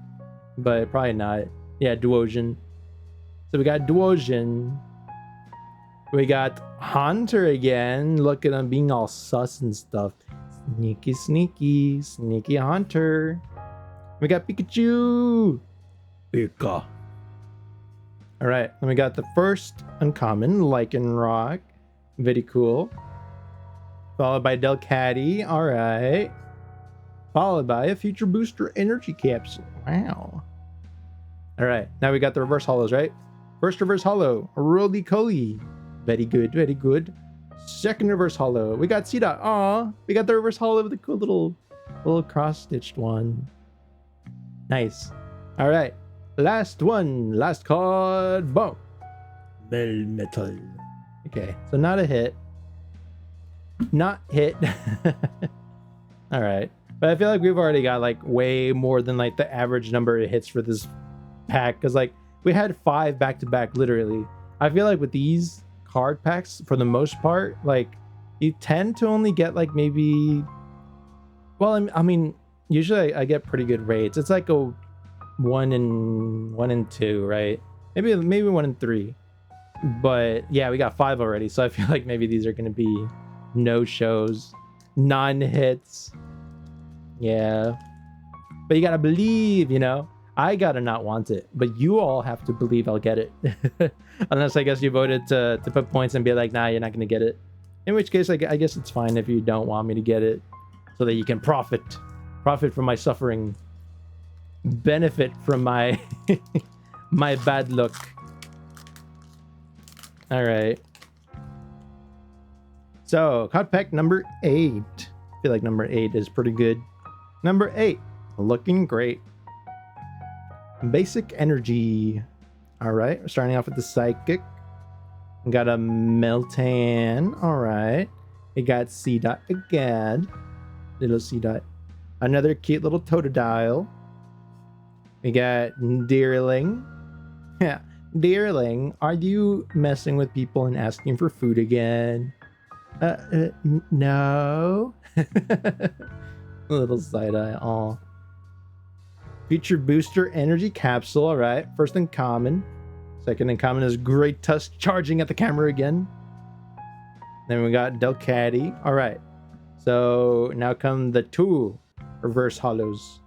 But probably not. Yeah, Duosion. So we got Duosion. We got Haunter again. Look at him being all sus and stuff. Sneaky Haunter. We got Pikachu. Pika. All right, then we got the first uncommon, Lycanroc. Very cool. Followed by Delcatty. All right. Followed by a Future Booster Energy Capsule. Wow. All right, now we got the reverse holos, right? First reverse holo, Roly-Coly. Very good, very good. Second reverse holo, we got Seedot. Aw, we got the reverse holo with a cool little cross-stitched one. Nice. All right, last one, last card. Boom. Metal. Okay, so not a hit. Not hit. All right. But I feel like we've already got like way more than like the average number of hits for this pack. Because like we had 5 back to back, literally. I feel like with these card packs, for the most part, like you tend to only get like maybe, well, I mean, usually I get pretty good rates. It's like a 1 and 2, right? Maybe 1 and 3. But yeah, we got 5 already. So I feel like maybe these are going to be no shows, non-hits. Yeah, but you gotta believe, you know. I gotta not want it, but you all have to believe I'll get it. Unless I guess you voted to put points and be like, nah, you're not gonna get it. In which case, I guess it's fine if you don't want me to get it, so that you can profit from my suffering, benefit from my my bad luck. All right. So card pack number 8. I feel like number 8 is pretty good. Number 8, looking great. Basic energy. All right, we're starting off with the psychic. We got a Meltan. All right. We got C dot again. Little C dot. Another cute little Totodile. We got Deerling. Yeah, Deerling, are you messing with people and asking for food again? No. Little side eye. Aw. Feature booster energy capsule. All right. First in common. Second in common is Great Tusk charging at the camera again. Then we got Delcatty. All right. So now come the 2 reverse hollows.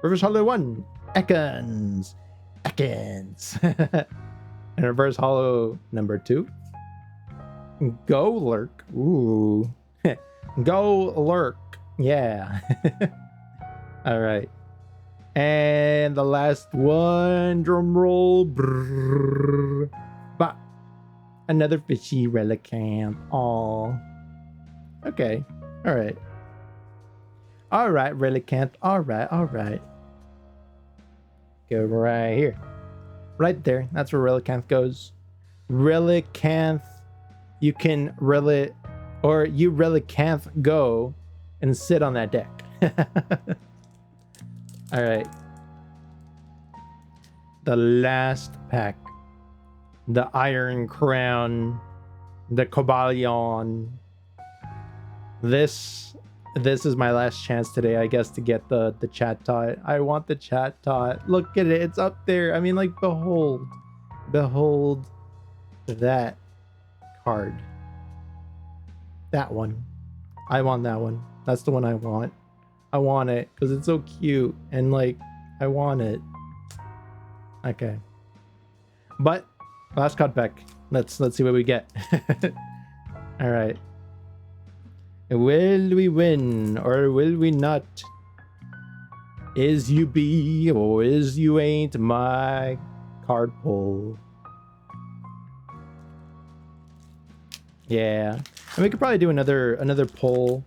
Reverse hollow 1. Ekans. And reverse hollow number 2. Go Lurk. Ooh. Go Lurk. Yeah. All right. And the last one, drum roll. Bah. Another fishy Relicanth. Aw. Okay. All right. All right, Relicanth. All right. Go right here. Right there. That's where Relicanth goes. Relicanth. You can you Relicanth go and sit on that deck. All right. The last pack. The Iron Crown. The Cobalion. This is my last chance today, I guess, to get the chat tot. I want the chat tot. Look at it. It's up there. I mean, like, behold that card. That one. I want that one. That's the one I want. I want it because it's so cute and like I want it. Okay. But last card pack. Let's see what we get. All right. Will we win or will we not? Is you be or is you ain't my card pull? Yeah. And we could probably do another poll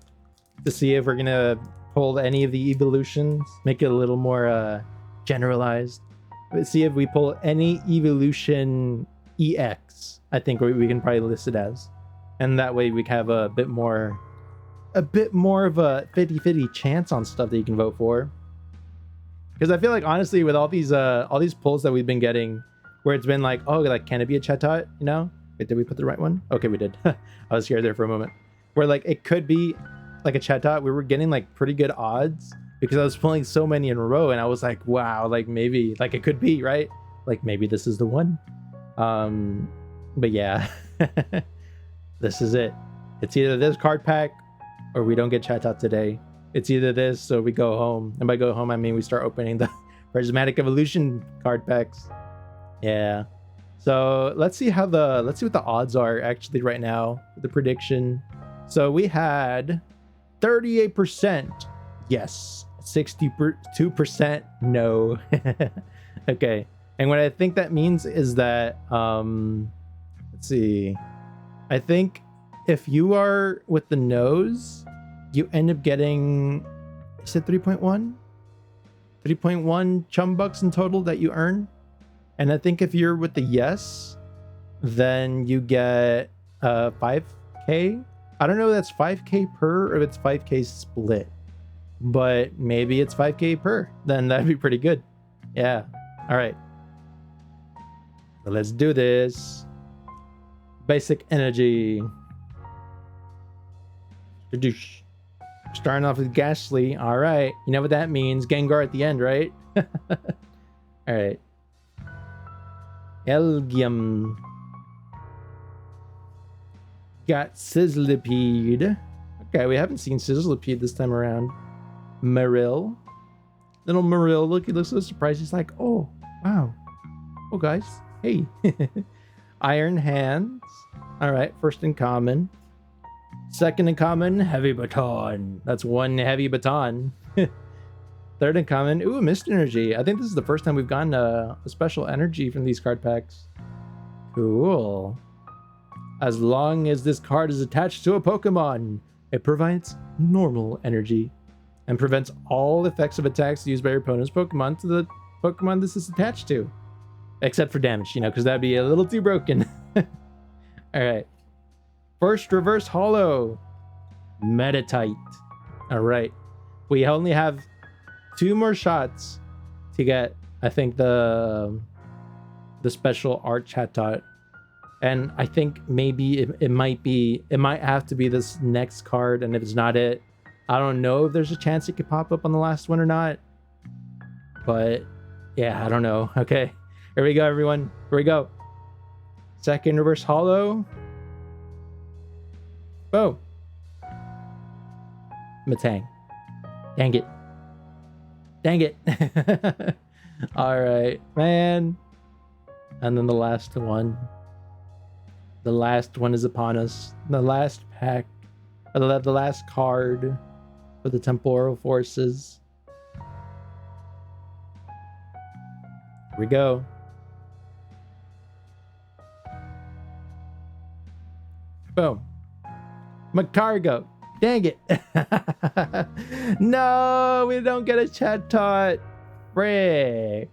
to see if we're gonna pull any of the evolutions, make it a little more generalized. Let's see if we pull any evolution EX. I think we can probably list it as, and that way we can have a bit more of a 50-50 chance on stuff that you can vote for. Because I feel like honestly, with all these polls that we've been getting, where it's been like, oh, like, can it be a Chatot? You know? Wait, did we put the right one? Okay, we did. I was scared there for a moment. Where like it could be like a Chatot. We were getting like pretty good odds because I was pulling so many in a row, and I was like, wow, like maybe like it could be, right? Like maybe this is the one. But yeah, this is it. It's either this card pack or we don't get Chatot today. It's either this or we go home. And by go home, I mean we start opening the Prismatic Evolution card packs. Yeah. So let's see what the odds are actually right now. The prediction. So we had 38% yes, 62% no. Okay. And what I think that means is that let's see. I think if you are with the no's, you end up getting, is it 3.1? 3.1 chum bucks in total that you earn. And I think if you're with the yes, then you get 5k. I don't know if that's 5k per or if it's 5k split, but maybe it's 5k per. Then that'd be pretty good. Yeah. All right. So let's do this. Basic energy. Starting off with Ghastly. All right. You know what that means. Gengar at the end, right? All right. Elgium. Got Sizzlipede. Okay, we haven't seen Sizzlipede this time around. Marill. Little Marill. Look, he looks so surprised. He's like, oh, wow. Oh, guys. Hey. Iron Hands. All right, first in common. Second in common, Heavy Baton. That's one Heavy Baton. Third in common, ooh, Mist Energy. I think this is the first time we've gotten a special energy from these card packs. Cool. As long as this card is attached to a Pokemon, it provides normal energy and prevents all effects of attacks used by your opponent's Pokemon to the Pokemon this is attached to. Except for damage, because that'd be a little too broken. All right. First reverse holo. Metatite. All right. We only have 2 more shots to get, I think, the special art Chatot. And I think maybe it might have to be this next card. And if it's not it, I don't know if there's a chance it could pop up on the last one or not. But yeah, I don't know. Okay. Here we go, everyone. Here we go. Second reverse holo. Boom. Matang. Dang it. Dang it. All right, man. And then the last one. The last one is upon us. The last pack. The last card for the temporal forces. Here we go. Boom. Macargo. Dang it. No, we don't get a Chatot. Frick.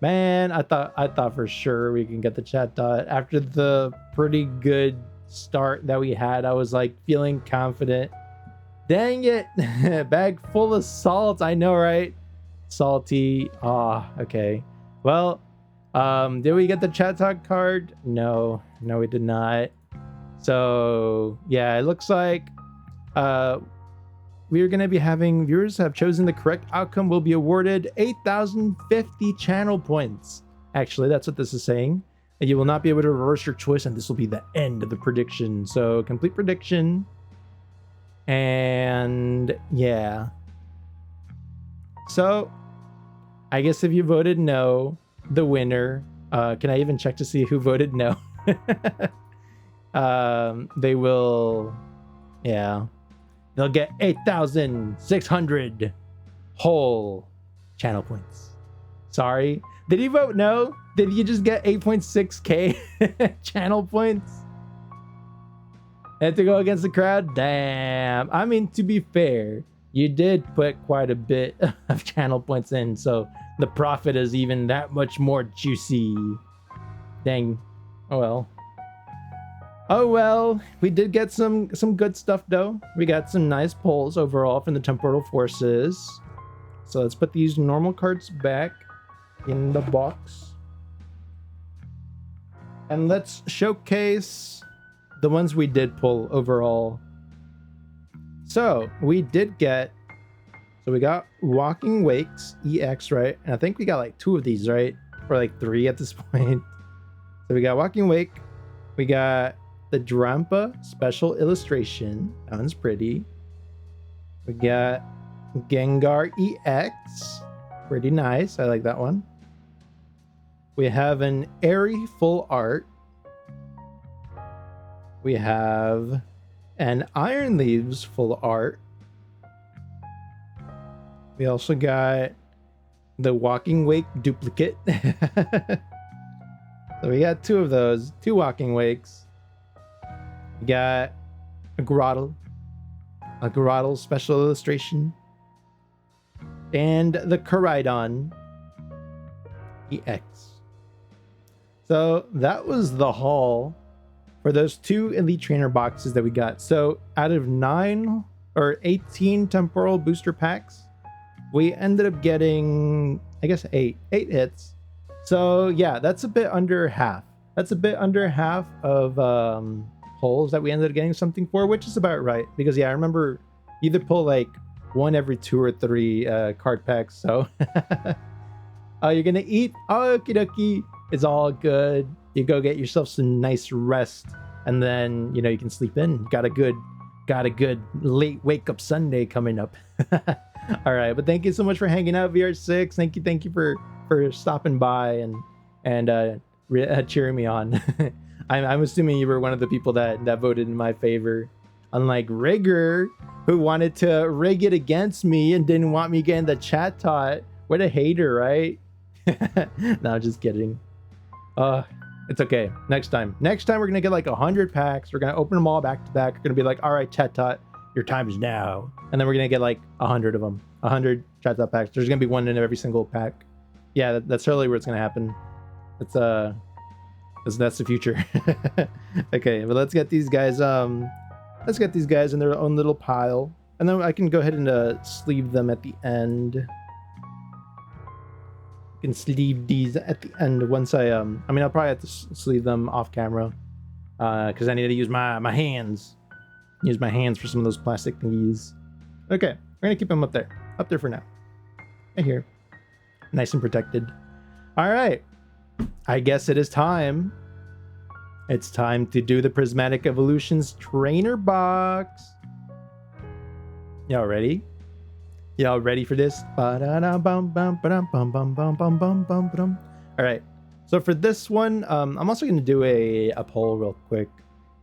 Man, I thought for sure we can get the Chatot. After the pretty good start that we had, I was like feeling confident. Dang it. Bag full of salt. I know, right? Salty. Okay. Well, did we get the Chatot card? No, we did not. So yeah, it looks like we are going to be having viewers have chosen the correct outcome will be awarded 8,050 channel points. Actually, that's what this is saying. And you will not be able to reverse your choice, and this will be the end of the prediction. So complete prediction. And yeah. So I guess if you voted no, the winner, can I even check to see who voted no? They will, yeah, they'll get 8,600 whole channel points. Sorry, did you vote no? Did you just get 8.6k channel points? Had to go against the crowd? Damn. I mean, to be fair, you did put quite a bit of channel points in, so the profit is even that much more juicy. Dang. Oh well. Oh well, we did get some good stuff though. We got some nice pulls overall from the temporal forces. So let's put these normal cards back in the box. And let's showcase the ones we did pull overall. So we did get, so we got Walking Wakes EX, right? And I think we got like 2 of these, right? Or like 3 at this point. So we got Walking Wake. We got the Drampa special illustration. That one's pretty. We got Gengar EX. Pretty nice. I like that one. We have an Airy full art. We have an Iron Leaves full art. We also got the Walking Wake duplicate. So we got 2 of those. 2 Walking Wakes. We got a Grotle special illustration, and the Koraidon EX. So that was the haul for those 2 elite trainer boxes that we got. So out of 9 or 18 temporal booster packs, we ended up getting, I guess, 8 hits. So yeah, that's a bit under half. That's a bit under half of pulls that we ended up getting something for, which is about right. Because yeah, I remember you either pull like 1 every 2 or 3 card packs. So you're gonna eat? Okie dokie. It's all good. You go get yourself some nice rest, and then you can sleep in. Got a good late wake up Sunday coming up. All right, but thank you so much for hanging out, VR6. Thank you for stopping by and cheering me on. I'm assuming you were one of the people that voted in my favor, unlike Rigger, who wanted to rig it against me and didn't want me getting the chat taught. What a hater, right? No, just kidding. It's okay. Next time we're gonna get like 100 packs. We're gonna open them all back to back. We're gonna be like, all right, chat tot, your time is now. And then we're gonna get like 100 of them. 100 chat tot packs. There's gonna be one in every single pack. Yeah, that's totally where it's gonna happen. That's the future. Okay, but let's get these guys in their own little pile, and then I can go ahead and sleeve them at the end. Can sleeve these at the end once I mean, I'll probably have to sleeve them off camera because I need to use my hands for some of those plastic thingies. Okay, we're gonna keep them up there for now, right here, nice and protected. All right, I guess it is time. It's time to do the Prismatic Evolutions trainer box. Y'all ready? Y'all ready for this? All right. So for this one, I'm also going to do a poll real quick.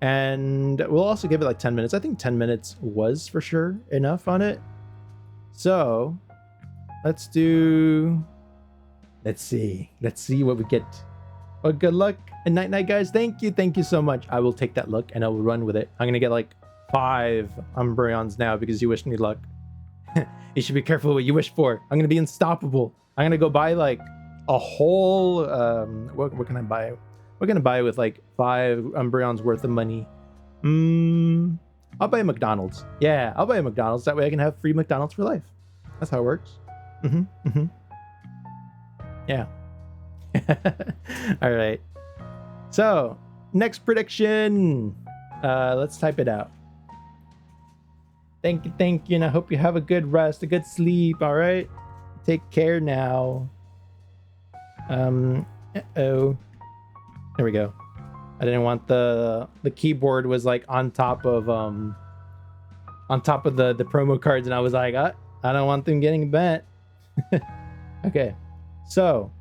And we'll also give it like 10 minutes. I think 10 minutes was for sure enough on it. So let's see what we get. Well, good luck and night, guys. Thank you so much. I will take that luck and I will run with it. I'm going to get like 5 Umbreons now because you wish me luck. You should be careful what you wish for. I'm gonna be unstoppable. I'm gonna go buy like a whole what can I buy? We're gonna buy with like 5 Umbreons worth of money. I'll buy a McDonald's. Yeah, I'll buy a McDonald's. That way I can have free McDonald's for life. That's how it works. Yeah. All right. So next prediction. Let's type it out. Thank you, and I hope you have a good rest, a good sleep, all right? Take care now. There we go. I didn't want the keyboard was like on top of the promo cards, and I was like, I don't want them getting bent. Okay, so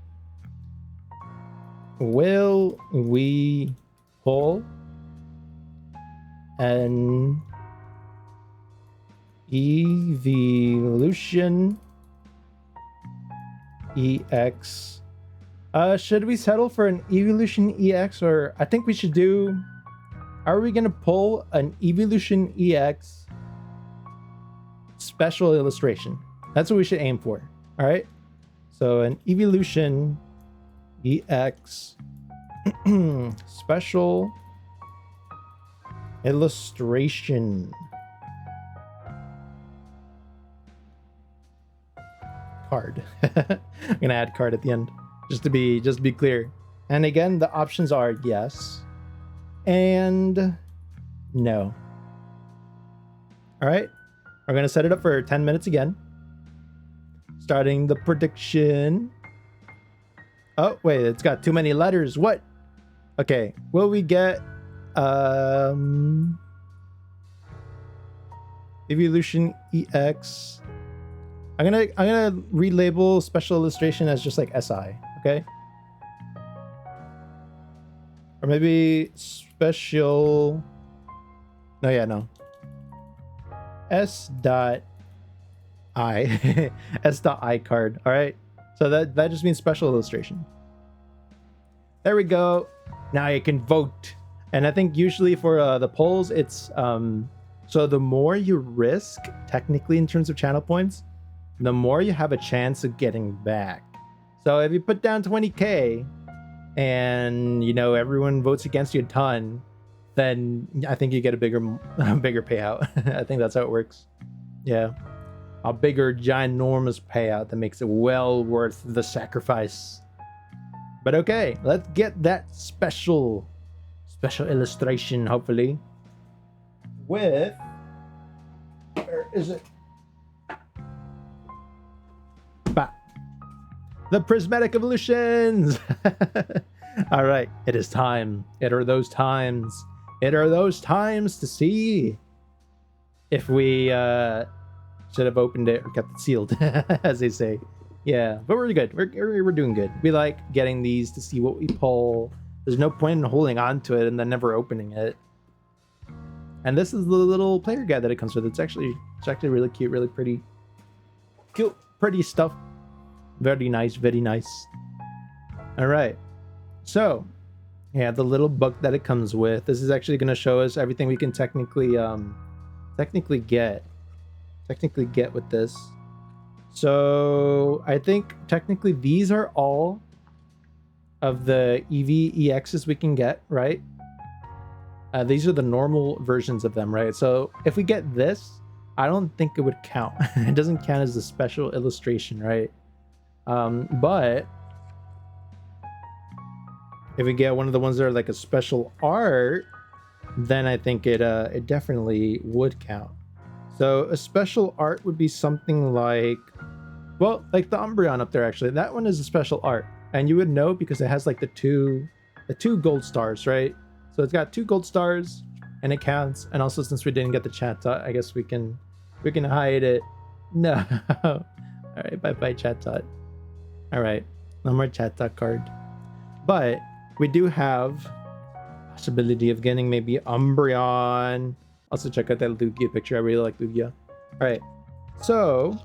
will we pull an Evolution EX? Should we settle for an Evolution EX, or I think we should do, are we gonna pull an Evolution EX special illustration? That's what we should aim for. All right, so an Evolution EX special illustration card. I'm gonna add card at the end just to be clear. And again, the options are yes and no. All right, we're gonna set it up for 10 minutes again, starting the prediction. Oh wait, it's got too many letters. What? Okay, will we get Evolution EX? I'm gonna relabel special illustration as just like SI, okay? Or maybe special. No. S dot I S dot I card. All right, so that just means special illustration. There we go. Now you can vote. And I think usually for the polls, it's so the more you risk technically in terms of channel points, the more you have a chance of getting back. So if you put down 20k and you know everyone votes against you a ton, then I think you get a bigger payout. I think that's how it works. Yeah, a bigger ginormous payout that makes it well worth the sacrifice. But okay, let's get that special illustration, hopefully. With, where is it? Bah. The prismatic evolutions. All right, it is time. It are those times. It are those times to see if we should have opened it or kept it sealed, as they say. Yeah, but we're good. We're doing good. We like getting these to see what we pull. There's no point in holding on to it and then never opening it. And this is the little player guide that it comes with. It's actually really cute, really pretty. Cute, pretty stuff. Very nice, very nice. All right. So, yeah, the little book that it comes with. This is actually going to show us everything we can technically get with this. So, I think technically these are all of the EVEXs we can get, right? These are the normal versions of them, right? So if we get this, I don't think it would count. It doesn't count as a special illustration, right? But if we get one of the ones that are like a special art, then I think it definitely would count. So a special art would be something like, well, like the Umbreon up there, actually. That one is a special art. And you would know because it has like the two gold stars, right? So it's got 2 gold stars and it counts. And also, since we didn't get the chat tot, I guess we can hide it. No. All right, bye chat tot. All right, no more chat tot card. But we do have possibility of getting maybe Umbreon. Also check out that Lugia picture. I really like Lugia. All right, so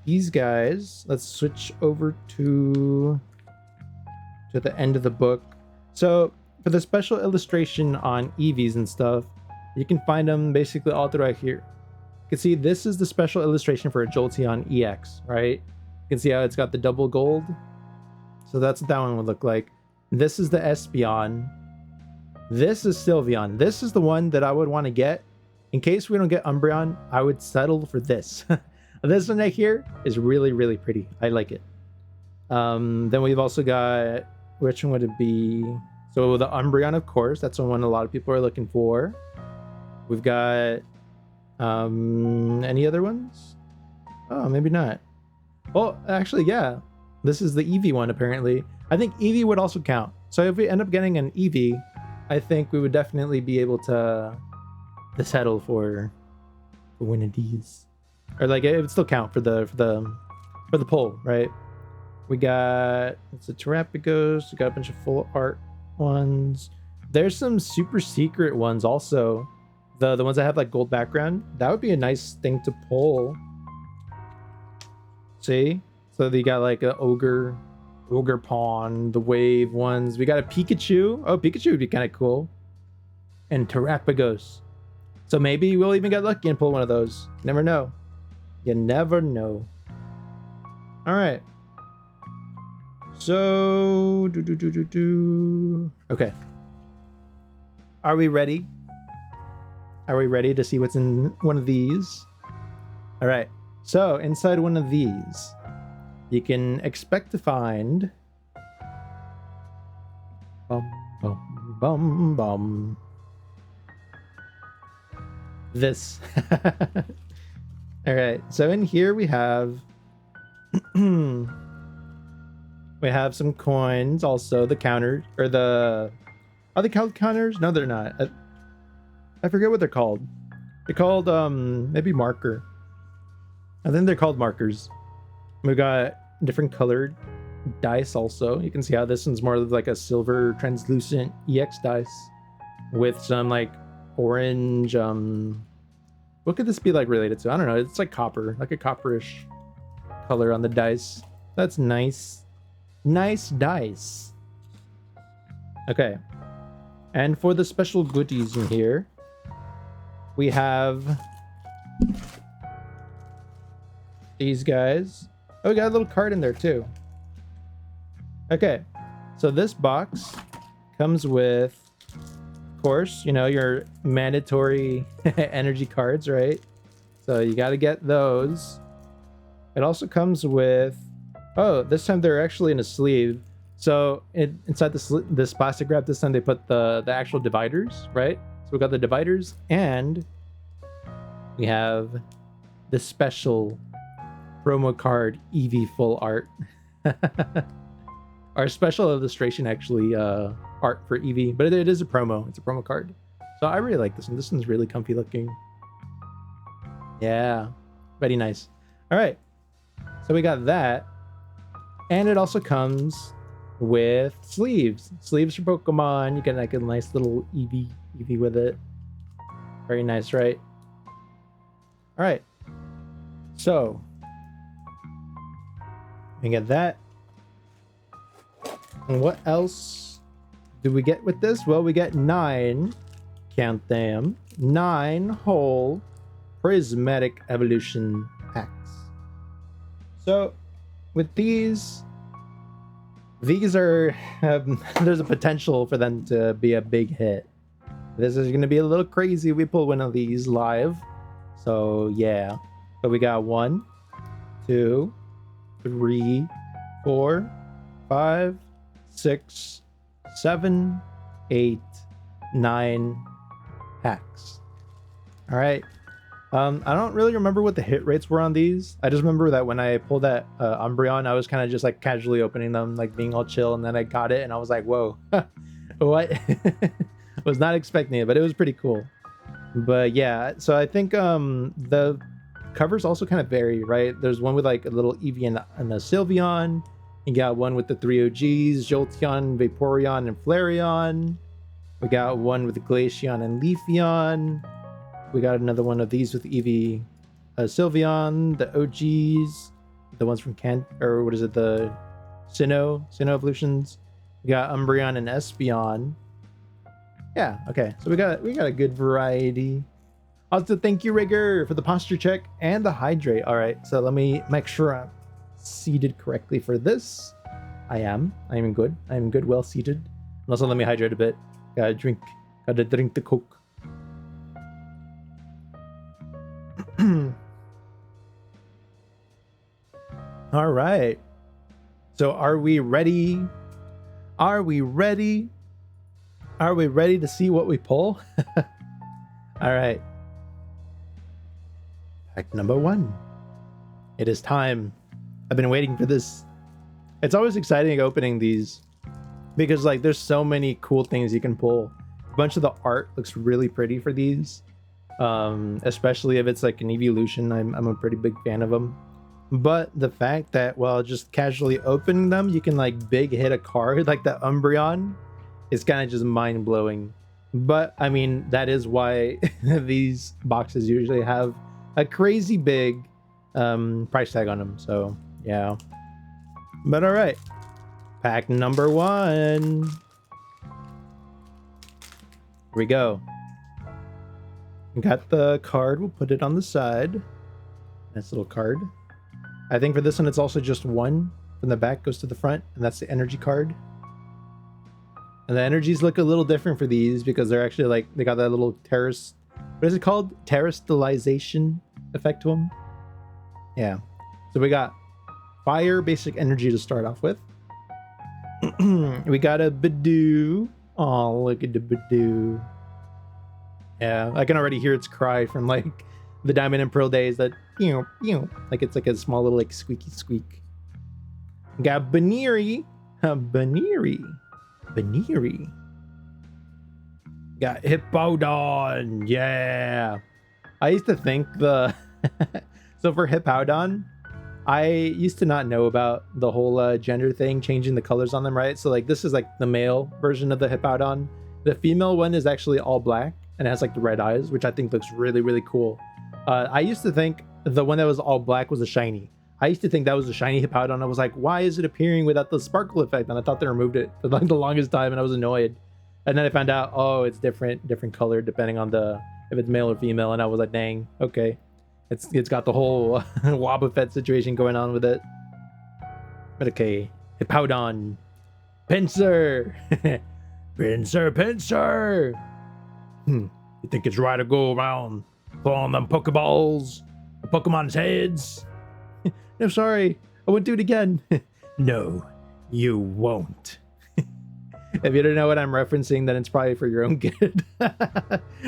these guys, let's switch over to the end of the book. So for the special illustration on EVs and stuff, you can find them basically all throughout here. You can see this is the special illustration for a Jolteon EX, right? You can see how it's got the double gold. So that's what that one would look like. This is the Espeon. This is Sylveon. This is the one that I would want to get. In case we don't get Umbreon, I would settle for this. This one right here is really, really pretty. I like it. Then we've also got, which one would it be? So the Umbreon, of course, that's the one a lot of people are looking for. We've got any other ones? Oh, maybe not. Well, actually, yeah. This is the Eevee one, apparently. I think Eevee would also count. So if we end up getting an Eevee, I think we would definitely be able to settle for one of these. Or like it would still count for the poll, right? We got it's a Terapagos, we got a bunch of full art ones. There's some super secret ones also. The ones that have like gold background. That would be a nice thing to pull. See? So they got like a ogre pawn, the wave ones. We got a Pikachu. Oh, Pikachu would be kind of cool. And Terapagos. So maybe we'll even get lucky and pull one of those. Never know. You never know. All right. So okay. Are we ready? Are we ready to see what's in one of these? All right. So inside one of these, you can expect to find this. All right. So in here we have we have some coins, also the counters, or are they called counters? No, they're not. I forget what they're called. They're called maybe marker. I think they're called markers. We got different colored dice also. You can see how this one's more of like a silver translucent EX dice with some like orange what could this be like related to? I don't know. It's like copper, like a copperish color on the dice. That's nice. Nice dice. Okay. And for the special goodies in here, we have these guys. Oh, we got a little card in there too. Okay. So this box comes with, of course, you know, your mandatory energy cards, right? So you got to get those. It also comes with, oh, this time they're actually in a sleeve. So inside this plastic wrap, this time they put the actual dividers, right? So we got the dividers, and we have the special promo card Eevee full art. Our special illustration actually art for Eevee, but it is a promo. It's a promo card. So I really like this one. This one's really comfy looking. Yeah, very nice. All right, so we got that, and it also comes with sleeves for Pokemon. You get like a nice little Eevee with it. Very nice, right? All right, so we get that. And what else do we get with this? Well, we get 9, count them, 9 whole prismatic evolution packs. So with these are there's a potential for them to be a big hit. This is going to be a little crazy if we pull one of these live. So yeah, but we got 1, 2, 3, 4, 5, 6, 7, 8, 9 packs. All right. I don't really remember what the hit rates were on these. I just remember that when I pulled that Umbreon, I was kind of just like casually opening them, like being all chill, and then I got it and I was like, whoa, what? Was not expecting it, but it was pretty cool. But yeah, so I think the covers also kind of vary, right? There's one with like a little Eevee and a Sylveon. You got one with the 3 OGs, Jolteon, Vaporeon, and Flareon. We got one with the Glaceon and Leafeon. We got another one of these with Eevee, Sylveon, the OGs, the ones from the Sinnoh evolutions. We got Umbreon and Espeon. Yeah, okay. So we got a good variety. Also, thank you, Rigger, for the posture check and the hydrate. All right, so let me make sure I'm seated correctly for this. I am good. Well seated. And also let me hydrate a bit. Gotta drink the Coke. All right. So are we ready? Are we ready to see what we pull? All right. Pack number 1. It is time. I've been waiting for this. It's always exciting opening these because like there's so many cool things you can pull. A bunch of the art looks really pretty for these. Especially if it's like an evolution. I'm a pretty big fan of them. But the fact that while just casually opening them, you can like big hit a card like that Umbreon is kind of just mind blowing. But I mean, that is why these boxes usually have a crazy big price tag on them. So yeah. But all right, pack number 1. Here we go. Got the card. We'll put it on the side. Nice little card. I think for this one, it's also just 1 from the back goes to the front, and that's the energy card. And the energies look a little different for these because they're actually like, they got that little terrace. What is it called? Terrestrialization effect to them. Yeah. So we got fire basic energy to start off with. We got a Bidoo. Oh, look at the Bidoo. Yeah, I can already hear its cry from like the Diamond and Pearl days. That like it's like a small little like squeaky squeak. Got Baniri. Baniri. Got Hippowdon. Yeah. I used to think so for Hippowdon, I used to not know about the whole gender thing, changing the colors on them, right? So like this is like the male version of the Hippowdon. The female one is actually all black and it has like the red eyes, which I think looks really, really cool. I used to think the one that was all black was a shiny. I used to think that was a shiny Hippowdon. I was like, why is it appearing without the sparkle effect? And I thought they removed it for like the longest time, and I was annoyed. And then I found out, oh, it's different color depending on if it's male or female. And I was like, dang, okay. It's got the whole Wobbuffet situation going on with it. But okay, Hippowdon. Pincer. Pincer. You think it's right to go around throwing them Pokeballs, Pokemon's heads? No, sorry, I won't do it again. No, you won't. If you don't know what I'm referencing, then it's probably for your own good.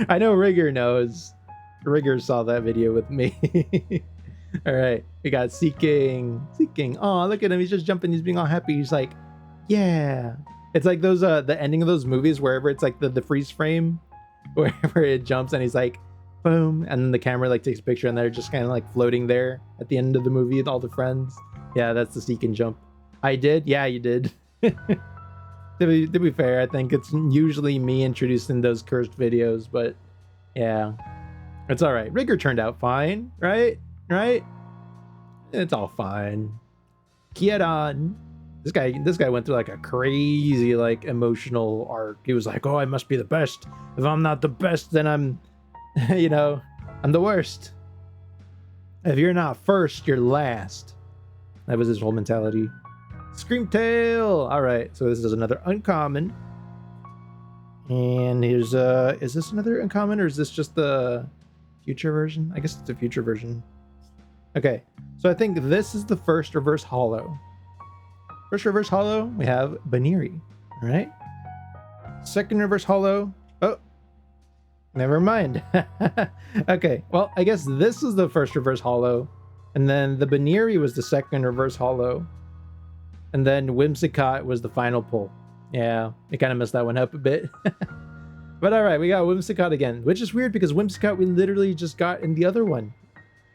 I know Rigger knows. Rigger saw that video with me. All right, we got Seeking. Oh, look at him. He's just jumping. He's being all happy. He's like, yeah. It's like those, the ending of those movies, wherever it's like the freeze frame, wherever it jumps and he's like, boom. And then the camera like takes a picture and they're just kind of like floating there at the end of the movie with all the friends. Yeah, that's the Seek and Jump. I did? Yeah, you did. To be fair, I think it's usually me introducing those cursed videos, but yeah, it's all right. Rigger turned out fine, right? It's all fine. Kieran. This guy went through like a crazy like emotional arc. He was like, oh, I must be the best. If I'm not the best, then I'm I'm the worst. If you're not first, you're last. That was his whole mentality. Screamtail. All right, so this is another uncommon. And here's is this another uncommon or is this just the future version? I guess it's a future version. Okay, so I think this is the first reverse holo. First reverse holo, we have Baniri. All right. Second reverse holo. Oh, never mind. Okay, well, I guess this is the first reverse holo, and then the Baniri was the second reverse holo, and then Whimsicott was the final pull. Yeah, I kind of messed that one up a bit. But all right, we got Whimsicott again, which is weird because Whimsicott we literally just got in the other one.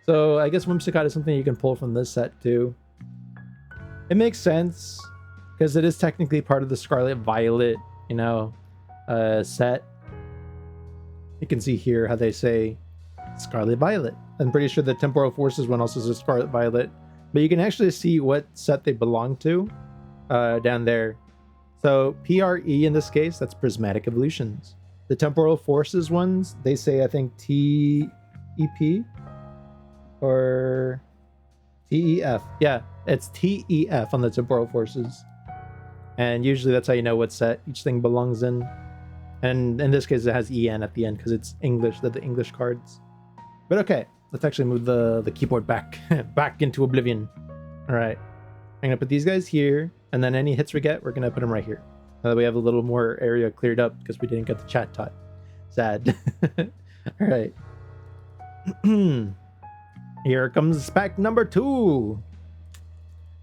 So I guess Whimsicott is something you can pull from this set too. It makes sense because it is technically part of the Scarlet Violet, set. You can see here how they say Scarlet Violet. I'm pretty sure the Temporal Forces one also says Scarlet Violet, but you can actually see what set they belong to down there. So PRE in this case, that's Prismatic Evolutions. The Temporal Forces ones, they say, I think TEP or TEF. Yeah, it's TEF on the Temporal Forces. And usually that's how you know what set each thing belongs in. And in this case, it has EN at the end because it's English, they're the English cards. But okay, let's actually move the keyboard back, back into oblivion. All right, I'm gonna put these guys here, and then any hits we get, we're gonna put them right here. Now that we have a little more area cleared up because we didn't get the chat taught. Sad. All right. Here comes pack number 2.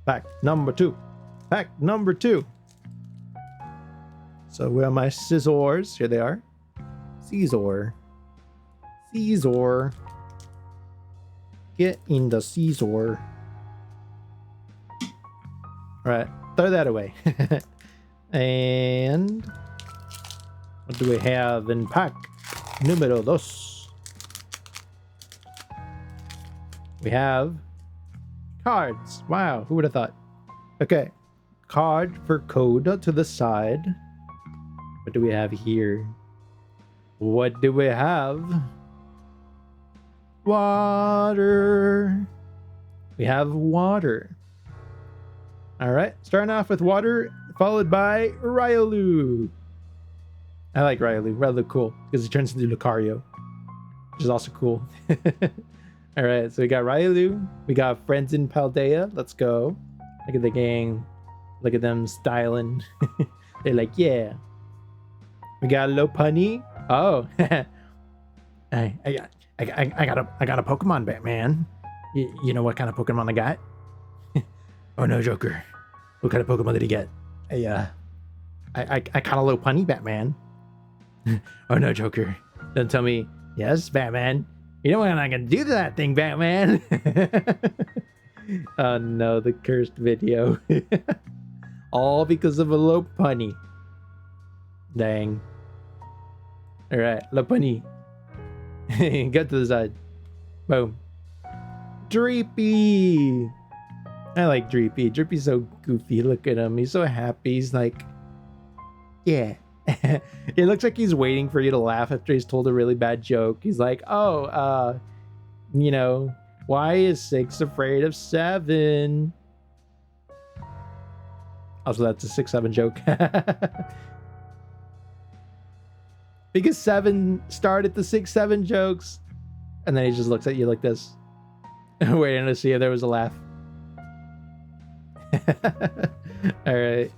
Pack number 2. So where are my scissors? Here they are. Caesar. Get in the Caesar. Alright, throw that away. And what do we have in pack numero 2? We have cards. Wow, who would have thought? Okay, card for code to the side. What do we have here? What do we have? Water. We have water. All right, starting off with water, followed by Riolu. I like Riolu. Riolu cool because he turns into Lucario, which is also cool. All right, so we got Riolu. We got friends in Paldea. Let's go. Look at the gang. Look at them styling. They're like, yeah. We got Lopunny. Oh, I got a Pokemon, Batman. You know what kind of Pokemon I got? Oh no, Joker. What kind of Pokemon did he get? I caught a Lopunny, Batman. Oh no, Joker. Don't tell me. Yes, Batman. You know what I'm gonna do to that thing, Batman? Oh no, the cursed video. All because of a Lopunny. Dang. Alright, Lopunny. Get to the side. Boom. Dreepy. I like Dreepy. Dreepy's so goofy. Look at him. He's so happy. He's like, yeah. It looks like he's waiting for you to laugh after he's told a really bad joke. He's like, oh, why is 6 afraid of 7? Also, that's a 6-7 joke. Because 7 started the 6-7 jokes. And then he just looks at you like this. Waiting to see if there was a laugh. Alright.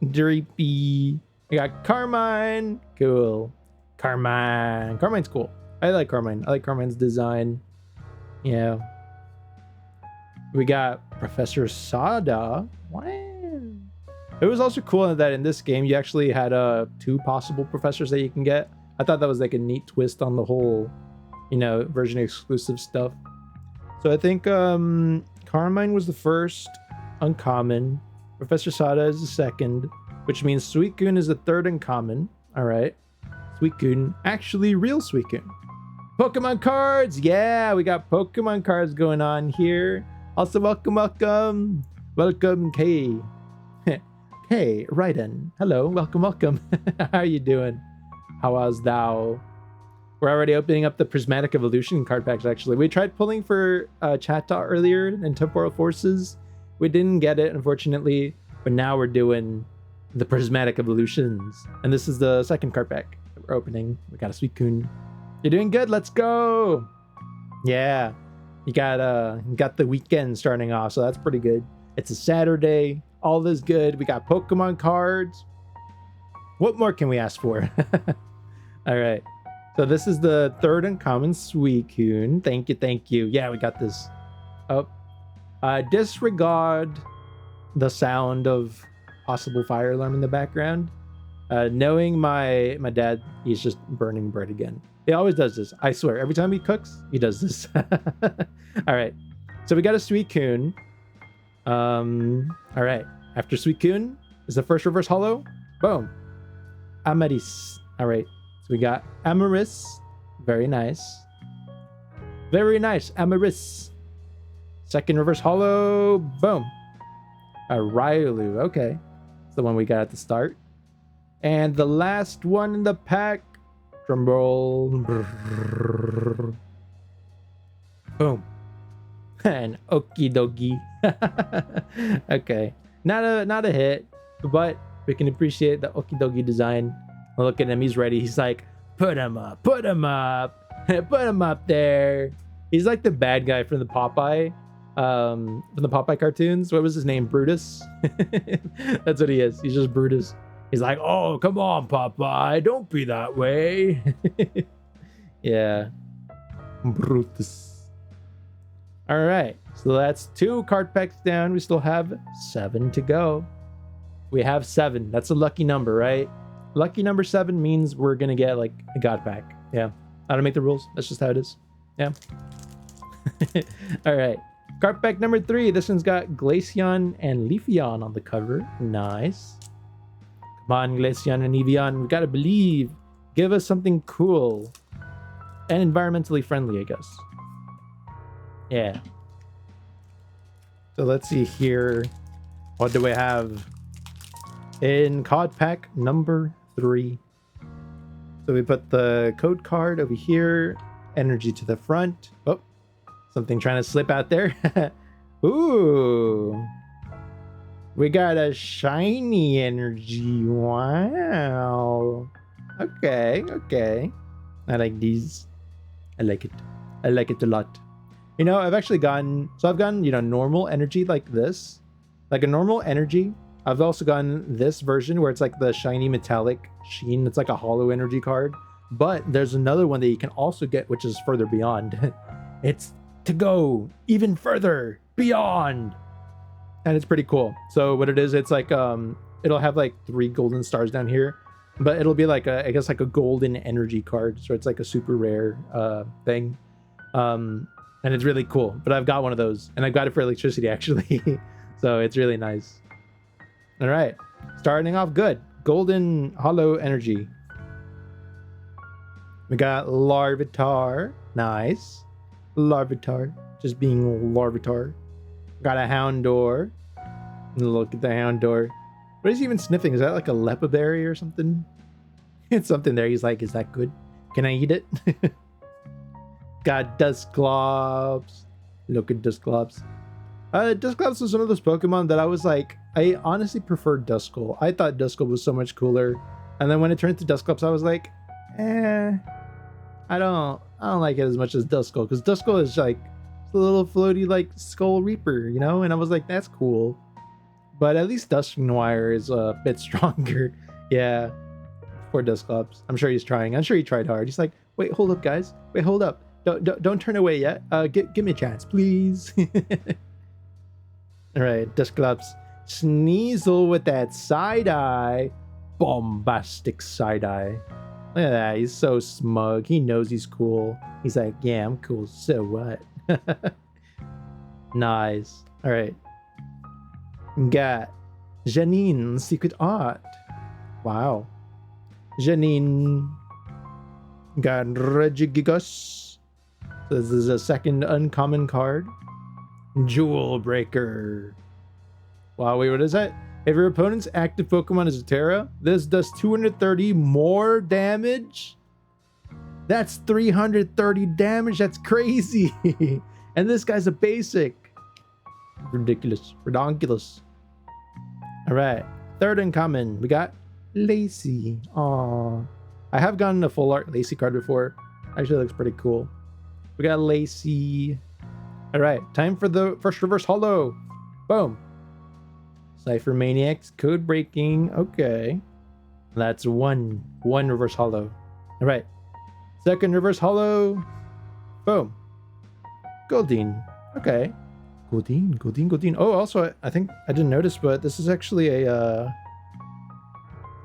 Dreepy. We got Carmine. Cool. Carmine. Carmine's cool. I like Carmine. I like Carmine's design. Yeah. We got Professor Sada. Wow. It was also cool that in this game you actually had 2 possible professors that you can get. I thought that was like a neat twist on the whole, you know, version exclusive stuff. So I think Carmine was the first uncommon. Professor Sada is the second, which means Suicune is the third uncommon. All right. Suicune, actually real Suicune. Pokemon cards. Yeah, we got Pokemon cards going on here. Also, welcome. Welcome, Kay. Hey, Raiden. Hello, welcome. How are you doing? How was thou? We're already opening up the Prismatic Evolution card packs, actually. We tried pulling for Chatot earlier in Temporal Forces. We didn't get it, unfortunately. But now we're doing the Prismatic Evolutions. And this is the second card pack that we're opening. We got a Suicune. You're doing good, let's go! Yeah. You got the weekend starting off, so that's pretty good. It's a Saturday. All is good. We got Pokemon cards. What more can we ask for? All right. So this is the third uncommon Suicune. Thank you. Yeah, we got this. Oh. Disregard the sound of possible fire alarm in the background. Knowing my dad, he's just burning bread again. He always does this. I swear. Every time he cooks, he does this. All right. So we got a Suicune. All right. After Suicune is the first reverse holo. Boom. Amaris. All right. So we got Amaris. Very nice. Very nice. Amaris. Second reverse holo. Boom. A Ryolu. Okay. It's the one we got at the start. And the last one in the pack. Drum roll. Boom. And okie dokie. Okay. Not a hit, but we can appreciate the okie dokie design. Look at him, he's ready. He's like, put him up, put him up there. He's like the bad guy from the Popeye cartoons. What was his name? Brutus. That's what he is. He's just Brutus. He's like, oh, come on, Popeye, don't be that way. Yeah. Brutus. All right, so that's 2 card packs down. We still have 7 to go. We have 7. That's a lucky number, right? Lucky number 7 means we're gonna get like a god pack. Yeah, I don't make the rules. That's just how it is. Yeah. All right, card pack number 3. This one's got Glaceon and Leafeon on the cover. Nice. Come on, Glaceon and Evian. We gotta believe. Give us something cool and environmentally friendly, I guess. Yeah. So let's see here. What do we have in card pack number 3? So we put the code card over here, energy to the front. Oh, something trying to slip out there. Ooh. We got a shiny energy. Wow. Okay. I like these. I like it. I like it a lot. You know, I've gotten, you know, normal energy like this. Like a normal energy. I've also gotten this version where it's like the shiny metallic sheen. It's like a hollow energy card. But there's another one that you can also get, which is further beyond. It's to go even further beyond. And it's pretty cool. So what it is, it's like, it'll have like 3 golden stars down here. But it'll be like I guess like a golden energy card. So it's like a super rare thing. And it's really cool, but I've got one of those, and I got it for electricity actually. So it's really nice. All right, starting off good. Golden hollow energy. We got Larvitar. Nice. Larvitar, just being Larvitar. Got a Houndour. Look at the Houndour. What is he even sniffing? Is that like a Lepaberry or something? It's something there. He's like, is that good? Can I eat it? Got Dusclops. Look at Dusclops. Dusclops was one of those Pokemon that I was like, I honestly preferred Duskull. I thought Duskull was so much cooler. And then when it turned to Dusclops, I was like, I don't like it as much as Duskull, because Duskull is like a little floaty like Skull Reaper, you know? And I was like, that's cool. But at least Dusknoir is a bit stronger. Yeah. Poor Dusclops. I'm sure he's trying. I'm sure he tried hard. He's like, wait, hold up, guys. Wait, hold up. Don't turn away yet. Give me a chance, please. All right, Dusclops. Sneasel with that side eye. Bombastic side eye. Look at that. He's so smug. He knows he's cool. He's like, yeah, I'm cool. So what? Nice. All right. Got Janine Secret Art. Wow. Janine. Got Regigigas. So this is a second uncommon card. Jewel Breaker. Wow, wait, what is that? If your opponent's active Pokemon is a Terra, this does 230 more damage. That's 330 damage. That's crazy. And this guy's a basic. Ridiculous. Redonkulous. All right. Third uncommon. We got Lacey. Aww. I have gotten a full art Lacey card before. Actually looks pretty cool. We got Lacey. All right. Time for the first reverse holo. Boom. Cypher Maniacs. Code breaking. Okay. That's one reverse holo. All right. Second reverse holo. Boom. Goldeen. Okay. Goldeen. Oh, also, I think I didn't notice, but this is actually a...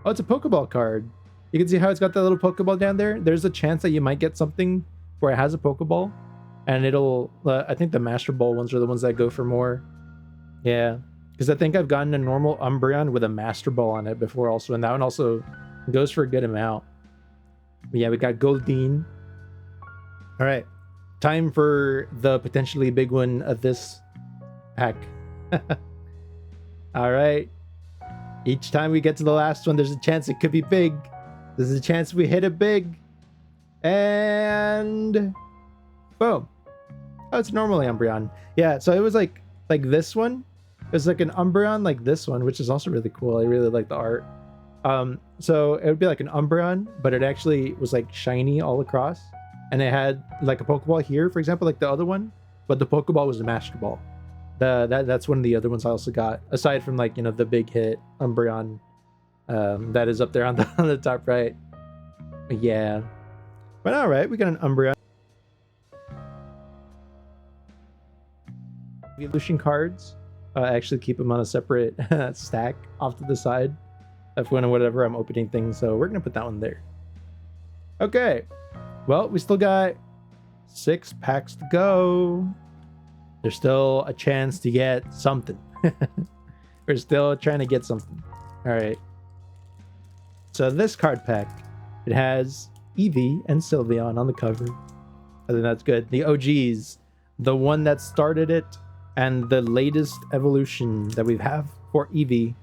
Oh, it's a Pokeball card. You can see how it's got that little Pokeball down there. There's a chance that you might get something where it has a Pokeball. And it'll... I think the Master Ball ones are the ones that go for more. Yeah. Because I think I've gotten a normal Umbreon with a Master Ball on it before also. And that one also goes for a good amount. But yeah, we got Goldeen. All right. Time for the potentially big one of this pack. All right. Each time we get to the last one, there's a chance it could be big. There's a chance we hit it big. And boom. Oh, it's normally Umbreon. Yeah, so it was like this one. It was like an Umbreon like this one, which is also really cool. I really like the art. So it would be like an Umbreon, but it actually was like shiny all across. And it had like a Pokeball here, for example, like the other one. But the Pokeball was a Master Ball. That's one of the other ones I also got. Aside from like, you know, the big hit Umbreon that is up there on the top right. But yeah. But all right, we got an Umbreon. Evolution cards. I actually keep them on a separate stack off to the side of whenever I'm opening things. So we're going to put that one there. Okay. Well, we still got 6 packs to go. There's still a chance to get something. We're still trying to get something. All right. So this card pack, it has Eevee and Sylveon on the cover. I think that's good. The OGs, the one that started it, and the latest evolution that we have for Eevee.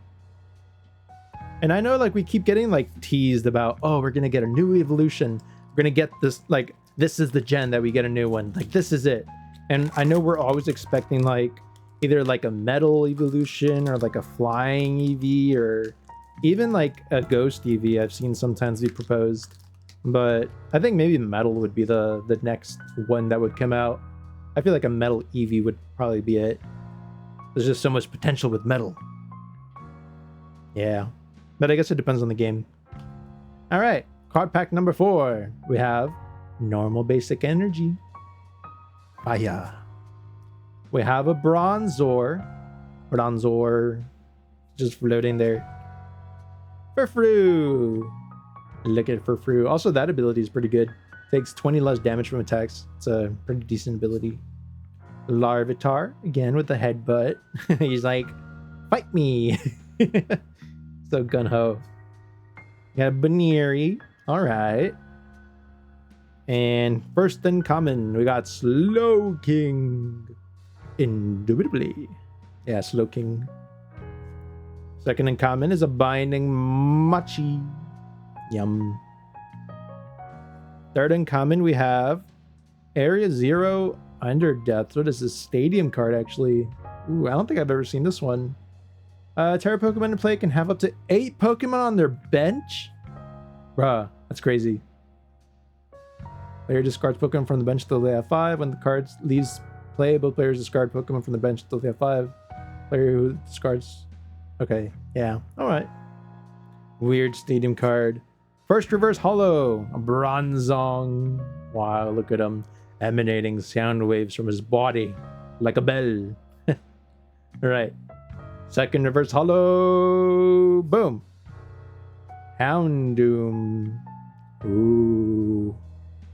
And I know like we keep getting like teased about, oh, we're going to get a new evolution. We're going to get this, like, this is the gen that we get a new one. Like, this is it. And I know we're always expecting like either like a metal evolution or like a flying Eevee or even like a ghost Eevee I've seen sometimes be proposed. But I think maybe metal would be the next one that would come out. I feel like a metal Eevee would probably be it. There's just so much potential with metal. Yeah. But I guess it depends on the game. All right. Card pack number 4. We have normal basic energy. Fire. We have a Bronzor. Just floating there. Furfrou. Look at Furfrou. Also, that ability is pretty good. Takes 20 less damage from attacks. It's a pretty decent ability. Larvitar, again with the headbutt. He's like, fight me. So gun-ho. Yeah, Baneri. All right. And first uncommon, we got Slowking. Indubitably. Yeah, Slowking. Second uncommon is a Binding Machi. Yum. Third uncommon, we have Area Zero Under Death. What is this? Stadium card, actually. Ooh, I don't think I've ever seen this one. Terra Pokemon in play can have up to 8 Pokemon on their bench? Bruh, that's crazy. Player discards Pokemon from the bench until they have 5. When the card leaves play, both players discard Pokemon from the bench until they have 5. Player who discards... Okay, yeah, alright. Weird stadium card. First reverse holo, a Bronzong. Wow, look at him. Emanating sound waves from his body like a bell. Alright. Second reverse holo. Boom. Houndoom. Ooh.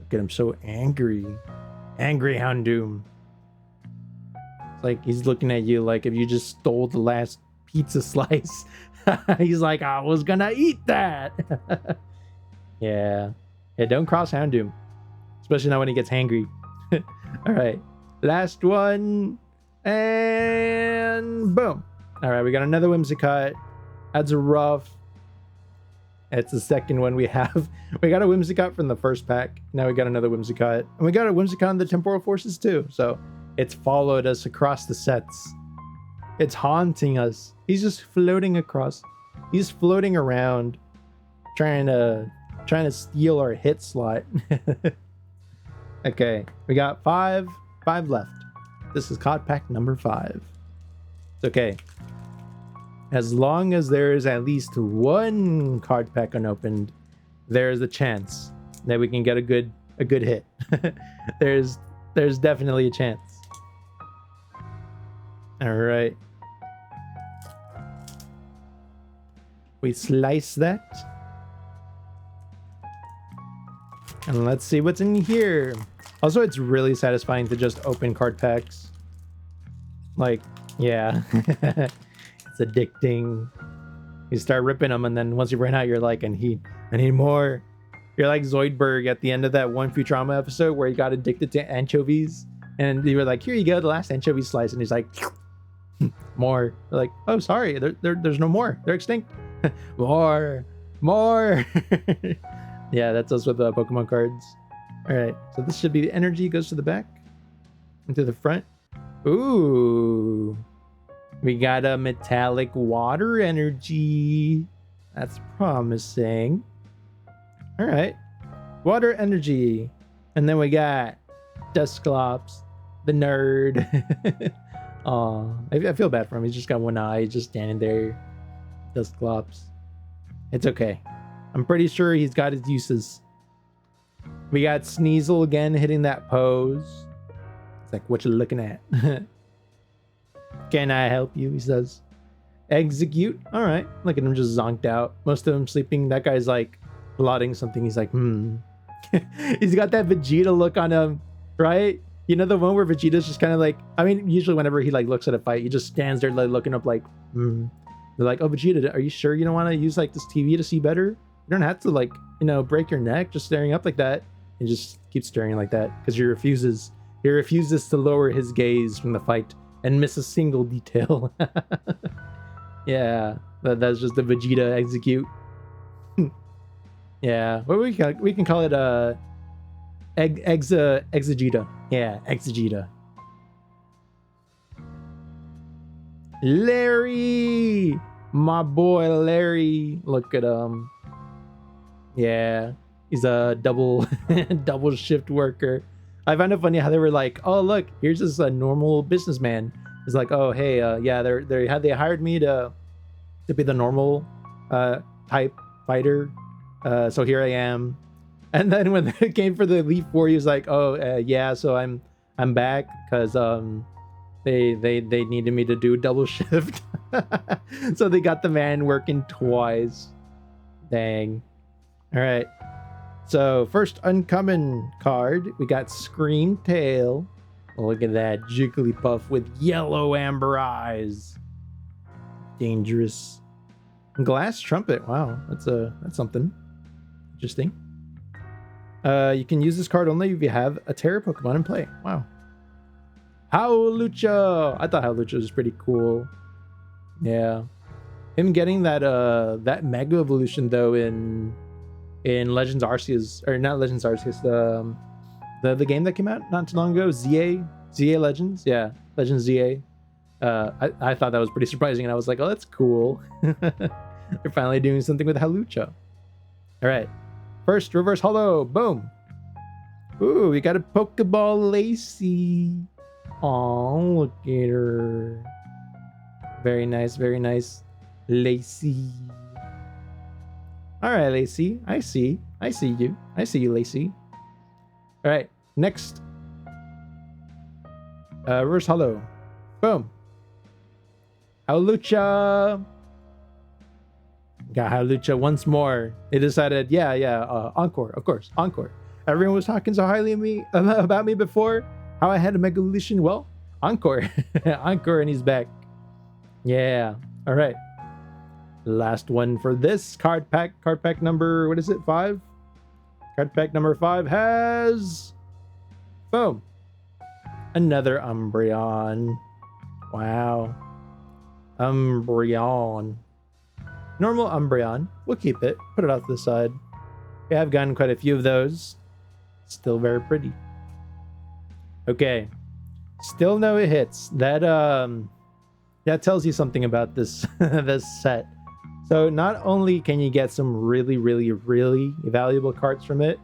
Look at him, so angry. Angry Houndoom. It's like he's looking at you like if you just stole the last pizza slice. He's like, I was gonna eat that. Yeah, don't cross Houndoom, especially not when he gets hangry. All right, last one, and boom. All right, we got another Whimsicott. That's a rough. It's the second one we have. We got a Whimsicott from the first pack. Now we got another Whimsicott, and we got a Whimsicott in the Temporal Forces too. So it's followed us across the sets. It's haunting us. He's just floating across. He's floating around, trying to steal our hit slot. Okay, we got five left. This is card pack number 5. It's okay. As long as there is at least one card pack unopened, there's a chance that we can get a good hit. There's definitely a chance. All right. We slice that. And let's see what's in here. Also, it's really satisfying to just open card packs. Like, yeah. It's addicting. You start ripping them, and then once you run out, you're like, I need more. You're like Zoidberg at the end of that one Futurama episode where he got addicted to anchovies. And you were like, here you go, the last anchovy slice. And he's like, more. They're like, oh, sorry, there's no more. They're extinct. more. Yeah, that's us with the Pokemon cards. All right, so this should be the energy. Goes to the back and to the front. Ooh, we got a metallic water energy. That's promising. All right, water energy. And then we got Dusclops, the nerd. Aw, I feel bad for him. He's just got one eye, just standing there. Dusclops. It's okay. I'm pretty sure he's got his uses. We got Sneasel again hitting that pose. It's like, what you looking at? Can I help you? He says. Execute. All right. Look at him just zonked out. Most of them sleeping. That guy's like plotting something. He's like, He's got that Vegeta look on him, right? You know the one where Vegeta's just kind of like, I mean, usually whenever he like looks at a fight, he just stands there like looking up like, They're like, oh, Vegeta, are you sure you don't want to use like this TV to see better? You don't have to like, break your neck just staring up like that. And just keep staring like that because he refuses to lower his gaze from the fight and miss a single detail. Yeah, that's just the Vegeta execute. Yeah, what we can call it exegeta. Yeah, exegeta. Larry, my boy Larry. Look at him. Yeah, he's a double shift worker. I find it funny how they were like, oh look, here's this normal businessman. It's like, oh hey, yeah, they hired me to be the normal type fighter. So here I am. And then when it came for the Elite Four, he was like, oh yeah, so I'm back because they needed me to do double shift. So they got the man working twice. Dang. All right. So first uncommon card, we got Scream Tail. Look at that Jigglypuff with yellow amber eyes. Dangerous. Glass Trumpet. Wow, that's something interesting. You can use this card only if you have a Terra Pokemon in play. Wow. Howlucha. I thought Howlucha was pretty cool. Yeah. Him getting that Mega Evolution though in Legends Arceus, or not Legends Arceus, the game that came out not too long ago, ZA Legends. Yeah, Legends ZA. I thought that was pretty surprising, and I was like, oh, that's cool. They're finally doing something with Halucha. All right, first reverse holo, boom. Ooh, we got a Pokeball Lacey. Oh, look at her. Very nice, Lacey. All right, Lacey, I see you, Lacey. All right, next. Reverse holo, boom. Halucha. Got Halucha once more. They decided, encore, of course, encore. Everyone was talking so highly of me about me before, how I had a Mega Evolution. Well, encore. Encore, and he's back. Yeah. All right. Last one for this card pack. Card pack number, what is it? 5? Card pack number 5 has... boom. Another Umbreon. Wow. Umbreon. Normal Umbreon. We'll keep it. Put it off to the side. We have gotten quite a few of those. Still very pretty. Okay. Still no hits. That tells you something about this this set. So not only can you get some really valuable cards from it,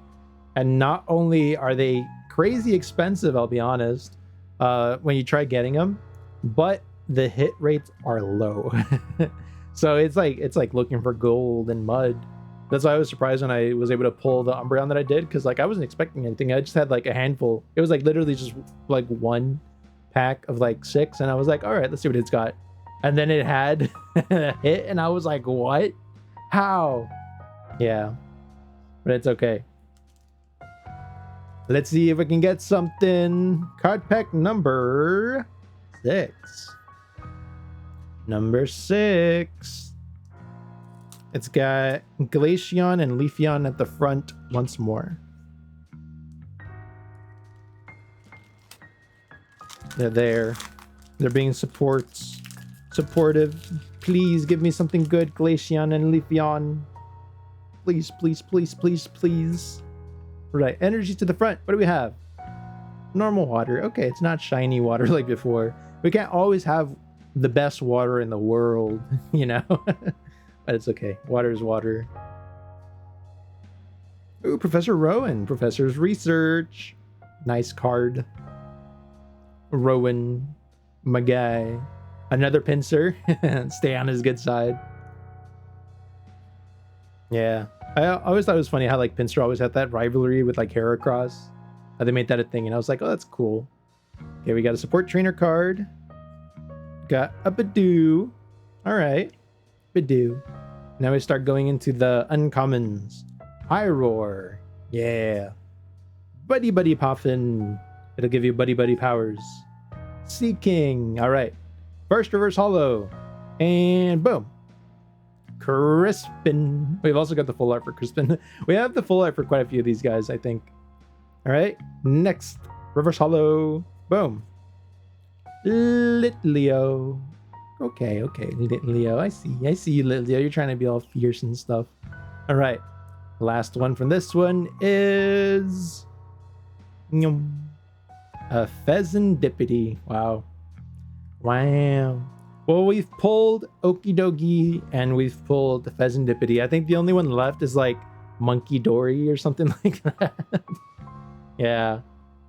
and not only are they crazy expensive, I'll be honest, when you try getting them, but the hit rates are low. So it's like looking for gold in mud. That's why I was surprised when I was able to pull the Umbreon that I did, because like I wasn't expecting anything. I just had like a handful. It was like literally just like one pack of like 6, and I was like, all right, let's see what it's got. And then it had a hit, and I was like, what? How? Yeah, but it's okay. Let's see if we can get something. Card pack number 6. Number 6. It's got Glaceon and Leafeon at the front once more. They're there. They're being supportive. Please give me something good, Glaceon and Leafeon. Please. Right, energy to the front. What do we have? Normal water. Okay, it's not shiny water like before. We can't always have the best water in the world, you know? But it's okay. Water is water. Ooh, Professor Rowan. Professor's Research. Nice card. Rowan. My guy. Another Pinsir. Stay on his good side. Yeah. I always thought it was funny how like Pinsir always had that rivalry with like Heracross. How they made that a thing, and I was like, oh, that's cool. Okay, we got a support trainer card. Got a Badoo. Alright. Badoo. Now we start going into the uncommons. High Roar. Yeah. Buddy Poffin. It'll give you buddy powers. Seeking. Alright. First reverse holo. And boom. Crispin. We've also got the full art for Crispin. We have the full art for quite a few of these guys, I think. Alright. Next. Reverse holo. Boom. Litleo. Okay. Litleo. I see you, Litleo. You're trying to be all fierce and stuff. All right. Last one from this one is a Pheasantipity. Wow. Well, we've pulled Okidogi and we've pulled the Pheasantipity. I think the only one left is like Monkey Dory or something like that. Yeah.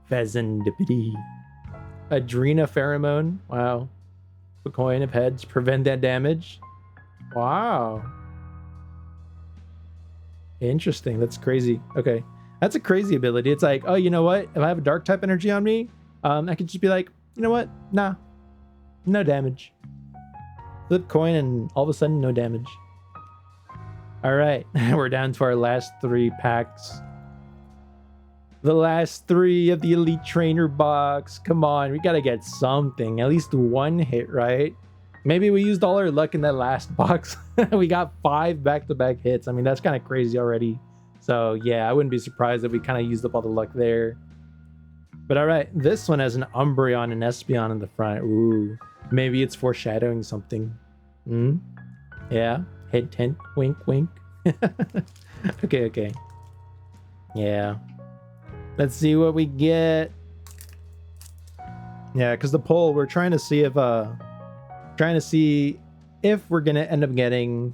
Pheasantipity. Adrena Pheromone. Wow. A coin of heads. Prevent that damage. Wow. Interesting. That's crazy. Okay. That's a crazy ability. It's like, oh, you know what? If I have a dark type energy on me, I could just be like, you know what? Nah. No damage. Flip coin and all of a sudden, no damage. All right. We're down to our last 3 packs. The last 3 of the Elite Trainer box. Come on, we gotta get something. At least 1 hit, right? Maybe we used all our luck in that last box. We got 5 back-to-back hits. I mean, that's kind of crazy already. So yeah, I wouldn't be surprised if we kind of used up all the luck there. But all right, this one has an Umbreon and Espeon in the front. Ooh, maybe it's foreshadowing something. Yeah, hint, hint, wink, wink. Okay. Yeah. Let's see what we get. Yeah, because the poll, we're trying to see if Trying to see if we're gonna end up getting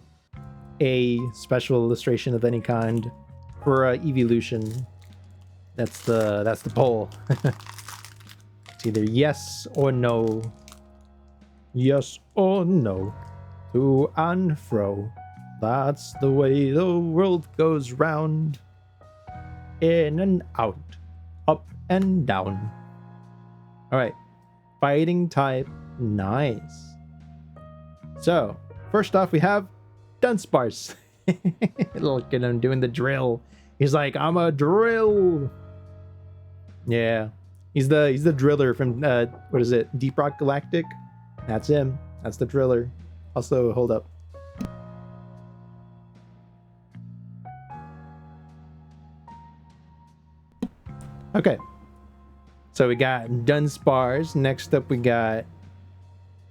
a special illustration of any kind for evolution. That's the poll. It's either yes or no. Yes or no. To and fro. That's the way the world goes round. In and out. Up and down. Alright. Fighting type. Nice. So, first off, we have Dunsparce. Look at him doing the drill. He's like, I'm a drill. Yeah. He's the driller from, what is it? Deep Rock Galactic? That's him. That's the driller. Also, hold up. Okay. So we got Dunsparce. Next up, we got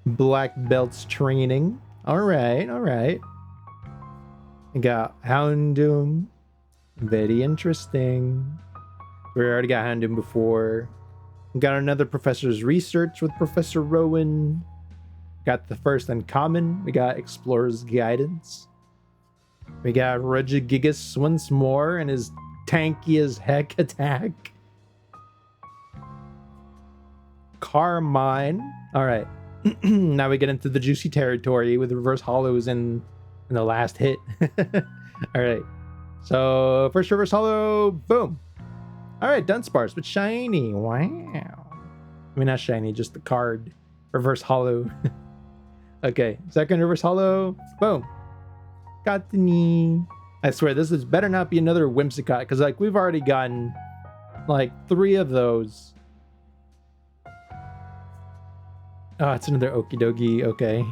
Black Belt's training. All right. We got Houndoom. Very interesting. We already got Houndoom before. We got another Professor's Research with Professor Rowan. Got the first uncommon. We got Explorer's Guidance. We got Regigigas once more and his tanky as heck attack. Carmine. All right. Now we get into the juicy territory with reverse hollows in the last hit. All right. So first reverse hollow, boom. All right, Dunsparce, but shiny. Wow. I mean, not shiny, just the card. Reverse hollow. Okay, second reverse hollow, boom. Got the knee. I swear, this is better not be another Whimsicott, because like we've already gotten like 3 of those. Oh, it's another Okidogi. Okay.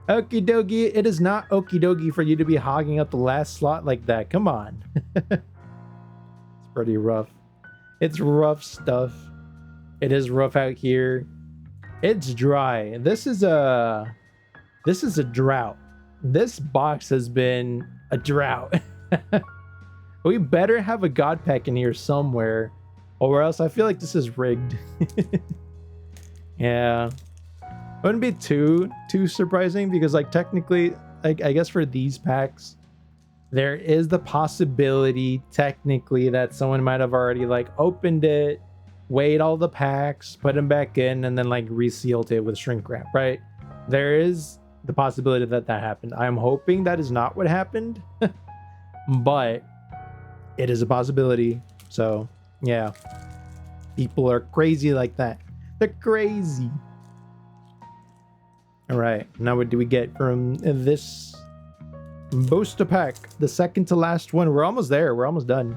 Okidogi, it is not Okidogi for you to be hogging up the last slot like that. Come on. It's pretty rough. It's rough stuff. It is rough out here. It's dry. This is a drought. This box has been a drought. We better have a God Pack in here somewhere, or else I feel like this is rigged. Yeah. Wouldn't be too surprising because like technically I guess for these packs there is the possibility technically that someone might have already like opened it, weighed all the packs, put them back in, and then like resealed it with shrink wrap, right? There is the possibility that happened. I'm hoping that is not what happened, but it is a possibility. So yeah, people are crazy like that. They're crazy. All right, now what do we get from this booster pack? The second to last one. We're almost there. We're almost done.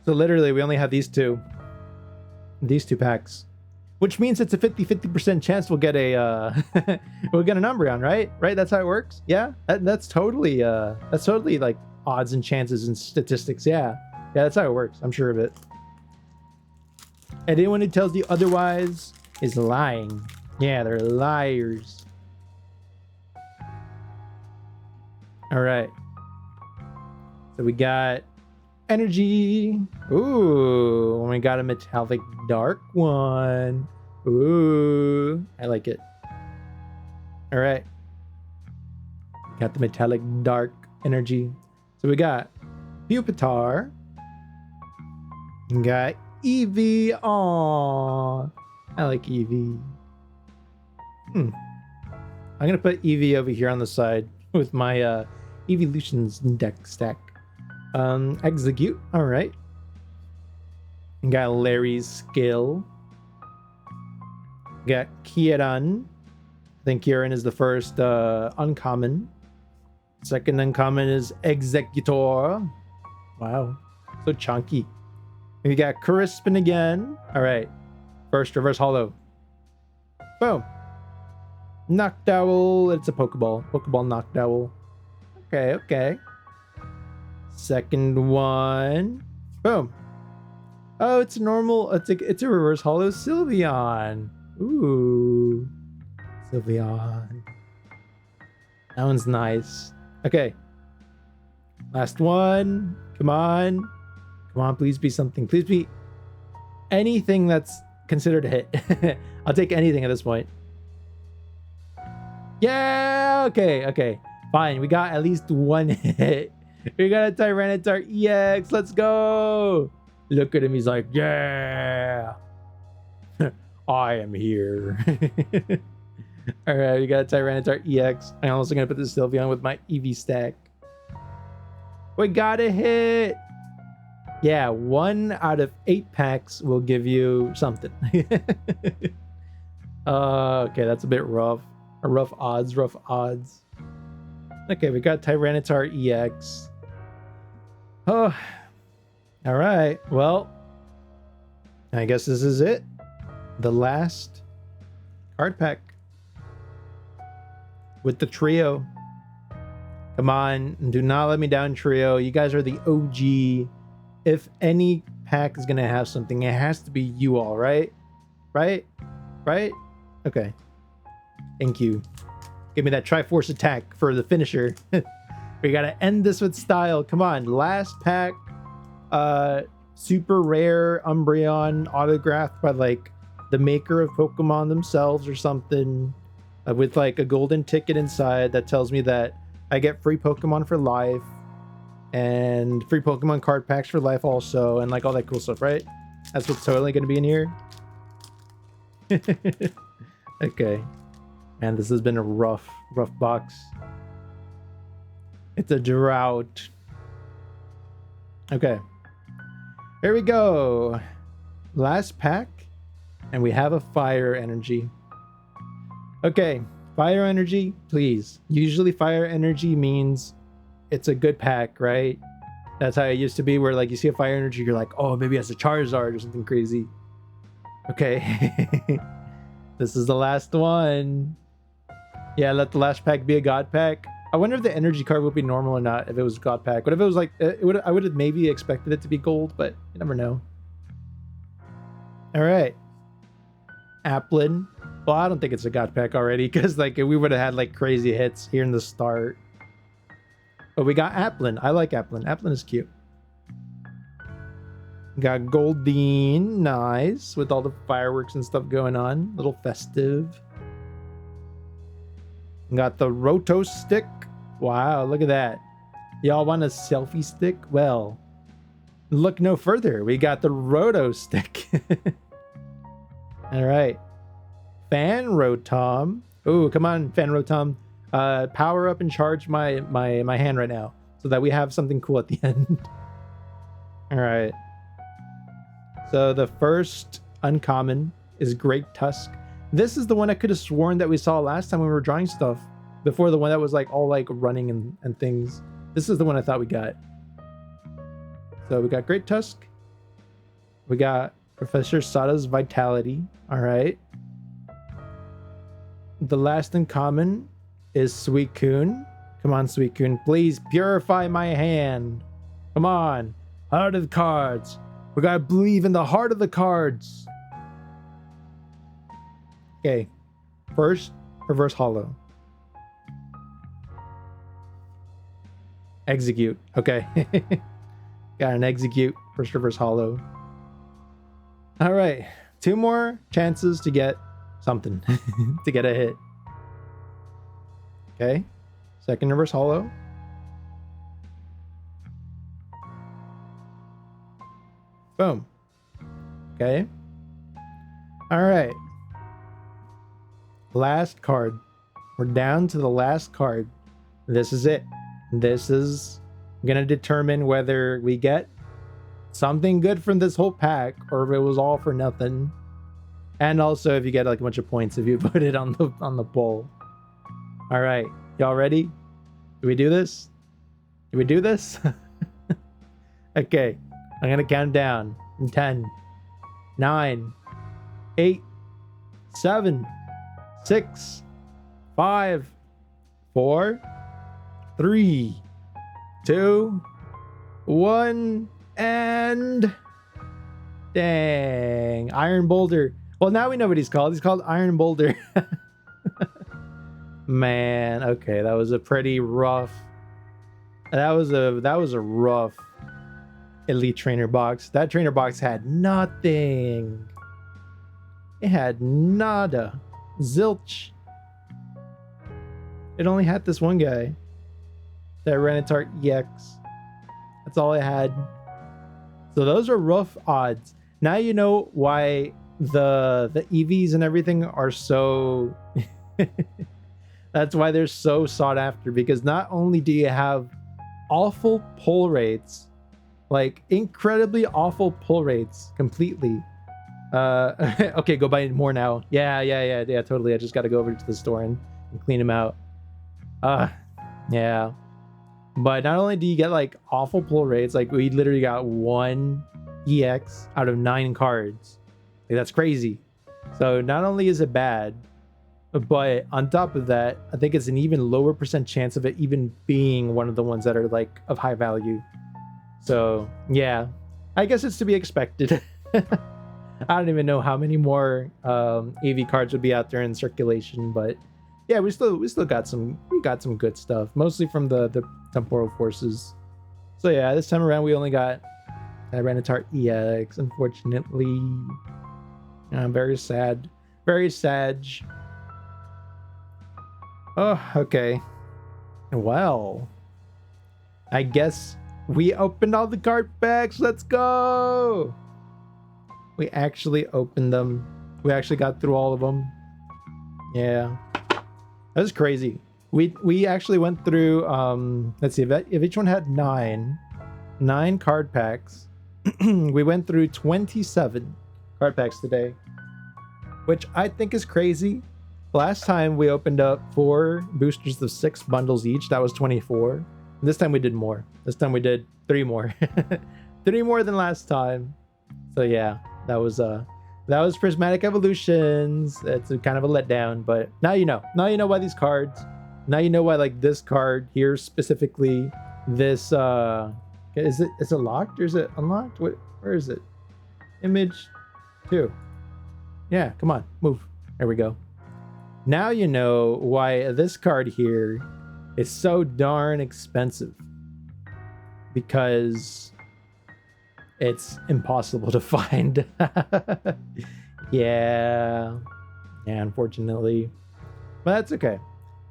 So literally, we only have these two packs, which means it's a 50% chance we'll get a we'll get an Umbreon, right? Right? That's how it works. Yeah, that's totally like odds and chances and statistics. Yeah, that's how it works. I'm sure of it. And anyone who tells you otherwise is lying. Yeah, they're liars. All right. So we got energy. Ooh, we got a metallic dark one. Ooh, I like it. All right. Got the metallic dark energy. So we got Pupitar. We got Eevee. Aww, I like Eevee. I'm gonna put Eevee over here on the side with my Evolutions deck stack. Execute. All right. Got Larry's skill. Got Kieran. I think Kieran is the first uncommon. Second uncommon is Executor. Wow, so chunky. We got Crispin again. All right. First reverse hollow. Boom. Noctowl. It's a Pokeball. Pokeball Noctowl. Okay. Second one. Boom. Oh, it's normal. It's a reverse hollow Sylveon. Ooh. Sylveon. That one's nice. Okay. Last one. Come on. Come on, please be something. Please be anything that's considered a hit. I'll take anything at this point. Yeah, okay. Fine, we got at least one hit. We got a Tyranitar EX. Let's go. Look at him. He's like, yeah. I am here. All right, we got a Tyranitar EX. I'm also going to put the Sylveon with my EV stack. We got a hit. Yeah, 1 out of 8 packs will give you something. Okay, that's a bit rough. Rough odds. Okay, we got Tyranitar EX. Oh, all right. Well, I guess this is it. The last card pack with the trio. Come on, do not let me down, trio. You guys are the OG. If any pack is gonna have something, it has to be you all, right? Right? Okay. Thank you. Give me that Triforce attack for the finisher. We gotta end this with style. Come on, last pack. Super rare Umbreon autographed by like the maker of Pokemon themselves or something, with like a golden ticket inside that tells me that I get free Pokemon for life and free Pokemon card packs for life also, and like all that cool stuff, right? That's what's totally gonna be in here. Okay. Man, this has been a rough box. It's a drought. Okay. Here we go. Last pack. And we have a fire energy. Okay. Fire energy, please. Usually fire energy means it's a good pack, right? That's how it used to be, where like you see a fire energy, you're like, oh, maybe it's a Charizard or something crazy. Okay. This is the last one. Yeah, let the last pack be a god pack. I wonder if the energy card would be normal or not if it was god pack. But if it was like, I would have maybe expected it to be gold, but you never know. All right. Applin. Well, I don't think it's a god pack already, because like we would have had like crazy hits here in the start. But we got Applin. I like Applin. Applin is cute. Got Goldeen. Nice. With all the fireworks and stuff going on. Little festive. Got the Roto stick. Wow, look at that. Y'all want a selfie stick? Well, look no further. We got the Roto stick. All right. Fan Rotom. Ooh, come on, Fan Rotom. Power up and charge my hand right now so that we have something cool at the end. All right. So the first uncommon is Great Tusk. This is the one I could have sworn that we saw last time when we were drawing stuff, before the one that was like all like running and things. This is the one I thought we got. So we got Great Tusk. We got Professor Sada's Vitality. All right. The last uncommon is Suicune. Come on, Suicune. Please purify my hand. Come on. Heart of the cards. We gotta believe in the heart of the cards. Okay. First, reverse hollow. Execute. Okay. Got an execute. First reverse hollow. All right. 2 more chances to get something. To get a hit. Okay. Second reverse hollow. Boom. Okay. All right. Last card. We're down to the last card. This is it. This is gonna determine whether we get something good from this whole pack or if it was all for nothing. And also if you get like a bunch of points if you put it on the poll. All right, y'all ready? Do we do this? Do we do this? Okay, I'm gonna count down. 10, 9, 8, 7, 6, 5, 4, 3, 2, 1, and dang, Iron Boulder. Well, now we know what he's called. He's called Iron Boulder. Man, okay, that was a pretty rough. That was a rough Elite Trainer box. That trainer box had nothing. It had nada. Zilch. It only had this one guy. That Renatar EX. That's all I had. So those are rough odds. Now you know why the EVs and everything are so that's why they're so sought after, because not only do you have awful pull rates, like incredibly awful pull rates completely. Okay, go buy more now. Yeah, totally. I just got to go over to the store and clean them out. Yeah. But not only do you get like awful pull rates, like we literally got 1 EX out of 9 cards. Like, that's crazy. So not only is it bad, but on top of that, I think it's an even lower percent chance of it even being one of the ones that are like of high value. So yeah, I guess it's to be expected. I don't even know how many more AV cards would be out there in circulation, but yeah, we still got some good stuff, mostly from the temporal forces. So yeah, this time around we only got that Renatar EX, unfortunately. Very sad. Very sad. Oh, okay. Well, I guess we opened all the card packs. Let's go. We actually opened them. We actually got through all of them. Yeah. That was crazy. We actually went through let's see, if each one had 9 card packs. We went through 27 card packs today, which I think is crazy. Last time we opened up 4 boosters of 6 bundles each. That was 24. This time we did more. This time we did 3 more. 3 more than last time. So yeah, that was Prismatic Evolutions. It's a kind of a letdown, but now you know. Now you know why these cards. Now you know why, like, this card here specifically. This is it locked or is it unlocked? Where is it? Image 2. Yeah, come on, move. There we go. Now you know why this card here is so darn expensive. Because it's impossible to find. Yeah, unfortunately. But that's okay.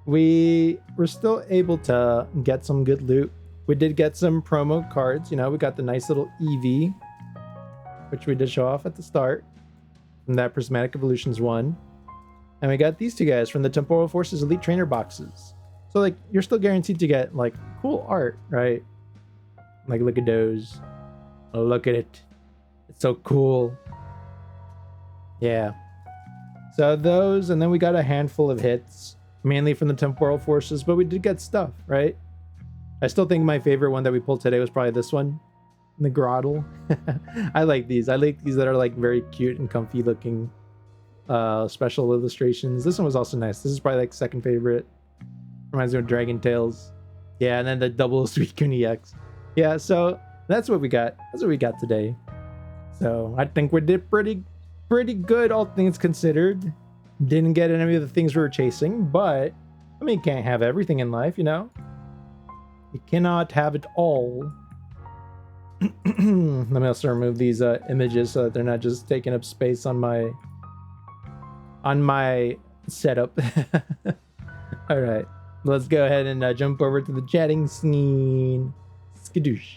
We were still able to get some good loot. We did get some promo cards. You know, we got the nice little EV, which we did show off at the start from that Prismatic Evolutions one. And we got these 2 guys from the Temporal Forces Elite Trainer boxes. So, like, you're still guaranteed to get, like, cool art, right? Like, look at those. Oh, look at it. It's so cool. Yeah. So those, and then we got a handful of hits, mainly from the Temporal Forces, but we did get stuff, right? I still think my favorite one that we pulled today was probably this one, the Grottle. I like these. I like these that are like very cute and comfy looking special illustrations. This one was also nice. This is probably like second favorite. Reminds me of Dragon Tales. Yeah, and then the double Suicune EX. Yeah, so that's what we got. That's what we got today. So I think we did pretty good, all things considered. Didn't get any of the things we were chasing, but I mean, you can't have everything in life, you know? You cannot have it all. Let me also remove these images so that they're not just taking up space on my setup. All right, let's go ahead and jump over to the chatting scene. Skadoosh.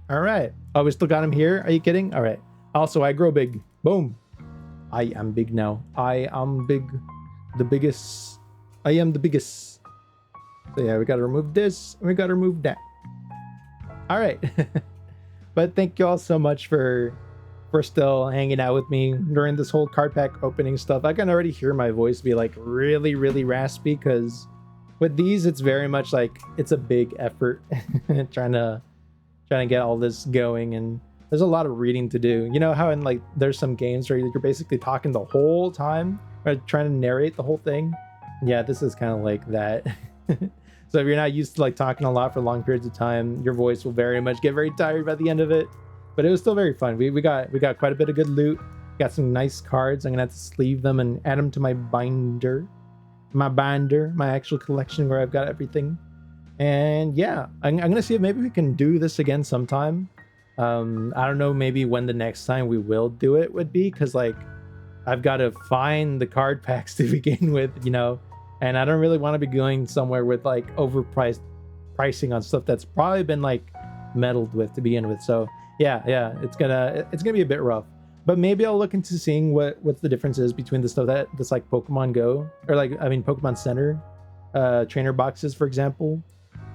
All right. Oh, we still got him here. Are you kidding? All right. Also, I grow big. Boom. I am big now. I am big. The biggest. I am the biggest. So yeah, we got to remove this and we got to remove that. All right. But thank you all so much for still hanging out with me during this whole card pack opening stuff. I can already hear my voice be like really, really raspy because with these, it's very much like it's a big effort trying to get all this going, and there's a lot of reading to do. You know how in like there's some games where you're basically talking the whole time or trying to narrate the whole thing? Yeah, this is kind of like that. So if you're not used to like talking a lot for long periods of time, your voice will very much get very tired by the end of it. But it was still very fun. We got quite a bit of good loot. Got some nice cards. I'm gonna have to sleeve them and add them to my binder. My actual collection where I've got everything. And yeah, I'm gonna see if maybe we can do this again sometime. I don't know maybe when the next time we will do it would be, because like I've got to find the card packs to begin with, you know, and I don't really want to be going somewhere with like overpriced pricing on stuff that's probably been like meddled with to begin with. So yeah, it's gonna be a bit rough. But maybe I'll look into seeing what the difference is between the stuff that's like Pokemon Go or like Pokemon Center trainer boxes, for example,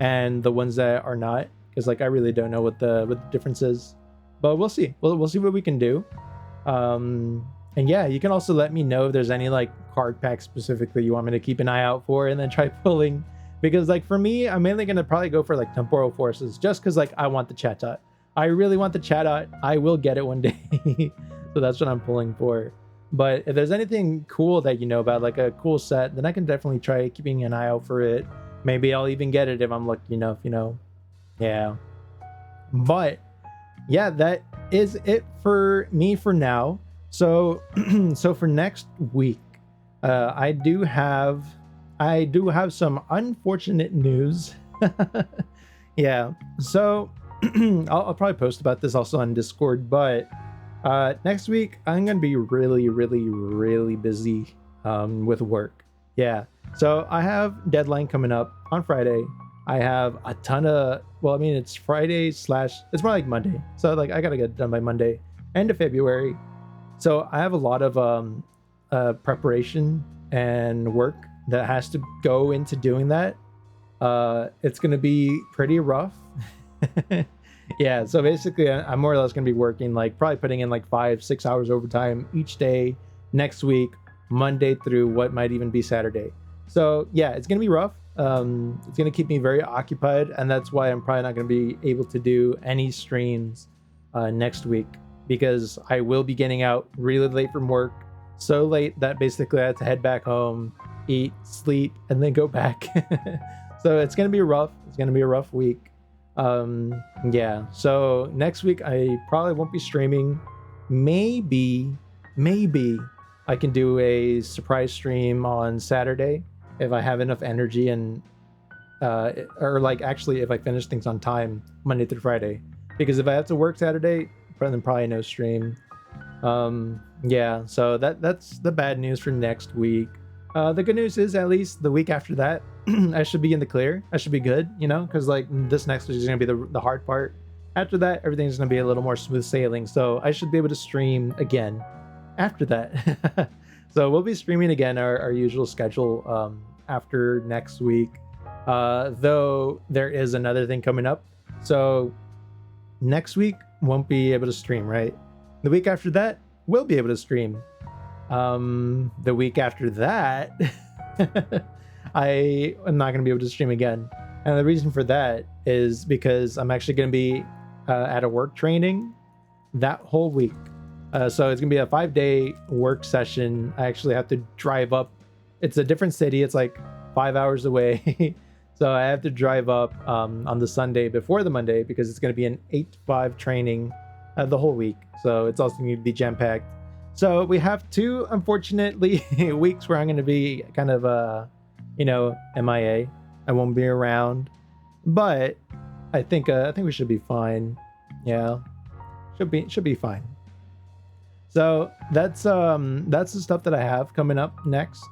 and the ones that are not, because like I really don't know what the difference is. But we'll see. We'll see what we can do. And yeah, you can also let me know if there's any like card packs specifically you want me to keep an eye out for and then try pulling. Because like for me, I'm mainly gonna probably go for like temporal forces just because like I want the Chatot. I really want the Chatot. I will get it one day. So that's what I'm pulling for. But if there's anything cool that you know about, like a cool set, then I can definitely try keeping an eye out for it. Maybe I'll even get it if I'm lucky enough, you know. Yeah. But yeah, that is it for me for now. So so for next week, I do have some unfortunate news. Yeah. So I'll probably post about this also on Discord, but next week I'm gonna be really busy with work. Yeah. So I have deadline coming up on Friday. I have a ton of, well, I mean, it's Friday slash, it's more like Monday. So like I gotta get it done by Monday, end of February. So I have a lot of preparation and work that has to go into doing that. It's gonna be pretty rough. Yeah, so basically I'm more or less gonna be working, like probably putting in like 5-6 hours overtime each day next week, Monday through what might even be Saturday. So yeah, it's gonna be rough. It's gonna keep me very occupied, and that's why I'm probably not gonna be able to do any streams next week, because I will be getting out really late from work, so late that basically I have to head back home, eat, sleep, and then go back. So it's gonna be rough. It's gonna be a rough week. Yeah, so next week I probably won't be streaming. Maybe I can do a surprise stream on Saturday if I have enough energy, and or like actually if I finish things on time Monday through Friday, because if I have to work Saturday, then probably no stream. Yeah, so that's the bad news for next week. The good news is at least the week after that I should be in the clear. I should be good, you know, because like this next week is going to be the hard part. After that, everything's going to be a little more smooth sailing, so I should be able to stream again after that. So we'll be streaming again our usual schedule after next week, though there is another thing coming up. So next week won't be able to stream, right? The week after that we'll be able to stream. The week after that I am not going to be able to stream again, and the reason for that is because I'm actually going to be at a work training that whole week. So it's gonna be a 5-day work session. I actually have to drive up. It's a different city. It's like 5 hours away. So I have to drive up on the Sunday before the Monday, because it's gonna be an 8 to 5 training the whole week. So it's also gonna be jam-packed. So we have 2 unfortunately weeks where I'm gonna be kind of MIA. I won't be around, but I think we should be fine. Yeah, should be fine. So that's the stuff that I have coming up next.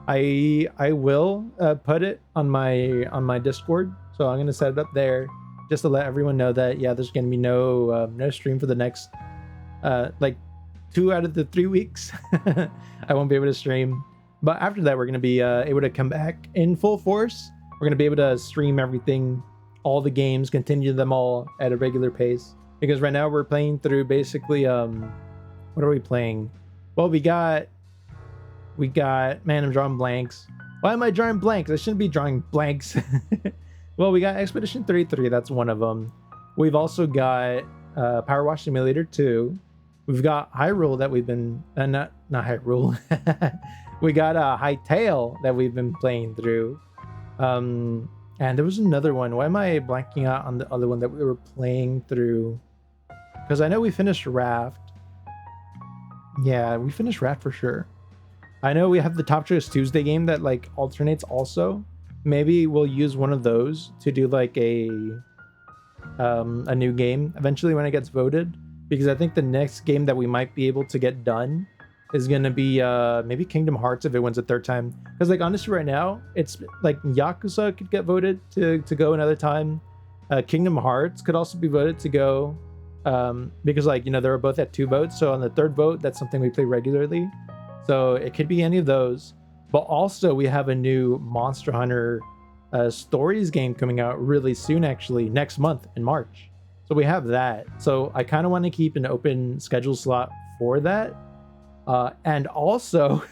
I will put it on my Discord, so I'm gonna set it up there just to let everyone know that there's gonna be no stream for the next like 2 out of the 3 weeks. I won't be able to stream, but after that we're gonna be able to come back in full force. We're gonna be able to stream everything, all the games, continue them all at a regular pace, because right now we're playing through basically what are we playing? Well, we got, man, I'm drawing blanks. Why am I drawing blanks? I shouldn't be drawing blanks. Well, we got Expedition 33, that's one of them. We've also got Power Wash Simulator 2. We've got Hyrule that we've been, not Hyrule. We got Hytale that we've been playing through. And there was another one. Why am I blanking out on the other one that we were playing through? Because I know we finished Raft. Yeah, we finished Raft for sure. I know we have the Top Choice Tuesday game that like alternates also. Maybe we'll use one of those to do like a new game eventually when it gets voted, because I think the next game that we might be able to get done is gonna be maybe Kingdom Hearts if it wins a third time. Because like honestly, right now it's like Yakuza could get voted to go another time. Kingdom Hearts could also be voted to go because like they were both at 2 votes. So on the third vote, that's something we play regularly. So it could be any of those. But also we have a new Monster Hunter Stories game coming out really soon, actually next month in March. So we have that. So I kind of want to keep an open schedule slot for that. And also,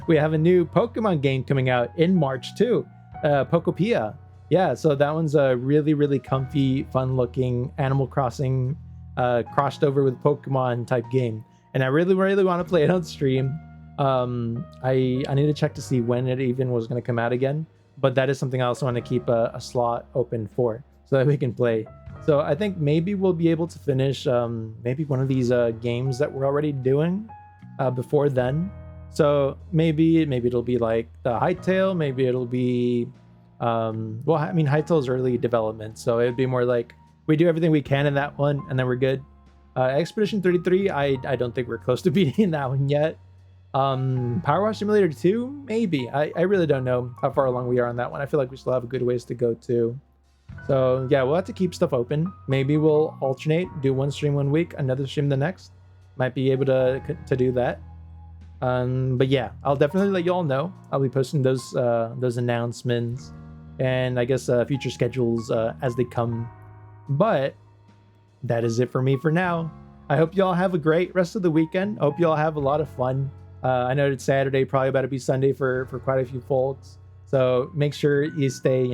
we have a new Pokemon game coming out in March too, Pokopia. Yeah, so that one's a really, really comfy, fun-looking Animal Crossing crossed over with Pokemon type game. And I really, really want to play it on stream. I need to check to see when it even was going to come out again. But that is something I also want to keep a slot open for so that we can play. So I think maybe we'll be able to finish maybe one of these games that we're already doing before then. So maybe it'll be like the Hytale, maybe it'll be well, I mean Hytale's early development, so it'd be more like we do everything we can in that one and then we're good. Expedition 33, I don't think we're close to beating that one yet. Power Wash Simulator 2, maybe. I really don't know how far along we are on that one. I feel like we still have a good ways to go too. So yeah, we'll have to keep stuff open. Maybe we'll alternate, do one stream one week, another stream the next. Might be able to do that. But yeah, I'll definitely let you all know. I'll be posting those announcements and I guess future schedules as they come. But that is it for me for now. I hope you all have a great rest of the weekend. I hope you all have a lot of fun. I know it's Saturday, probably about to be Sunday for quite a few folks. So make sure you stay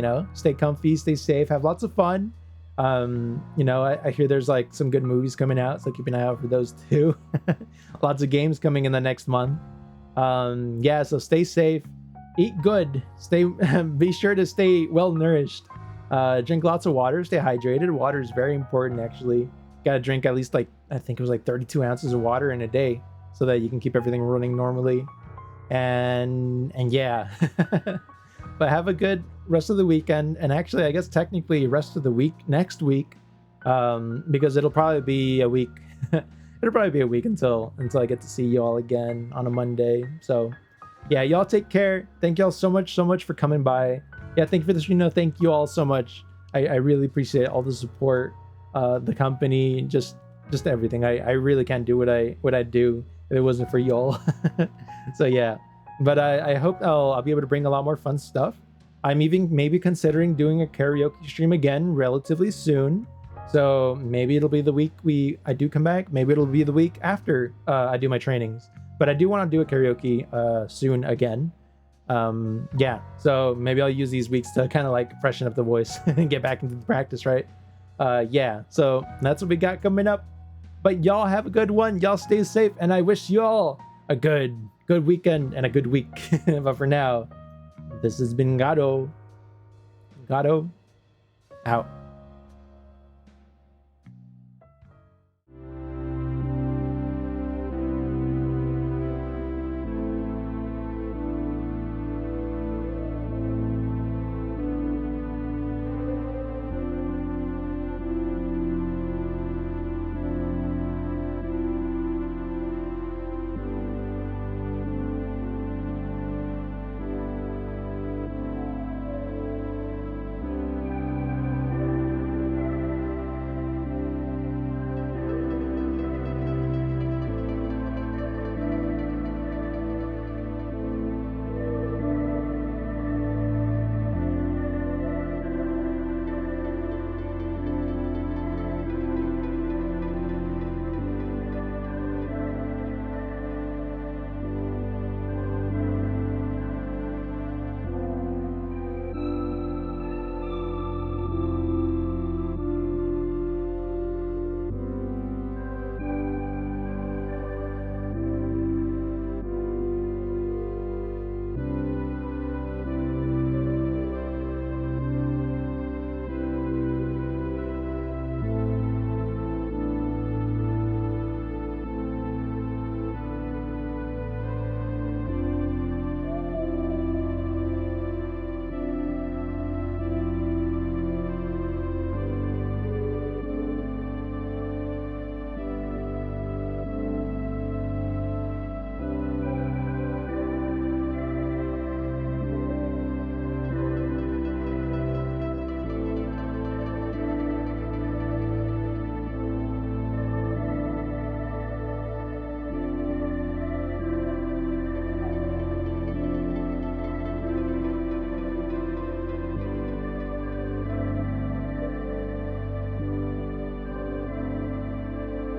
comfy, stay safe, have lots of fun. I hear there's like some good movies coming out, so keep an eye out for those too. Lots of games coming in the next month. Yeah, so stay safe, eat good, be sure to stay well nourished. Drink lots of water, stay hydrated. Water is very important, actually. Gotta drink at least like I think it was like 32 ounces of water in a day so that you can keep everything running normally. And yeah. But have a good rest of the weekend, and actually I guess technically rest of the week next week, because it'll probably be a week until I get to see you all again on a Monday. So yeah, y'all take care. Thank y'all so much for coming by. Yeah, thank you for the stream. Thank you all so much. I really appreciate all the support, the company, just everything. I really can't do what I do if it wasn't for y'all. So yeah. But I hope I'll be able to bring a lot more fun stuff. I'm even maybe considering doing a karaoke stream again relatively soon. So maybe it'll be the week I do come back. Maybe it'll be the week after I do my trainings. But I do want to do a karaoke soon again. Yeah, so maybe I'll use these weeks to kind of like freshen up the voice and get back into the practice, right? Yeah, so that's what we got coming up. But y'all have a good one. Y'all stay safe. And I wish you all a good weekend and a good week. But for now, this has been Garo out.